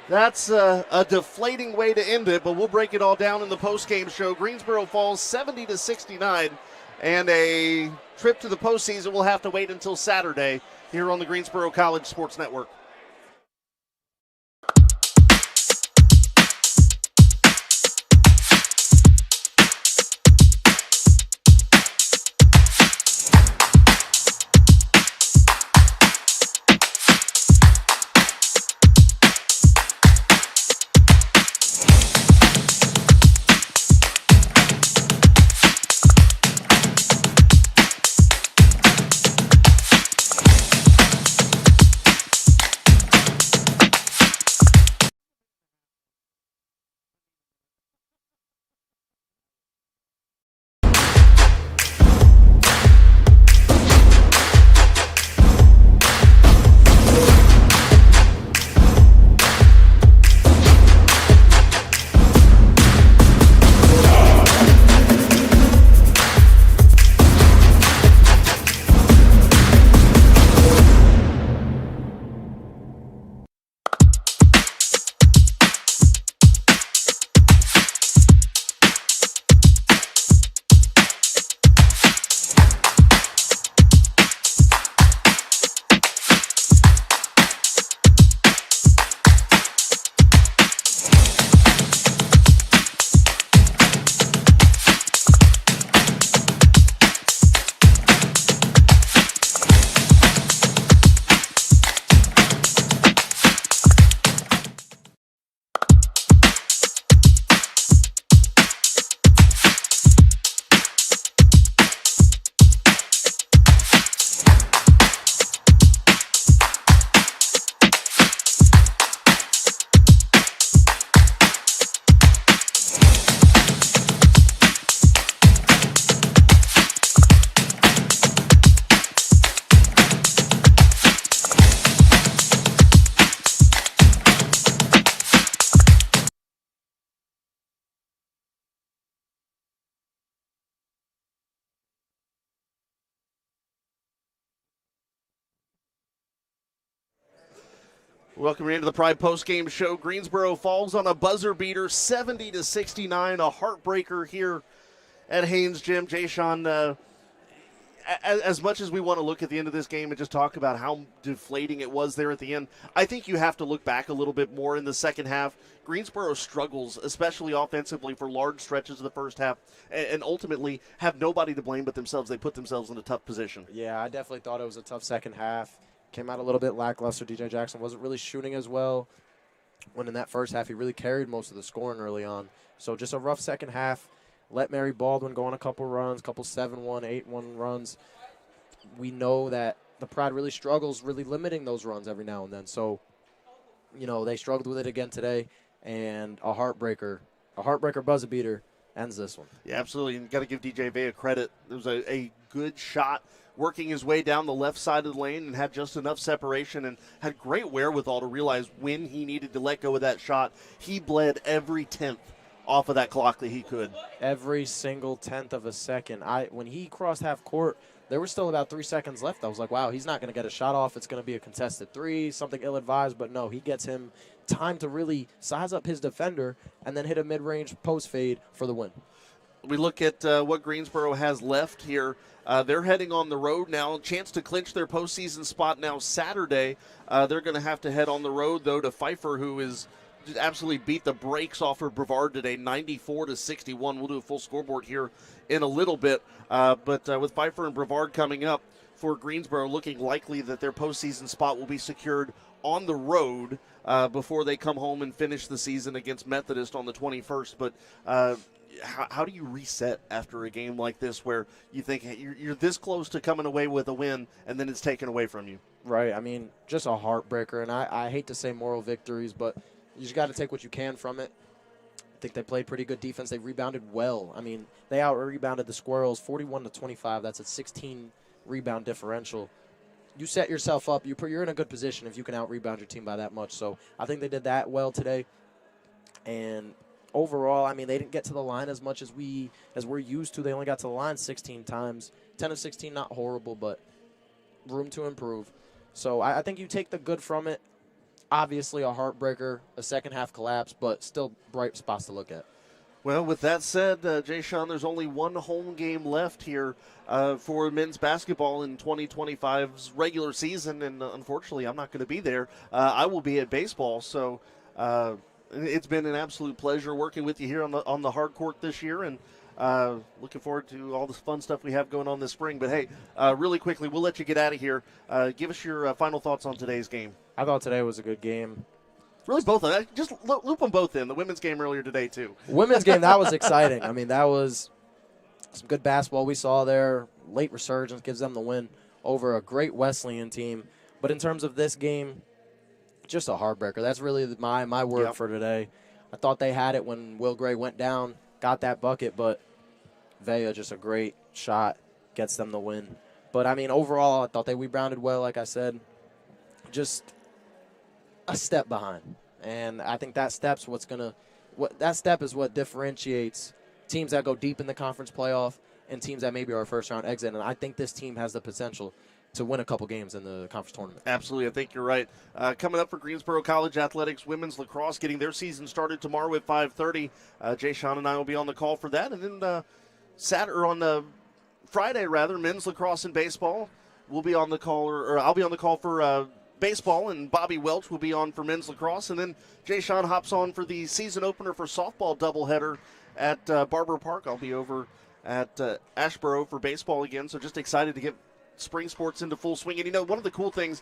That's a deflating way to end it, but we'll break it all down in the postgame show. Greensboro falls 70-69, and a trip to the postseason will have to wait until Saturday here on the Greensboro College Sports Network. Welcome into the Pride postgame show. Greensboro falls on a buzzer beater, 70-69, a heartbreaker here at Haynes Gym. Jay-Sean, as much as we want to look at the end of this game and just talk about how deflating it was there at the end, I think you have to look back a little bit more in the second half. Greensboro struggles, especially offensively, for large stretches of the first half, and ultimately have nobody to blame but themselves. They put themselves in a tough position. Yeah, I definitely thought it was a tough second half. Came out a little bit lackluster. DJ Jackson wasn't really shooting as well. When in that first half, he really carried most of the scoring early on. So just a rough second half. Let Mary Baldwin go on a couple runs, couple 7-1, 8-1 runs. We know that the Pride really struggles, really limiting those runs every now and then. So, you know, they struggled with it again today, and a heartbreaker buzzer beater ends this one. Yeah, absolutely. And you got to give DJ Villa credit. There was a good shot working his way down the left side of the lane and had just enough separation and had great wherewithal to realize when he needed to let go of that shot. He bled every tenth off of that clock that he could. Every single tenth of a second. When he crossed half court, there was still about 3 seconds left. I was like, wow, he's not going to get a shot off. It's going to be a contested three, something ill-advised. But no, he gets him time to really size up his defender and then hit a mid-range post fade for the win. We look at what Greensboro has left here. They're heading on the road now. Chance to clinch their postseason spot now Saturday. They're going to have to head on the road, though, to Pfeiffer, who is just absolutely beat the brakes off of Brevard today, 94-61. We'll do a full scoreboard here in a little bit. But with Pfeiffer and Brevard coming up for Greensboro, looking likely that their postseason spot will be secured on the road before they come home and finish the season against Methodist on the 21st. But how do you reset after a game like this where you think hey, you're this close to coming away with a win and then it's taken away from you? Right. I mean, just a heartbreaker. And I hate to say moral victories, but you just got to take what you can from it. I think they played pretty good defense. They rebounded well. I mean, they out-rebounded the Squirrels 41-25. That's a 16 rebound differential. You set yourself up. You're in a good position if you can out-rebound your team by that much. So I think they did that well today. And overall, I mean, they didn't get to the line as much as we're used to. They only got to the line 16 times. 10 of 16, not horrible, but room to improve. So I think you take the good from it. Obviously a heartbreaker, a second-half collapse, but still bright spots to look at. Well, with that said, Jay Sean, there's only one home game left here for men's basketball in 2025's regular season, and unfortunately I'm not going to be there. I will be at baseball, so it's been an absolute pleasure working with you here on the hard court this year, and looking forward to all the fun stuff we have going on this spring. But, hey, really quickly, we'll let you get out of here. Give us your final thoughts on today's game. I thought today was a good game. Really both of them. Just loop them both in. The women's game earlier today, too. Women's game, that was exciting. I mean, that was some good basketball we saw there. Late resurgence gives them the win over a great Wesleyan team. But in terms of this game, just a heartbreaker. That's really my word for today. I thought they had it when Will Gray went down, got that bucket, but Vea, just a great shot, gets them the win. But, I mean, overall, I thought they rebounded well, like I said. Just a step behind. And I think that step is what differentiates teams that go deep in the conference playoff and teams that maybe are a first-round exit. And I think this team has the potential to win a couple games in the conference tournament. Absolutely. I think you're right. Coming up for Greensboro College Athletics, women's lacrosse getting their season started tomorrow at 5:30. Jay Sean and I will be on the call for that. And then Friday, men's lacrosse and baseball. We'll be on the call, or I'll be on the call for baseball, and Bobby Welch will be on for men's lacrosse. And then Jay Sean hops on for the season opener for softball doubleheader at Barber Park. I'll be over at Ashboro for baseball again. So just excited to get spring sports into full swing. And, one of the cool things,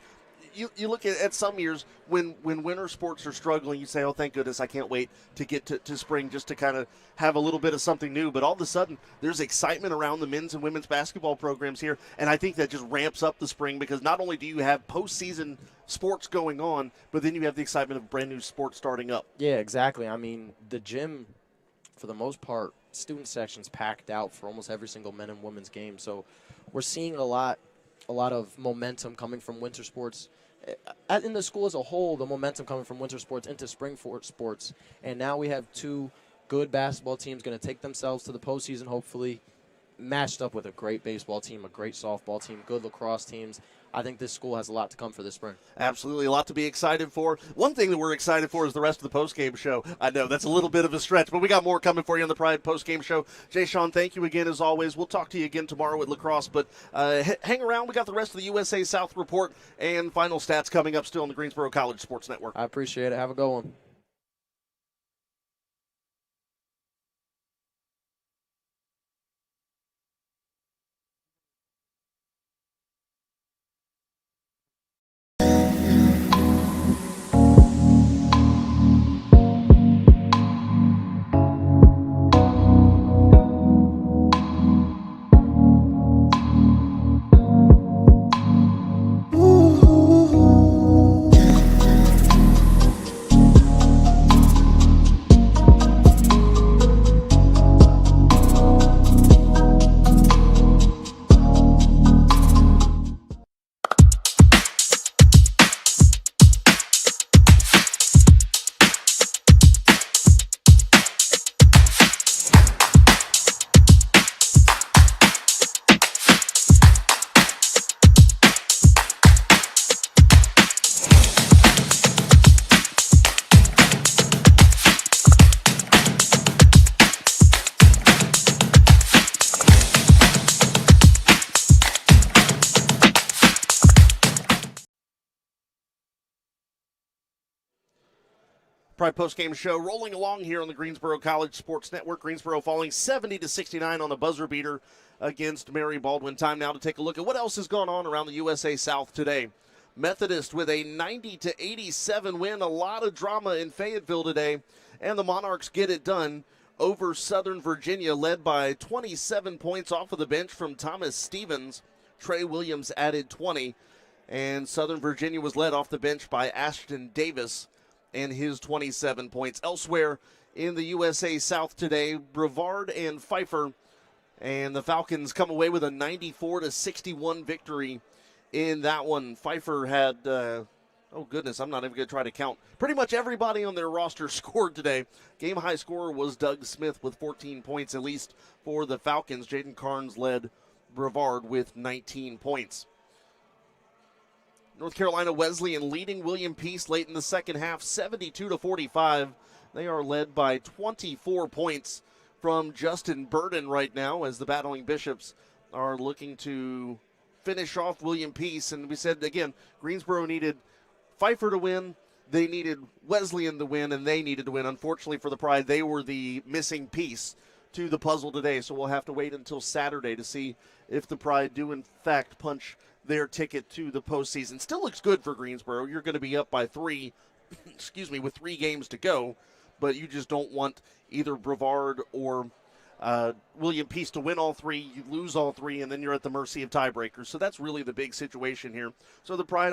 you look at some years when winter sports are struggling, you say, oh, thank goodness, I can't wait to get to spring just to kind of have a little bit of something new. But all of a sudden, there's excitement around the men's and women's basketball programs here, and I think that just ramps up the spring because not only do you have postseason sports going on, but then you have the excitement of brand new sports starting up. Yeah, exactly. I mean, the gym, for the most part, student section's packed out for almost every single men and women's game. So we're seeing a lot of momentum coming from winter sports. In the school as a whole, the momentum coming from winter sports into spring sports. And now we have two good basketball teams going to take themselves to the postseason, hopefully, matched up with a great baseball team, a great softball team, good lacrosse teams. I think this school has a lot to come for this spring. Absolutely, a lot to be excited for. One thing that we're excited for is the rest of the postgame show. I know that's a little bit of a stretch, but we got more coming for you on the Pride postgame show. Jay Sean, thank you again as always. We'll talk to you again tomorrow with lacrosse, but hang around. We got the rest of the USA South report and final stats coming up still on the Greensboro College Sports Network. I appreciate it. Have a good one. Pride Postgame Show rolling along here on the Greensboro College Sports Network. Greensboro falling 70-69 on a buzzer beater against Mary Baldwin. Time now to take a look at what else has gone on around the USA South today. Methodist with a 90-87 win. A lot of drama in Fayetteville today, and the Monarchs get it done over Southern Virginia, led by 27 points off of the bench from Thomas Stevens. Trey Williams added 20, and Southern Virginia was led off the bench by Ashton Davis and his 27 points. Elsewhere in the USA South today, Brevard and Pfeiffer, and the Falcons come away with a 94-61 victory in that one. Pfeiffer had, oh goodness, I'm not even going to try to count. Pretty much everybody on their roster scored today. Game high scorer was Doug Smith with 14 points, at least for the Falcons. Jaden Carnes led Brevard with 19 points. North Carolina Wesleyan leading William Peace late in the second half, 72-45. They are led by 24 points from Justin Burden right now, as the Battling Bishops are looking to finish off William Peace. And we said, again, Greensboro needed Pfeiffer to win, they needed Wesleyan to win, and they needed to win. Unfortunately for the Pride, they were the missing piece to the puzzle today, so we'll have to wait until Saturday to see if the Pride do in fact punch their ticket to the postseason. Still looks good for Greensboro. You're going to be up by 3, with 3 games to go, but you just don't want either Brevard or William Peace to win all 3. You lose all 3, and then you're at the mercy of tiebreakers. So that's really the big situation here. So the Pride,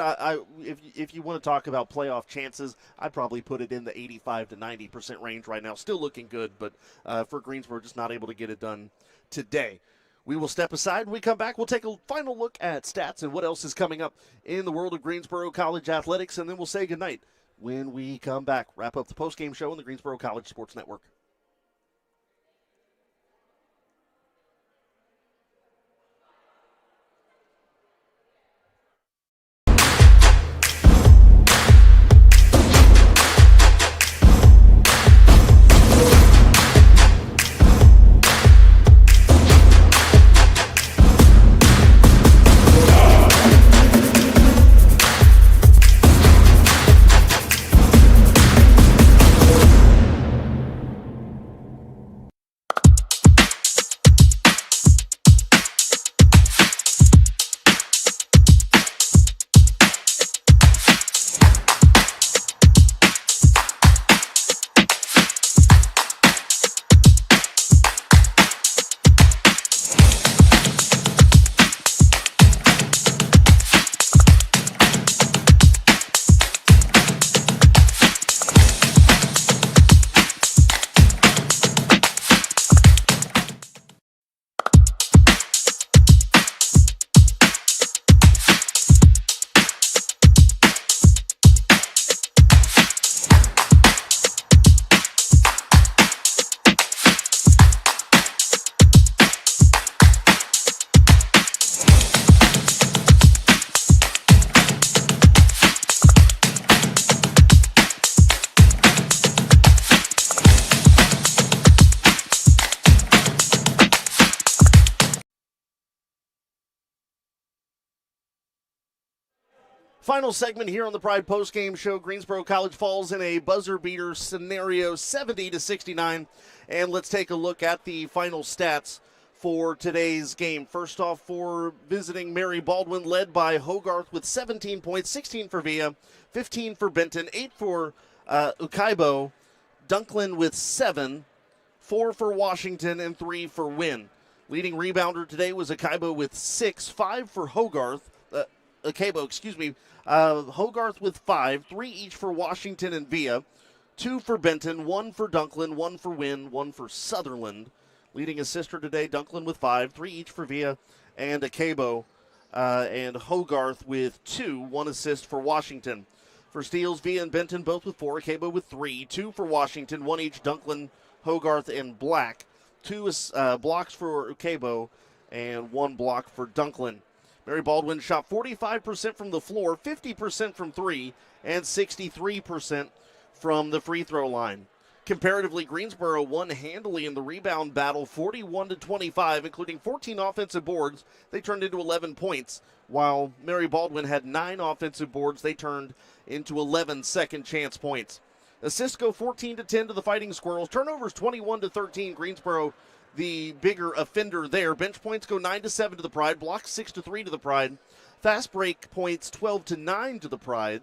if you want to talk about playoff chances, I'd probably put it in the 85 to 90% range right now. Still looking good, but for Greensboro, just not able to get it done today. We will step aside. When we come back, we'll take a final look at stats and what else is coming up in the world of Greensboro College athletics, and then we'll say goodnight when we come back. Wrap up the postgame show on the Greensboro College Sports Network. Final segment here on the Pride Postgame Show. Greensboro College falls in a buzzer beater scenario, 70-69. And let's take a look at the final stats for today's game. First off, for visiting Mary Baldwin, led by Hogarth with 17 points, 16 for Villa, 15 for Benton, 8 for Ukaibo, Dunklin with 7, 4 for Washington, and 3 for Wynn. Leading rebounder today was Ukaibo with 6, 5 for Hogarth. Hogarth with 5, 3 each for Washington and Villa, 2 for Benton, 1 for Dunklin, 1 for Wynn, 1 for Sutherland. Leading assister today, Dunklin with 5, 3 each for Villa and Ukaibo, and Hogarth with 2, 1 assist for Washington. For steals, Villa and Benton both with 4, Ukaibo with 3, 2 for Washington, 1 each Dunklin, Hogarth, and Black. 2 blocks for Ukaibo and 1 block for Dunklin. Mary Baldwin shot 45% from the floor, 50% from 3, and 63% from the free throw line. Comparatively, Greensboro won handily in the rebound battle, 41-25, including 14 offensive boards. They turned into 11 points, while Mary Baldwin had 9 offensive boards. They turned into 11 second chance points. Assists go 14-10 to the Fighting Squirrels. Turnovers 21-13. Greensboro, the bigger offender there. Bench points go 9-7 to the Pride. Blocks 6-3 to the Pride. Fast break points 12-9 to the Pride.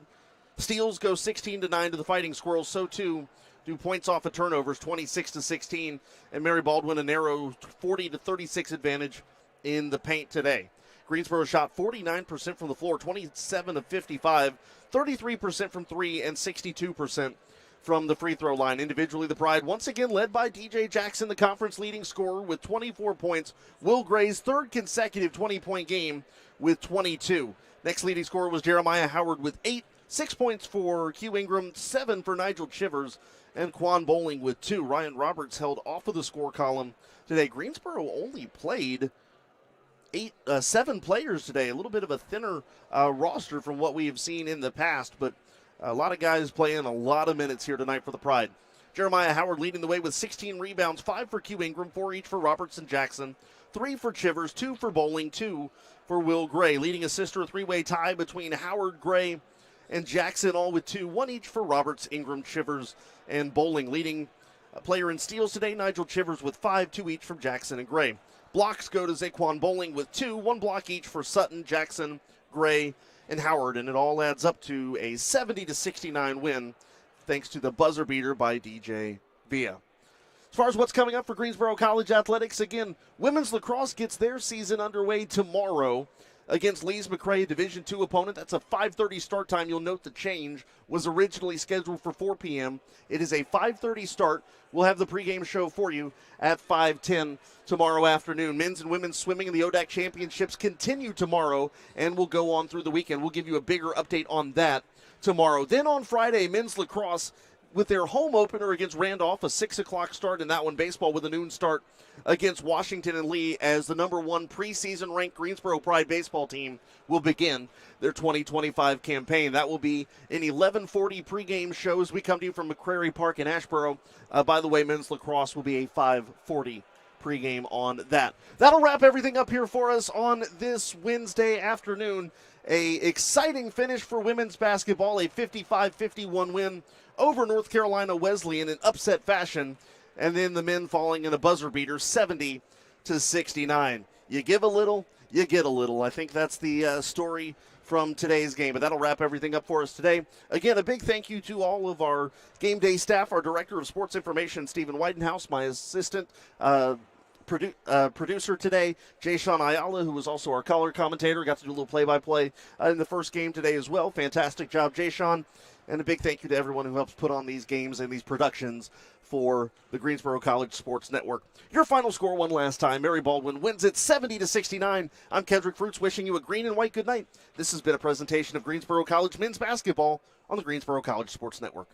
Steals go 16-9 to the Fighting Squirrels. So too do points off of turnovers, 26-16. And Mary Baldwin a narrow 40-36 advantage in the paint today. Greensboro shot 49% from the floor, 27 of 55, 33% from three, and 62% from the free throw line. Individually, the Pride once again led by DJ Jackson, the conference leading scorer with 24 points. Will Gray's third consecutive 20-point game with 22. Next leading scorer was Jeremiah Howard with 8, 6 points for Q Ingram, 7 for Nigel Chivers, and Quan Bowling with 2. Ryan Roberts held off of the score column today. Greensboro only played 7 players today, a little bit of a thinner roster from what we have seen in the past, but a lot of guys playing a lot of minutes here tonight for the Pride. Jeremiah Howard leading the way with 16 rebounds, 5 for Q Ingram, 4 each for Roberts and Jackson, 3 for Chivers, 2 for Bowling, 2 for Will Gray. Leading assister, a three-way tie between Howard, Gray, and Jackson, all with 2, 1 each for Roberts, Ingram, Chivers, and Bowling. Leading player in steals today, Nigel Chivers with 5, 2 each from Jackson and Gray. Blocks go to Zaquan Bowling with 2, 1 block each for Sutton, Jackson, Gray, and Howard, and it all adds up to a 70-69 win thanks to the buzzer beater by DJ Villa. As far as what's coming up for Greensboro College Athletics, again, women's lacrosse gets their season underway tomorrow against Lee's McRae, a Division II opponent. That's a 5:30 start time. You'll note the change was originally scheduled for 4 p.m. It is a 5:30 start. We'll have the pregame show for you at 5:10 tomorrow afternoon. Men's and women's swimming in the ODAC Championships continue tomorrow and will go on through the weekend. We'll give you a bigger update on that tomorrow. Then on Friday, men's lacrosse with their home opener against Randolph, a 6 o'clock start in that one. Baseball with a noon start against Washington and Lee as the number 1 preseason ranked Greensboro Pride baseball team will begin their 2025 campaign. That will be an 11:40 pregame show as we come to you from McCrary Park in Asheboro. By the way, men's lacrosse will be a 5:40 pregame on that. That'll wrap everything up here for us on this Wednesday afternoon. A exciting finish for women's basketball, a 55-51 win over North Carolina Wesleyan in upset fashion, and then the men falling in a buzzer beater, 70-69. You give a little, you get a little. I think that's the story from today's game, but that'll wrap everything up for us today. Again, a big thank you to all of our game day staff, our Director of Sports Information, Stephen Whitenhouse, my assistant producer today, Jay Sean Ayala, who was also our color commentator, got to do a little play-by-play in the first game today as well. Fantastic job, Jay Sean. And a big thank you to everyone who helps put on these games and these productions for the Greensboro College Sports Network. Your final score one last time. Mary Baldwin wins it 70-69. I'm Kendrick Fruits wishing you a green and white good night. This has been a presentation of Greensboro College men's basketball on the Greensboro College Sports Network.